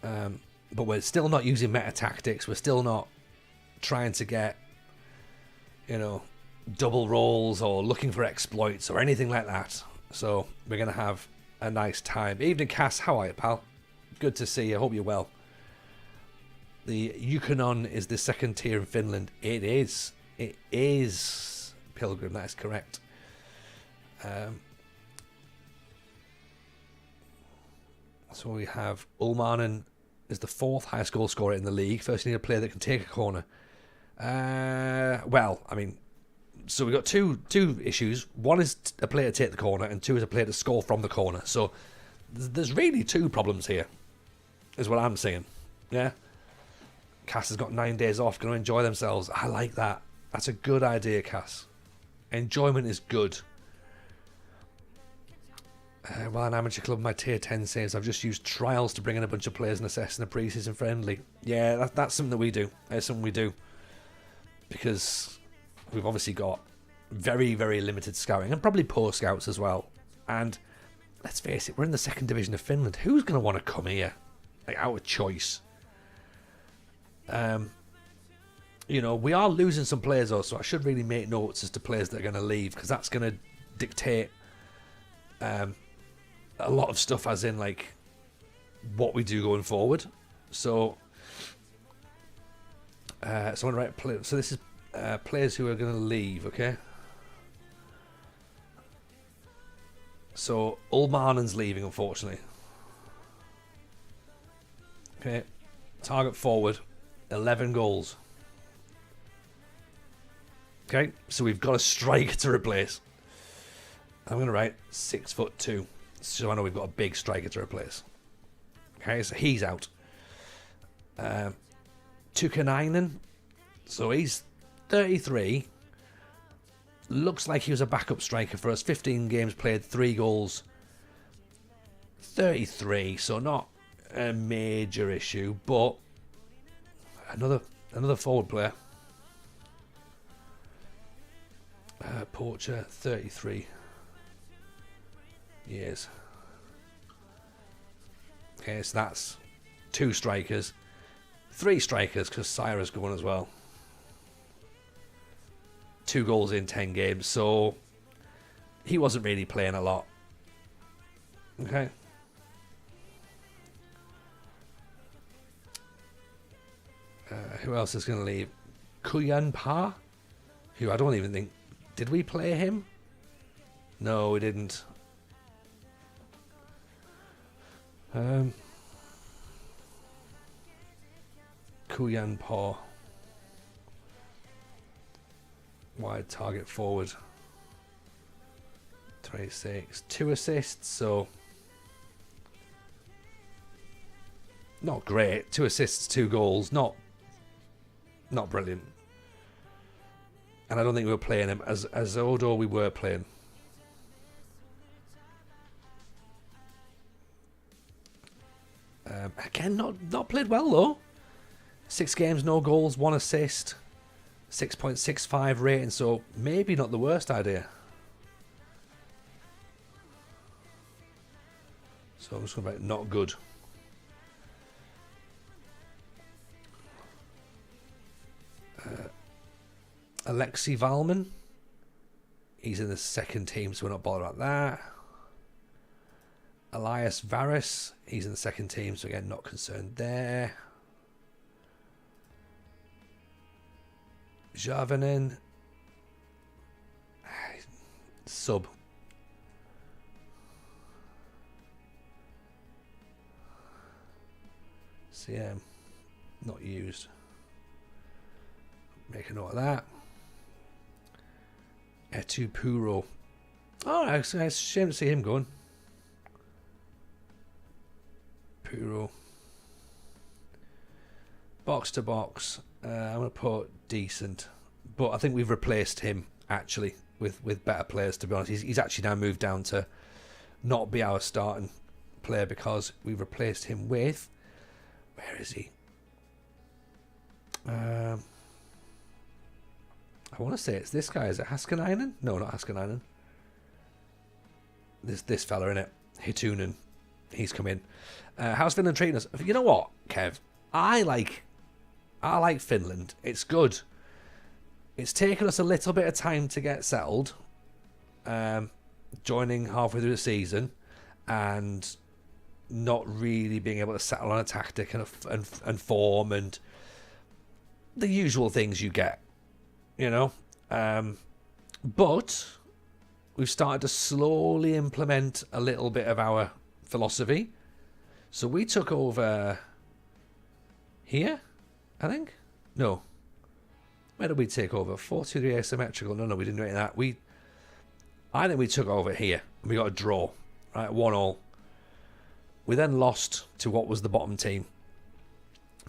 But we're still not using meta tactics. We're still not trying to get, you know, double rolls or looking for exploits or anything like that. So we're going to have a nice time. Evening, Cass. How are you, pal? Good to see you. Hope you're well. The Yukon is the second tier in Finland. It is. It is, Pilgrim. That is correct. So we have Ulmanen is the 4th highest goal scorer in the league. First, you need a player that can take a corner. Well, I mean, so we've got two issues. One is a player to take the corner, and 2 is a player to score from the corner. So there's really 2 problems here, is what I'm saying. Yeah? Cass has got 9 days off, going to enjoy themselves. I like that. That's a good idea, Cass. Enjoyment is good. While an amateur club, my tier 10 saves, I've just used trials to bring in a bunch of players and assess in a pre-season friendly. Yeah, that's something that we do. That's something we do. Because we've obviously got very, very limited scouting, and probably poor scouts as well. And let's face it, we're in the 2nd division of Finland. Who's going to want to come here? Like, out of choice. You know, we are losing some players though, so I should really make notes as to players that are going to leave, because that's going to dictate a lot of stuff, as in, like, what we do going forward. So, so I'm going to write, so this is players who are going to leave, okay? So, Ulmanen's leaving, unfortunately. Okay. Target forward, 11 goals. Okay, so we've got a striker to replace. I'm going to write 6'2", so I know we've got a big striker to replace. Okay, so he's out. Tukanainen, so he's 33. Looks like he was a backup striker for us. 15 games played, 3 goals. 33, so not a major issue, but another forward player. Poacher, 33 years. Okay, so that's 2 strikers. 3 strikers, because Syra's going as well. 2 goals in 10 games, so he wasn't really playing a lot. Okay. Who else is going to leave? Kuyan Pa, who I don't even think... Did we play him? No, we didn't. Kuyan Pa. Wide target forward. 26. 2 assists, so... Not great. 2 assists, 2 goals. Not brilliant. And I don't think we were playing him. As Odo, we were playing. Again, not played well, though. 6 games, no goals, 1 assist. 6.65 rating, so maybe not the worst idea. So I'm just going to write not good. Alexei Valman. He's in the second team, so we're not bothered about that. Elias Varis. He's in the second team, so again, not concerned there. Javanen. Sub. CM. Not used. Make a note of that. Etupuro. Oh, it's a shame to see him going. Puro. Box to box. I'm going to put decent. But I think we've replaced him, actually, with better players, to be honest. He's actually now moved down to not be our starting player because we've replaced him with... Where is he? I want to say it's this guy. Is it Haskanainen? No, not Haskanainen. This fella, innit? Hitunen. He's come in. How's Finland treating us? You know what, Kev? I like Finland. It's good. It's taken us a little bit of time to get settled. Joining halfway through the season and not really being able to settle on a tactic and form and the usual things you get, you know. But we've started to slowly implement a little bit of our philosophy. So we took over here, I think. No. Where did we take over? 4-2-3 asymmetrical. No, we didn't do any of that. I think we took over here. And we got a draw. Right, 1-1. We then lost to what was the bottom team.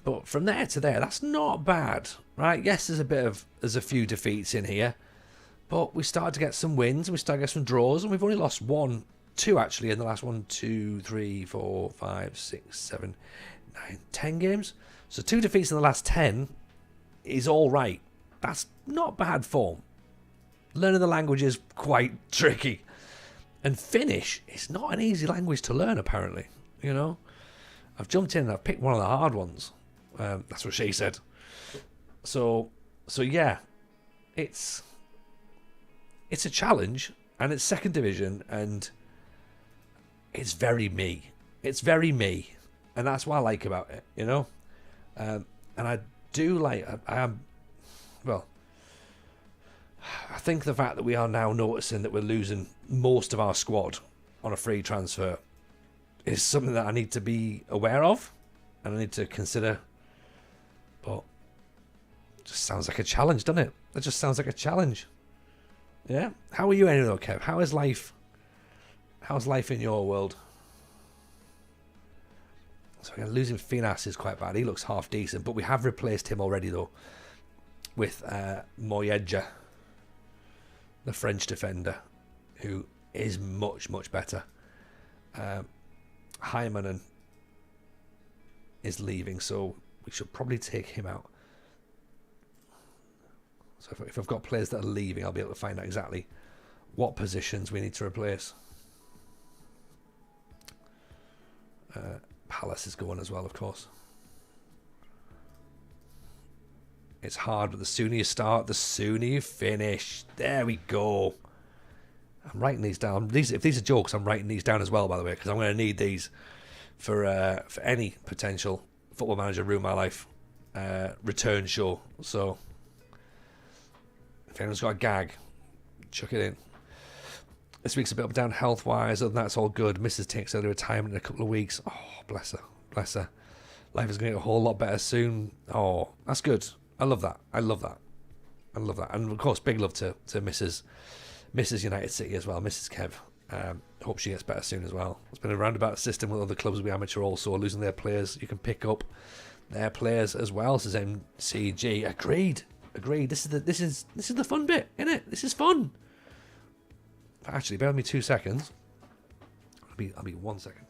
But from there to there, that's not bad. Right? Yes, there's a few defeats in here. But we started to get some wins. And we started to get some draws. And we've only lost 2 actually in the last 1, 2, 3, 4, 5, 6, 7, 9, 10 games. So 2 defeats in the last 10 is all right. That's not bad form. Learning the language is quite tricky. And Finnish is not an easy language to learn, apparently. You know? I've jumped in and I've picked one of the hard ones. That's what she said. So yeah. It's a challenge. And it's second division. And it's very me. It's very me. And that's what I like about it, you know? And I do like... I think the fact that we are now noticing that we're losing most of our squad on a free transfer is something that I need to be aware of and I need to consider. But it just sounds like a challenge, doesn't it? It just sounds like a challenge. Yeah? How are you anyway, though, Kev? How is life? How's life in your world? So again, losing Finas is quite bad. He looks half decent, but we have replaced him already though with Moyeja, the French defender, who is much, much better. Heimanen is leaving, so we should probably take him out. So if I've got players that are leaving, I'll be able to find out exactly what positions we need to replace. Palace is going as well, of course. It's hard, but the sooner you start, the sooner you finish. There we go. I'm writing these down. If these are jokes, I'm writing these down as well, by the way, because I'm going to need these for any potential Football Manager Ruin My Life return show. So if anyone's got a gag, chuck it in. This week's a bit up and down health-wise. Other than that, it's all good. Mrs. takes early retirement in a couple of weeks. Oh, bless her. Bless her. Life is going to get a whole lot better soon. Oh, that's good. I love that. I love that. I love that. And, of course, big love to Mrs. United City as well. Mrs. Kev. Hope she gets better soon as well. It's been a roundabout system with other clubs we amateur also. Losing their players. You can pick up their players as well, says MCG. Agreed. This is the fun bit, isn't it? This is fun. Actually, bear with me 2 seconds. I'll be 1 second.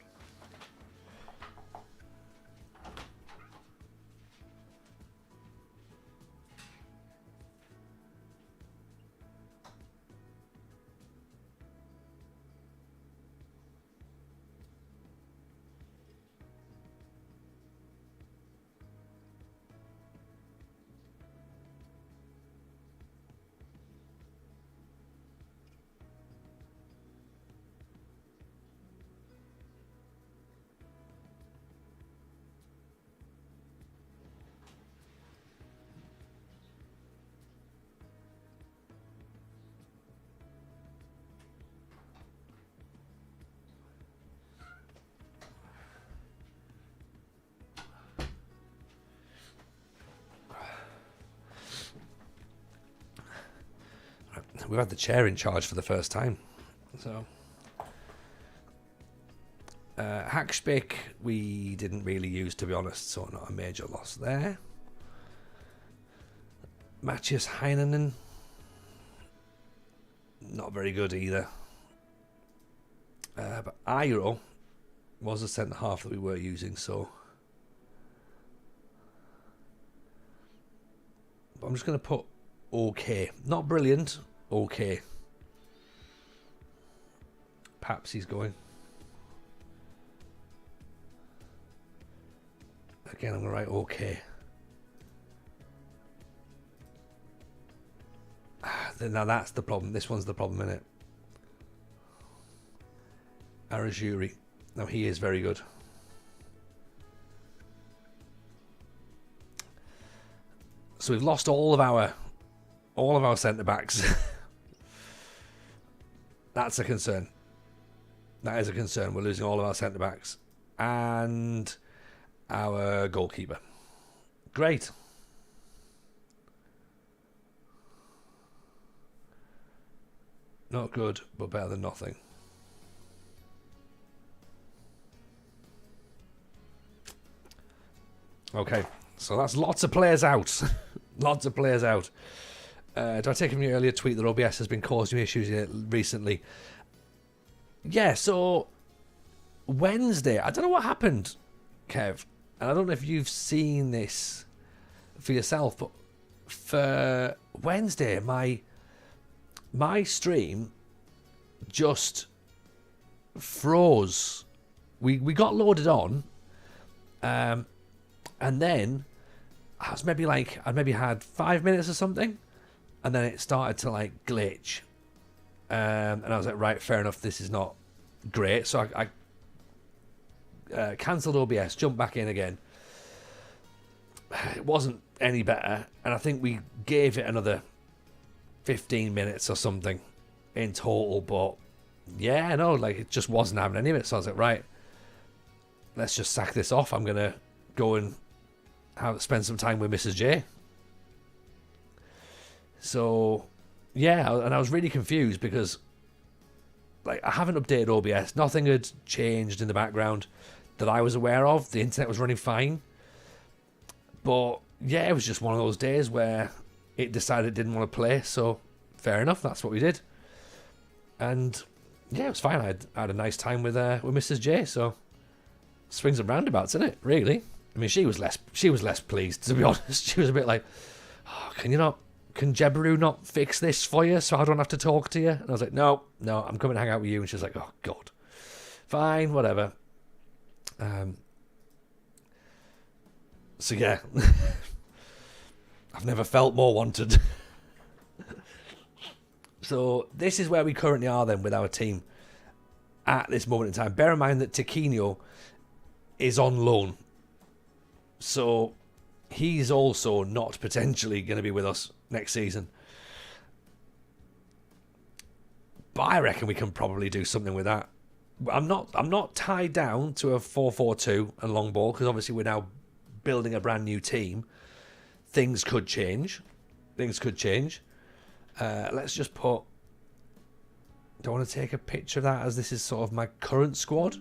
We've had the chair in charge for the first time. So, Hackspick we didn't really use, to be honest, so not a major loss there. Matthias Heinonen, not very good either. But Iro was a centre half that we were using, so I'm just going to put okay. Not brilliant, okay. Perhaps he's going. Again, I'm going to write okay. Now that's the problem. This one's the problem, isn't it? Arajuri. Now he is very good. So we've lost all of our centre backs. That's a concern. That is a concern. We're losing all of our centre backs and our goalkeeper. Great. Not good, but better than nothing. Okay, so that's lots of players out. Lots of players out. Did I take from your earlier tweet that OBS has been causing me issues recently? Yeah, so Wednesday, I don't know what happened, Kev, and I don't know if you've seen this for yourself, but for Wednesday, my stream just froze. We got loaded on, and then I'd maybe had 5 minutes or something, and then it started to like glitch, and I was like, right, fair enough, this is not great. So I cancelled OBS, jumped back in again. It wasn't any better, and I think we gave it another 15 minutes or something in total, but yeah, no, like it just wasn't having any of it. So I was like, right, let's just sack this off. I'm gonna go and spend some time with Mrs. J. So yeah, and I was really confused because like I haven't updated OBS, nothing had changed in the background. that I was aware of. The internet was running fine. But yeah, it was just one of those days where it decided it didn't want to play. So fair enough, that's what we did. And yeah, it was fine. I had a nice time with Mrs. J. So swings and roundabouts, isn't it? Really. I mean, she was less pleased, to be honest. She was a bit like, oh, can Jebaru not fix this for you so I don't have to talk to you? And I was like, no, I'm coming to hang out with you. And she was like, oh, God. Fine, whatever. So, yeah. I've never felt more wanted. So, this is where we currently are then with our team at this moment in time. Bear in mind that Tiquinho is on loan. So, he's also not potentially going to be with us next season. But I reckon we can probably do something with that. I'm not tied down to a 4-4-2 and long ball, because obviously we're now building a brand new team. Things could change. Let's just put... Do I want to take a picture of that as this is sort of my current squad?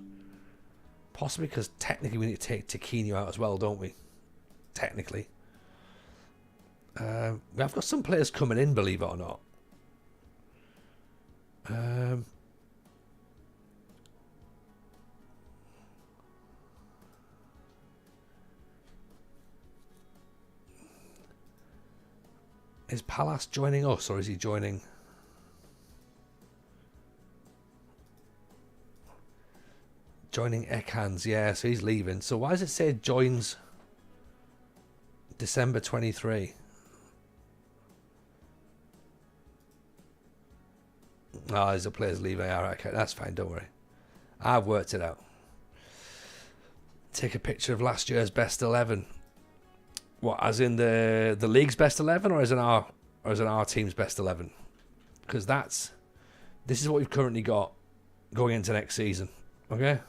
Possibly, because technically we need to take Tiquinho out as well, don't we? Technically. We have got some players coming in, believe it or not. Is Palace joining us, or is he joining... Joining Ekans, yeah, so he's leaving. So why does it say joins December 23? Oh, there's a player's leaving. All right, okay, that's fine, don't worry. I've worked it out. Take a picture of last year's best 11. What, as in the league's best 11, or as in our team's best 11? Because this is what we've currently got going into next season. Okay.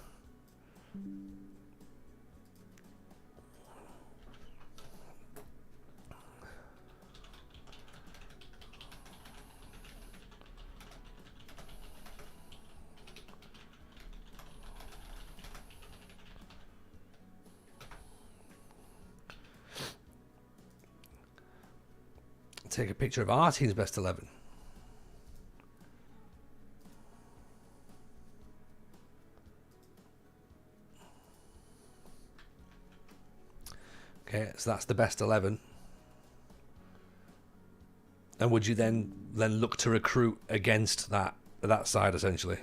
Take a picture of our team's best 11. Okay, so that's the best 11. And would you then look to recruit against that side, essentially?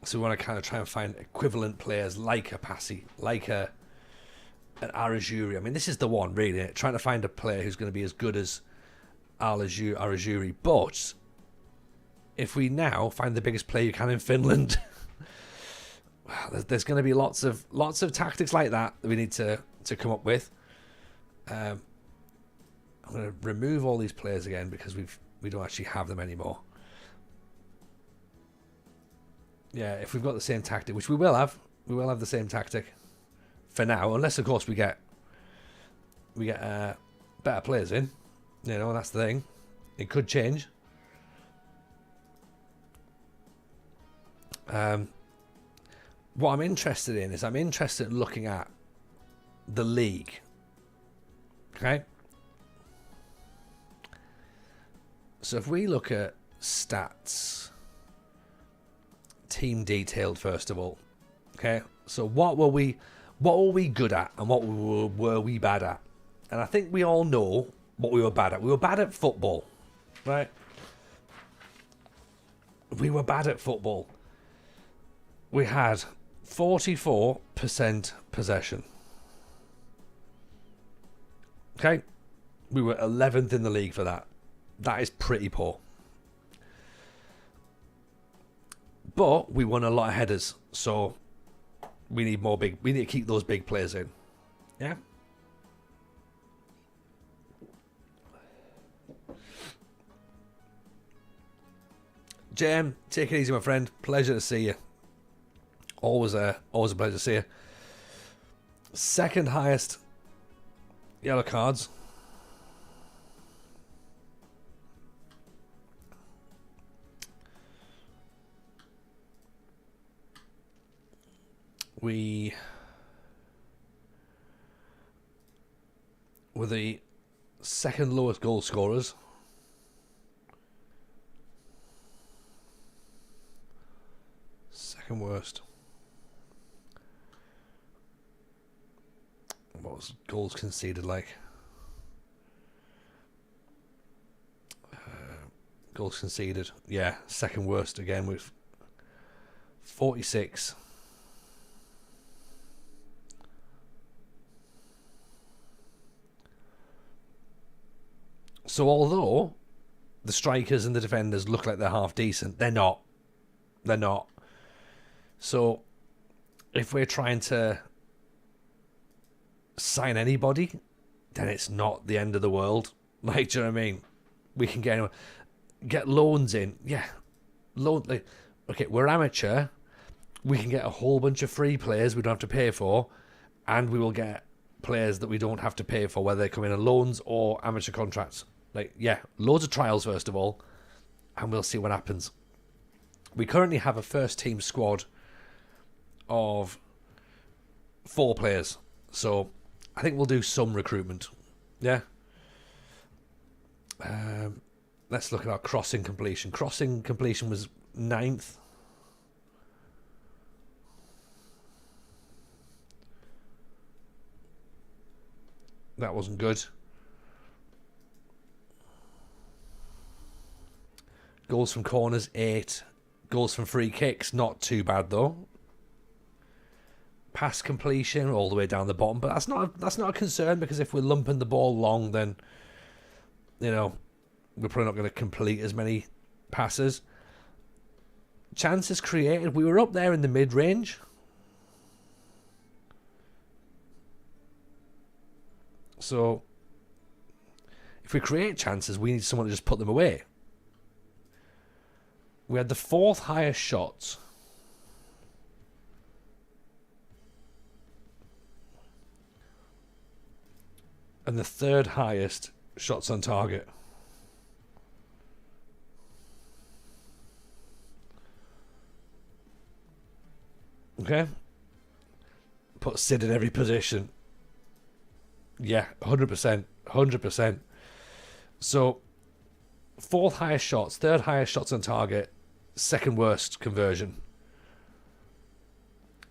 So we want to kind of try and find equivalent players like a Passy, like an Arajuri. I mean, this is the one, really. Trying to find a player who's going to be as good as Arajuri. But if we now find the biggest player you can in Finland, there's going to be lots of tactics like that we need to come up with. I'm going to remove all these players again because we don't actually have them anymore. Yeah, if we've got the same tactic, which we will have the same tactic for now, unless of course we get better players in. You know, that's the thing. It could change. What I'm interested in is looking at the league. Okay. So if we look at stats, team detailed first of all. Okay. So what were we good at and what were we bad at? And I think we all know what we were bad at. We were bad at football, right? We were bad at football. We had 44% possession. Okay? We were 11th in the league for that. That is pretty poor. But we won a lot of headers, so we need to keep those big players in. Yeah? JM, take it easy, my friend. Pleasure to see you. Always a pleasure to see you. second highest yellow cards. We were the second lowest goal scorers. Second worst. What was goals conceded like? Goals conceded, yeah, second worst again with 46. So although the strikers and the defenders look like they're half decent, they're not. They're not. So if we're trying to sign anybody, then it's not the end of the world. Like, do you know what I mean? We can get loans in. Yeah. Okay, we're amateur. We can get a whole bunch of free players we don't have to pay for, and we will get players that we don't have to pay for, whether they come in on loans or amateur contracts. Like, yeah, loads of trials first of all, and we'll see what happens. We currently have a first team squad of 4 players, so I think we'll do some recruitment. Yeah. Let's look at our crossing completion. Crossing completion was 9th. That wasn't good. Goals from corners, 8. Goals from free kicks, not too bad though. Pass completion all the way down the bottom, but that's not a concern, because if we're lumping the ball long, then we're probably not going to complete as many passes. Chances created, we were up there in the mid-range. So if we create chances, we need someone to just put them away. We had the 4th highest shots. And the 3rd highest shots on target. Okay. Put Sid in every position. Yeah, 100%. 100%. So, 4th highest shots, 3rd highest shots on target, 2nd worst conversion.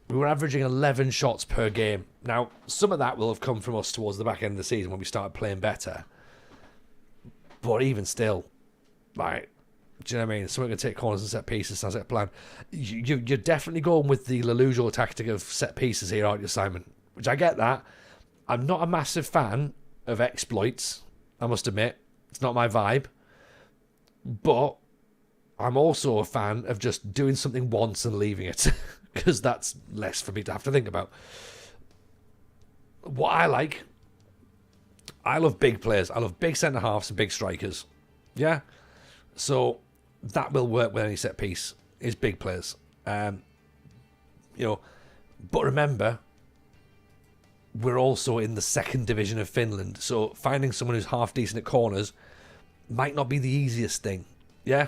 We were averaging 11 shots per game. Now, some of that will have come from us towards the back end of the season when we started playing better. But even still, like, do you know what I mean? Someone can take corners and set pieces, sounds like a plan. You're definitely going with the Lelujo tactic of set pieces here, aren't you, Simon? Which I get that. I'm not a massive fan of exploits, I must admit. It's not my vibe. But I'm also a fan of just doing something once and leaving it, because that's less for me to have to think about. What I love big players. I love big centre-halves and big strikers. Yeah? So that will work with any set piece, is big players. But remember, we're also in the 2nd division of Finland, so finding someone who's half decent at corners might not be the easiest thing. Yeah?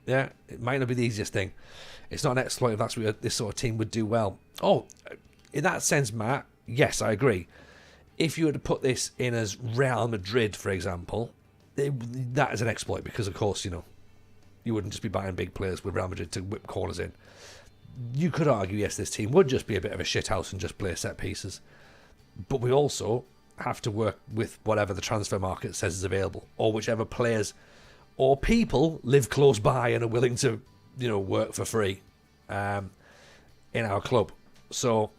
Yeah, it might not be the easiest thing. It's not an exploit if that's what this sort of team would do well. Oh, in that sense, Matt, yes, I agree. If you were to put this in as Real Madrid, for example, that is an exploit, because, of course, you wouldn't just be buying big players with Real Madrid to whip corners in. You could argue, yes, this team would just be a bit of a shithouse and just play set pieces. But we also have to work with whatever the transfer market says is available, or whichever players or people live close by and are willing to, work for free in our club. So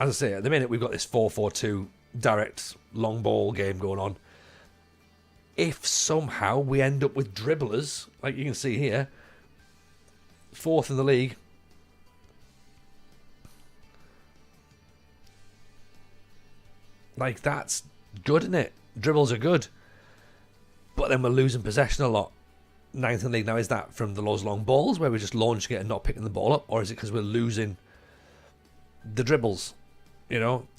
as I say, at the minute we've got this 4-4-2 direct long ball game going on. If somehow we end up with dribblers, like you can see here, 4th in the league, like, that's good, isn't it? Dribbles are good. But then we're losing possession a lot. 9th in the league. Now, is that from those long balls where we're just launching it and not picking the ball up? Or is it because we're losing the dribbles,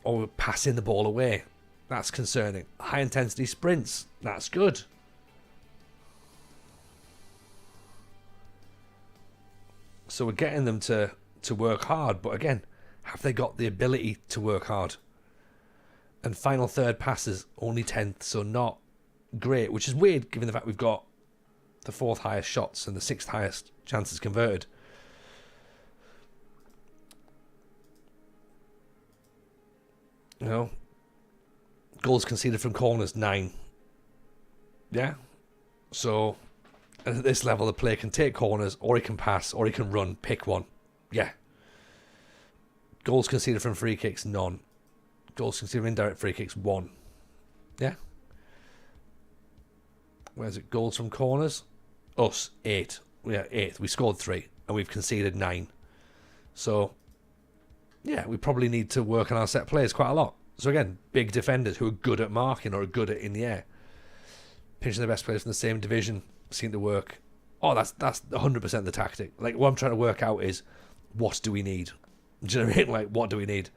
or passing the ball away. That's concerning. High intensity sprints. That's good. So we're getting them to work hard, but again, have they got the ability to work hard? And final third passes, only 10th, so not great, which is weird given the fact we've got the 4th highest shots and the 6th highest chances converted. Goals conceded from corners, 9. Yeah? So, at this level, the player can take corners, or he can pass, or he can run. Pick one. Yeah. Goals conceded from free kicks, none. Goals conceded from indirect free kicks, 1. Yeah? Where's it? Goals from corners? Us, 8. We are 8th. We scored 3, and we've conceded 9. So, yeah, we probably need to work on our set plays quite a lot. So again, big defenders who are good at marking or are good at in the air. Pinching the best players from the same division seem to work. Oh, that's 100% the tactic. Like, what I'm trying to work out is, what do we need? Do you know what I mean? Like, what do we need?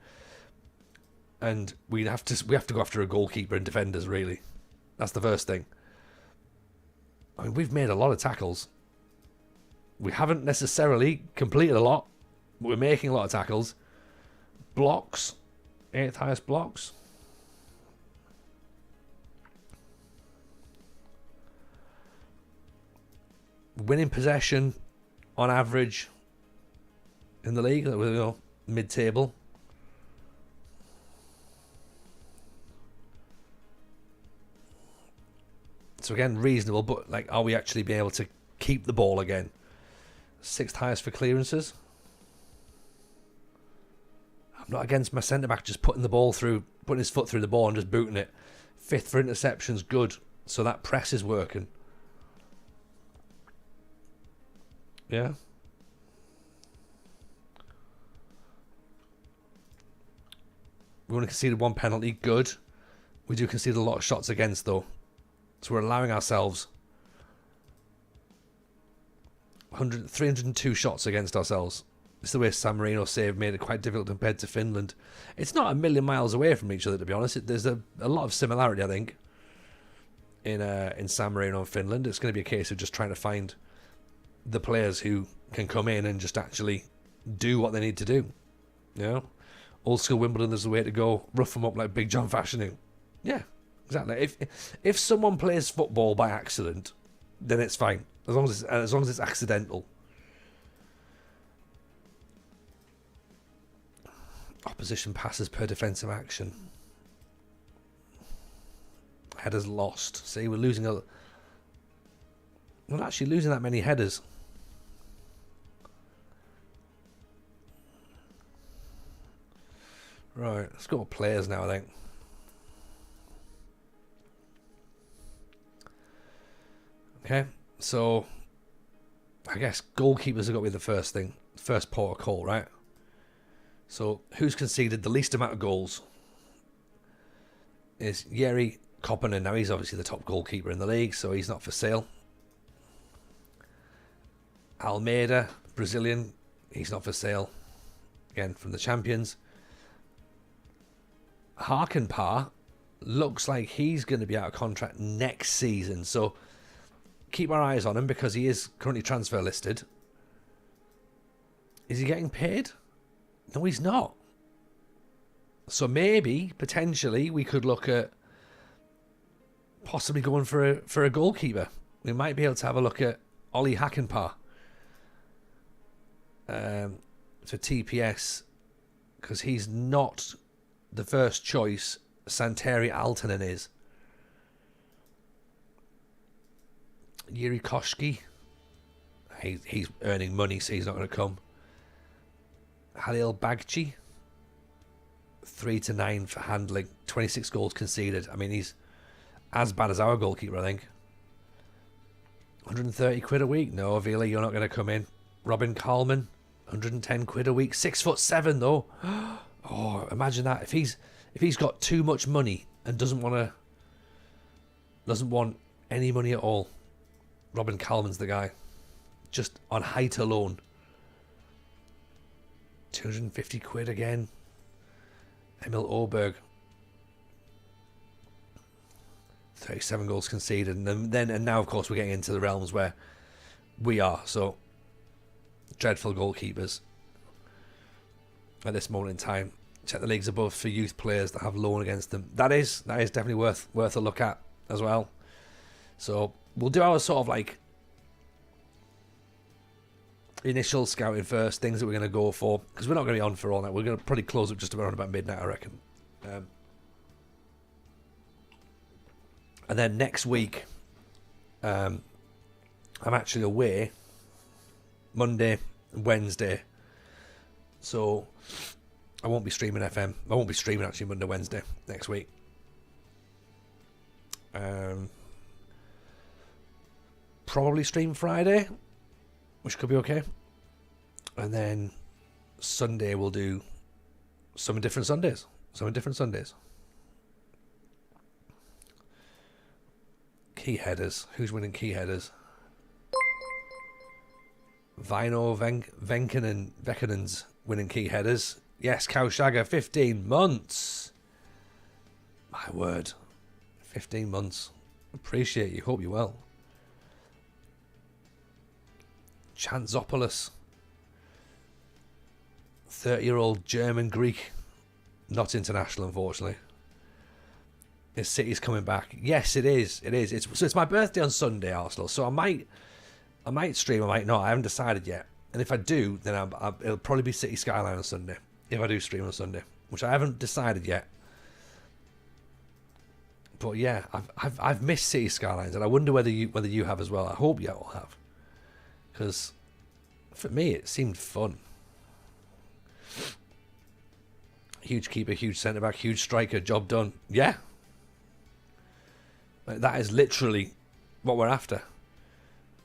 And we have to go after a goalkeeper and defenders, really. That's the first thing. I mean, we've made a lot of tackles. We haven't necessarily completed a lot, but we're making a lot of tackles. Blocks. 8th highest blocks. Winning possession on average in the league, mid-table. So again, reasonable, but like, are we actually being able to keep the ball again? 6th highest for clearances. I'm not against my centre-back just putting his foot through the ball and just booting it. 5th for interceptions, good. So that press is working. Yeah. We only conceded 1 penalty, good. We do concede a lot of shots against, though. So we're allowing ourselves 302 shots against ourselves. It's the way San Marino save made it quite difficult compared to Finland. It's not a million miles away from each other, to be honest. There's a lot of similarity, I think, in San Marino and Finland. It's going to be a case of just trying to find the players who can come in and just actually do what they need to do. Old school Wimbledon is the way to go. Rough them up like Big John fashioning. Yeah, exactly. If someone plays football by accident, then it's fine, as long as it's accidental. Opposition passes per defensive action. Headers lost. See, we're losing we're not actually losing that many headers. Right, let's go to players now, I think. Okay, so I guess goalkeepers have got to be the first thing, first port of call, right? So who's conceded the least amount of goals is Jiri Koppinen. Now he's obviously the top goalkeeper in the league, so he's not for sale. Almeida, Brazilian, he's not for sale. Again, from the champions. Hakanpää looks like he's going to be out of contract next season, so keep our eyes on him because he is currently transfer listed. Is he getting paid? No, he's not. So maybe, potentially, we could look at possibly going for a goalkeeper. We might be able to have a look at Olli Hakanpää for TPS, because he's not the first choice Santeri Aaltonen is. Jiri Koski, he's earning money, so he's not going to come. Halil Bagci, 3 to 9 for handling, 26 goals conceded. I mean, he's as bad as our goalkeeper, I think. 130 quid a week. No, Avila, you're not going to come in. Robin Kalman, 110 quid a week. 6'7" though. Oh, imagine that. If he's got too much money and doesn't want any money at all. Robin Kalman's the guy. Just on height alone. 250 quid again. Emil Oberg. 37 goals conceded, and now of course we're getting into the realms where we are. So dreadful goalkeepers at this moment in time. Check the leagues above for youth players that have loan against them. That is definitely worth a look at as well. So we'll do our sort of like initial scouting first, things that we're going to go for, because we're not going to be on for all night. We're going to probably close up just around about midnight, I reckon. And then next week, I'm actually away Monday, Wednesday. So I won't be streaming FM. I won't be streaming actually Monday, Wednesday next week. Probably stream Friday, which could be okay. And then Sunday we'll do some different Sundays. Key headers. Who's winning key headers? Vino Venkanen's winning key headers. Yes, Cowshagger, 15 months. My word. 15 months. Appreciate you. Hope you're well. Chanzopoulos. 30-year-old German Greek. Not international, unfortunately. His City's coming back. Yes, it is. It's my birthday on Sunday, Arsenal. So I might stream, I might not. I haven't decided yet. And if I do, then it'll probably be City Skyline on Sunday. If I do stream on Sunday, which I haven't decided yet. But yeah, I've missed City Skylines, and I wonder whether you have as well. I hope you all have, because for me it seemed fun. Huge keeper, huge centre back, huge striker. Job done. Yeah. That is literally what we're after.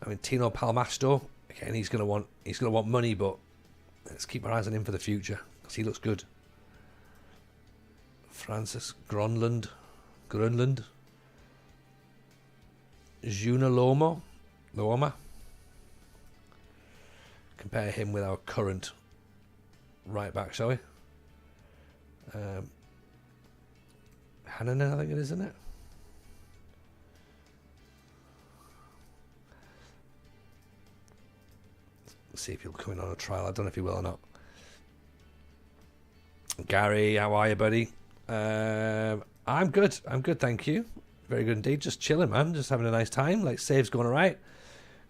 I mean, Tino Palmasto, again, he's gonna want money, but let's keep our eyes on him for the future because he looks good. Francis Grönlund, Juna Loma. Compare him with our current right back, shall we? Hannanen, I think it is, isn't it? See if he'll come in on a trial. I don't know if he will or not. Gary, how are you, buddy? I'm good, thank you. Very good indeed. Just chilling, man. Just having a nice time. Like, save's going alright.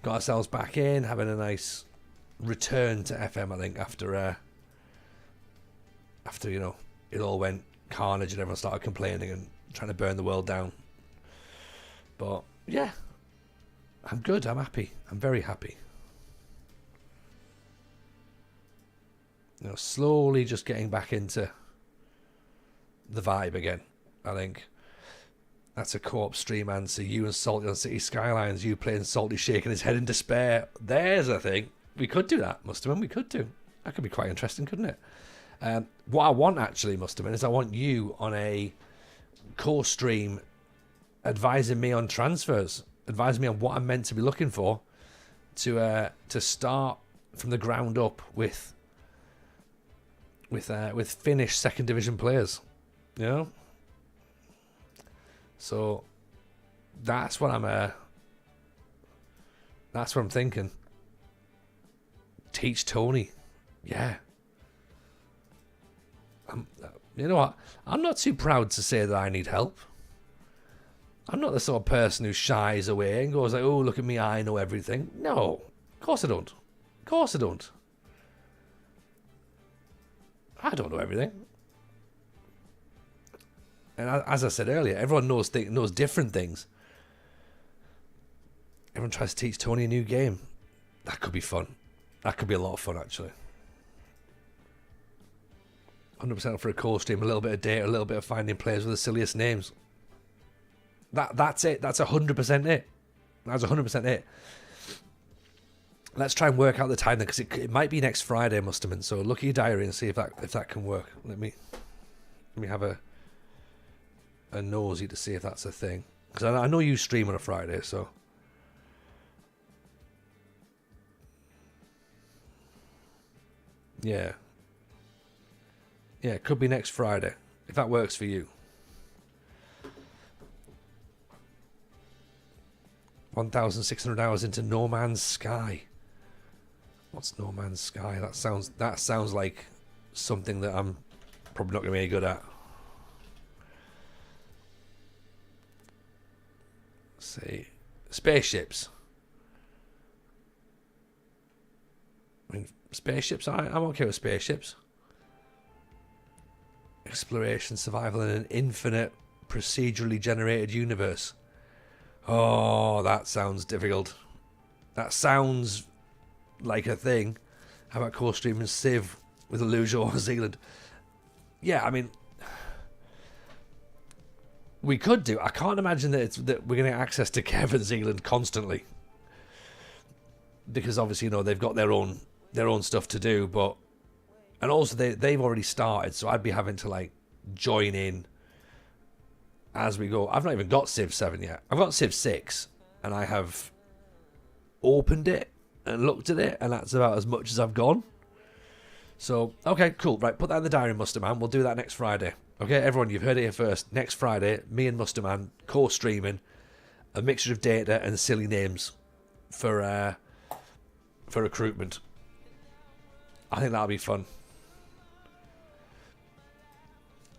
Got ourselves back in, having a nice return to FM, I think, after you know, it all went carnage and everyone started complaining and trying to burn the world down. But yeah, I'm good. I'm happy. I'm very happy. You know, slowly just getting back into the vibe again, I think. That's a co-op stream answer. You and Salty on City Skylines. You playing Salty shaking his head in despair. There's a thing. We could do that, Musterman. We could do. That could be quite interesting, couldn't it? What I want, actually, Musterman, is I want you on a co-stream advising me on transfers. Advising me on what I'm meant to be looking for to start from the ground up with Finnish second division players, you know. So that's what I'm thinking. Teach Tony, yeah. You know what? I'm not too proud to say that I need help. I'm not the sort of person who shies away and goes like, "Oh, look at me, I know everything." No, of course I don't. Of course I don't. I don't know everything. And as I said earlier, everyone knows different things. Everyone tries to teach Tony a new game. That could be fun. That could be a lot of fun, actually. 100% for a core stream, a little bit of data, a little bit of finding players with the silliest names. That's it. That's 100% it. That's 100% it. Let's try and work out the time then, because it might be next Friday, Musterman. So look at your diary and see if that can work. Let me have a nosy to see if that's a thing, because I know you stream on a Friday, so yeah, it could be next Friday. if that works for you. 1,600 hours into No Man's Sky. What's No Man's Sky? That sounds like something that I'm probably not going to be any good at. Let's see. Spaceships. I mean, spaceships, I'm okay with spaceships. Exploration, survival in an infinite, procedurally generated universe. Oh, that sounds difficult. That sounds like a thing. How about co-streaming Civ with Illusion or Zealand? Yeah, I mean, we could do. I can't imagine that we're going to get access to Kev and Zealand constantly, because obviously, you know, they've got their own stuff to do. But and also they've already started, so I'd be having to like join in as we go. I've not even got Civ 7 yet. I've got Civ 6, and I have opened it and looked at it, and that's about as much as I've gone. So, okay, cool. Right, put that in the diary, Musterman. We'll do that next Friday. Okay, everyone, you've heard it here first. Next Friday, me and Musterman co-streaming a mixture of data and silly names for recruitment. I think that'll be fun.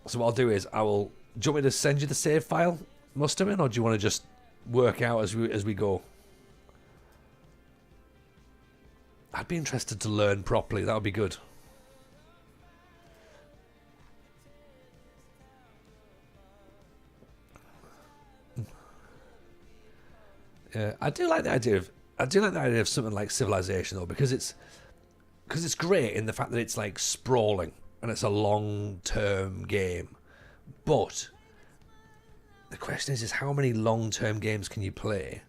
So what I'll do is do you want me to send you the save file, Musterman, or do you want to just work out as we go? I'd be interested to learn properly. That would be good. Yeah, I do like the idea of something like Civilization though, because it's great in the fact that it's like sprawling and it's a long-term game. But the question is how many long-term games can you play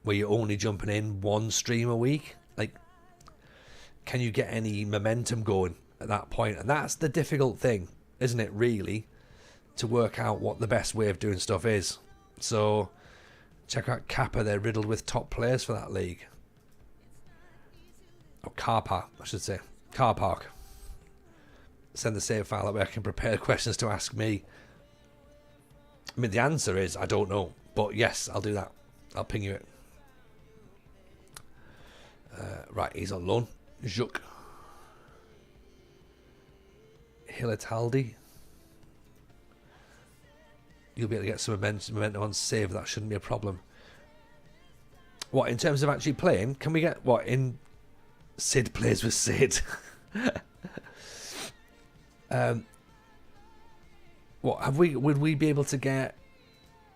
where you're only jumping in one stream a week? Like, can you get any momentum going at that point? And that's the difficult thing, isn't it, really, to work out what the best way of doing stuff is. So check out Kappa. They're riddled with top players for that league. Or Car Park, I should say. Car Park. Send the save file that way I can prepare questions to ask me. I mean, the answer is I don't know. But yes, I'll do that. I'll ping you it. Right, he's on loan. Juk. Hilataldi. You'll be able to get some momentum on save. That shouldn't be a problem. What, in terms of actually playing? Can we get, what, in Sid plays with Sid? Would we be able to get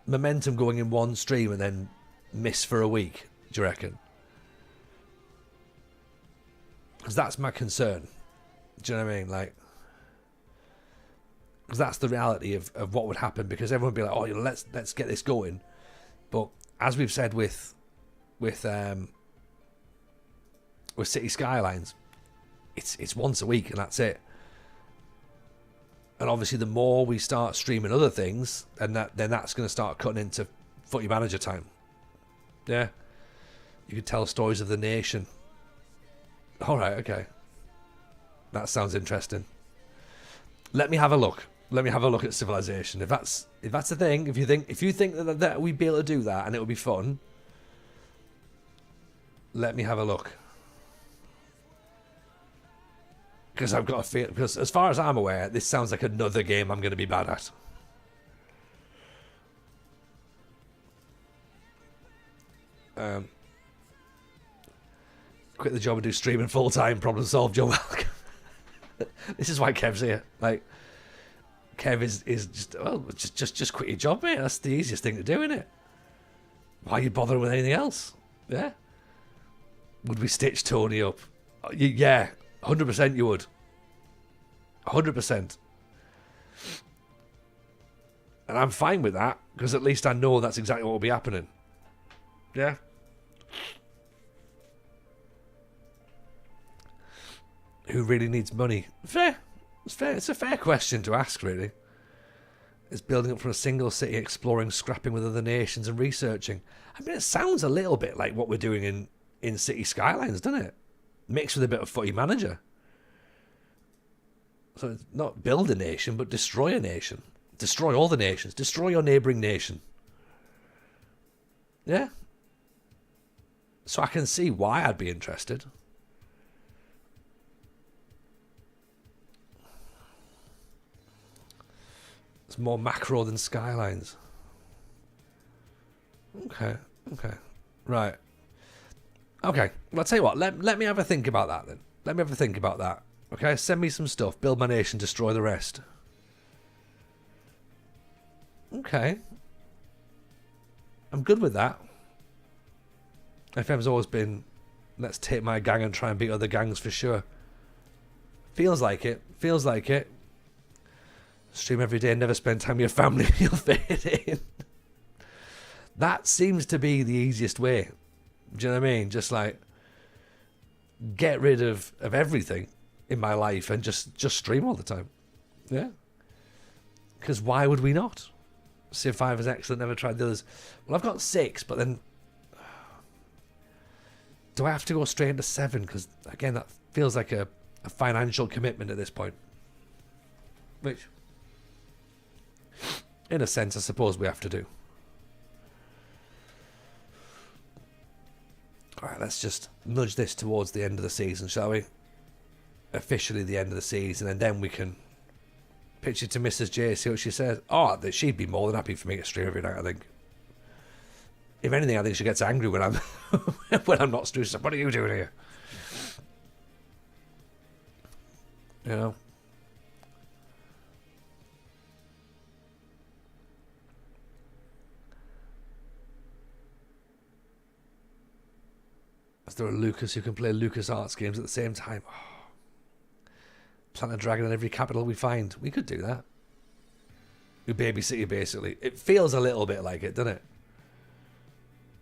momentum going in one stream and then miss for a week, do you reckon? Because that's my concern. Do you know what I mean? Like, because that's the reality of what would happen, because everyone would be like, oh, you know, let's get this going. But as we've said with City Skylines, it's once a week and that's it. And obviously the more we start streaming other things, and then that's going to start cutting into Footy Manager time. Yeah. You could tell stories of the nation. Alright, okay. That sounds interesting. Let me have a look. Let me have a look at Civilization. If that's a thing, if you think that we'd be able to do that and it would be fun, let me have a look. Because I've got a feel, because as far as I'm aware, this sounds like another game I'm going to be bad at. Quit the job and do streaming full time. Problem solved. You're welcome. This is why Kev's here. Like, Kev is just, well, just quit your job, mate. That's the easiest thing to do, isn't it? Why are you bothering with anything else? Yeah. Would we stitch Tony up? Yeah, 100% you would. 100%. And I'm fine with that, because at least I know that's exactly what will be happening. Yeah. Who really needs money? Fair. It's fair. It's a fair question to ask, really. It's building up from a single city, exploring, scrapping with other nations and researching. I mean, it sounds a little bit like what we're doing in City Skylines, doesn't it? Mixed with a bit of Footy Manager. So it's not build a nation, but destroy a nation. Destroy all the nations. Destroy your neighbouring nation. Yeah. So I can see why I'd be interested. It's more macro than skylines. Okay. Right. Okay. Well, I'll tell you what. Let me have a think about that then. Let me have a think about that. Okay? Send me some stuff. Build my nation, destroy the rest. Okay. I'm good with that. FM's always been, let's take my gang and try and beat other gangs for sure. Feels like it. Stream every day, never spend time with your family, you'll fade in. That seems to be the easiest way. Do you know what I mean? Just like, get rid of everything in my life and just stream all the time. Yeah. Because why would we not? Civ 5 is excellent, never tried the others. Well, I've got 6, but then do I have to go straight into 7? Because, again, that feels like a financial commitment at this point. Which, in a sense, I suppose we have to do. Alright, let's just nudge this towards the end of the season, shall we? Officially the end of the season, and then we can pitch it to Mrs. J, see what she says. Oh, she'd be more than happy for me to stream every night, I think. If anything, I think she gets angry when I'm when I'm not streaming. What are you doing here? You know? Is there a Lucas who can play Lucas Arts games at the same time? Oh. Plant a dragon in every capital we find. We could do that. We babysit you, basically. It feels a little bit like it, doesn't it?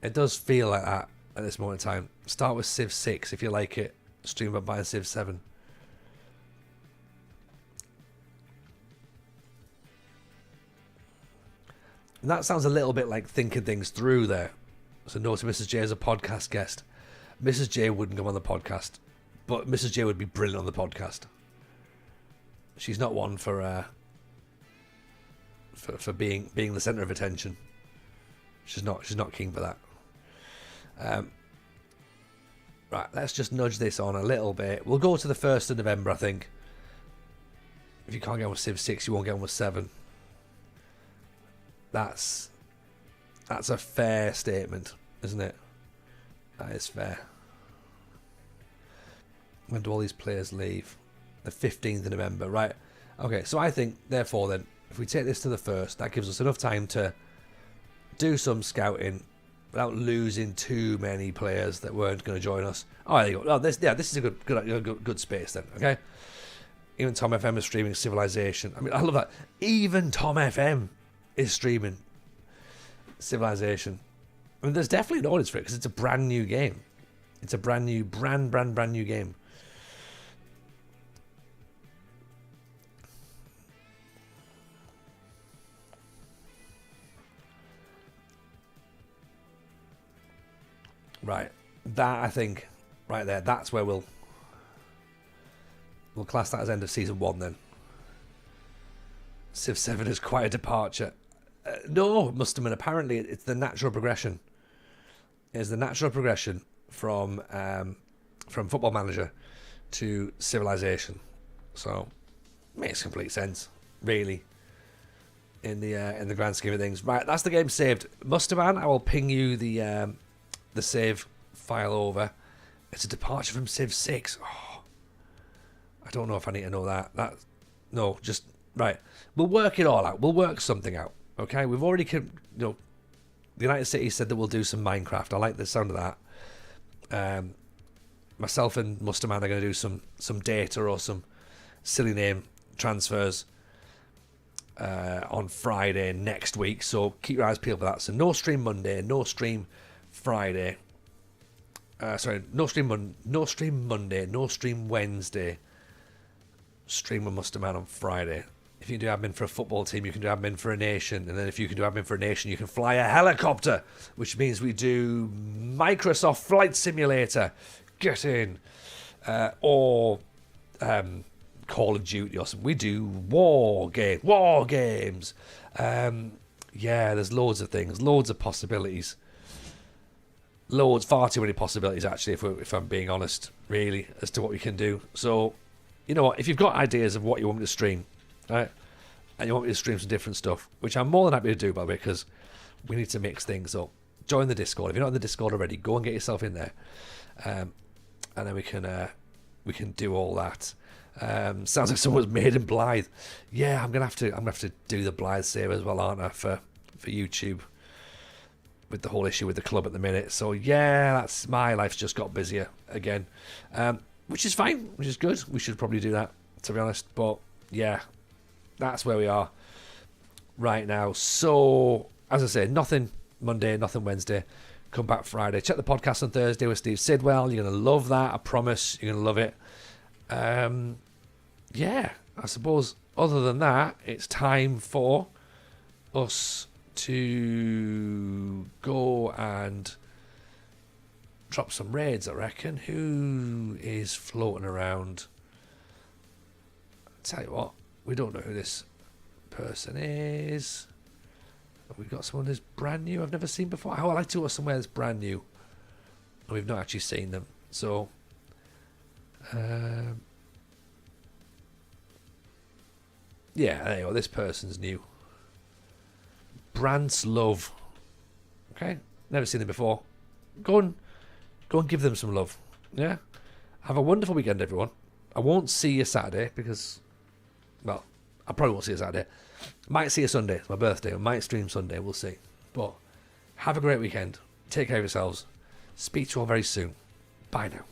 It does feel like that at this moment in time. Start with Civ 6 if you like it. Stream up by Civ 7. And that sounds a little bit like thinking things through there. So no to Mrs. J as a podcast guest. Mrs. J wouldn't come on the podcast, but Mrs. J would be brilliant on the podcast. She's not one for being the centre of attention. She's not keen for that. Right, let's just nudge this on a little bit. We'll go to the 1st of November, I think. If you can't get on with Civ 6, you won't get on with 7. That's a fair statement, isn't it? That is fair. When do all these players leave? The 15th of November, right? Okay, so I think, therefore, then, if we take this to the 1st, that gives us enough time to do some scouting without losing too many players that weren't going to join us. Oh, there you go. Oh, this is a good space then. Okay. Even Tom FM is streaming Civilization. I mean, I love that. Even Tom FM is streaming Civilization. I mean, there's definitely an audience for it because it's a brand new game. It's a brand new game. Right, that I think, right there, that's where we'll class that as end of season 1 then. Civ 7 is quite a departure. No, Musterman, apparently it's the natural progression. It's the natural progression from Football Manager to Civilization. So, makes complete sense, really, in the grand scheme of things. Right, that's the game saved. Musterman, I will ping you the save file over. It's a departure from Civ 6. Oh, I don't know if I need to know that. No, just right. We'll work it all out. We'll work something out. Okay, we've already, the United Cities said that we'll do some Minecraft. I like the sound of that. Myself and Musterman are going to do some data or some silly name transfers on Friday next week. So keep your eyes peeled for that. So no stream Monday, no stream Friday. No stream Monday, no stream Wednesday. Stream with Musterman on Friday. If you can do admin for a football team, you can do admin for a nation. And then if you can do admin for a nation, you can fly a helicopter, which means we do Microsoft Flight Simulator. Get in. Or Call of Duty or something. We do war games. Yeah, there's loads of things, loads of possibilities. Far too many possibilities, actually, if I'm being honest, really, as to what we can do. So, you know what, if you've got ideas of what you want me to stream, right, and you want me to stream some different stuff, which I'm more than happy to do, by the way, because we need to mix things up. Join the Discord. If you're not in the Discord already, go and get yourself in there, and then we can do all that. Sounds like someone's made in Blythe. Yeah, I'm gonna have to do the Blythe save as well, aren't I, for YouTube, with the whole issue with the club at the minute. So yeah, that's my life's just got busier again, which is fine, which is good. We should probably do that, to be honest. But yeah, that's where we are right now. So as I say, nothing Monday, nothing Wednesday. Come back Friday. Check the podcast on Thursday with Steve Sidwell. You're gonna love that. I promise. You're gonna love it. Yeah, I suppose other than that, it's time for us to go and drop some raids, I reckon. Who is floating around? I'll tell you what, we don't know who this person is. We've got someone who's brand new, I've never seen before. Oh, I like to go somewhere that's brand new, and we've not actually seen them. So yeah, there you go. This person's new. Brant's Love. Okay, never seen them before. Go and give them some love. Yeah, have a wonderful weekend, everyone. I won't see you Saturday because, well, I probably won't see you Saturday. Might see you Sunday. It's my birthday. I might stream Sunday. We'll see. But have a great weekend. Take care of yourselves. Speak to you all very soon. Bye now.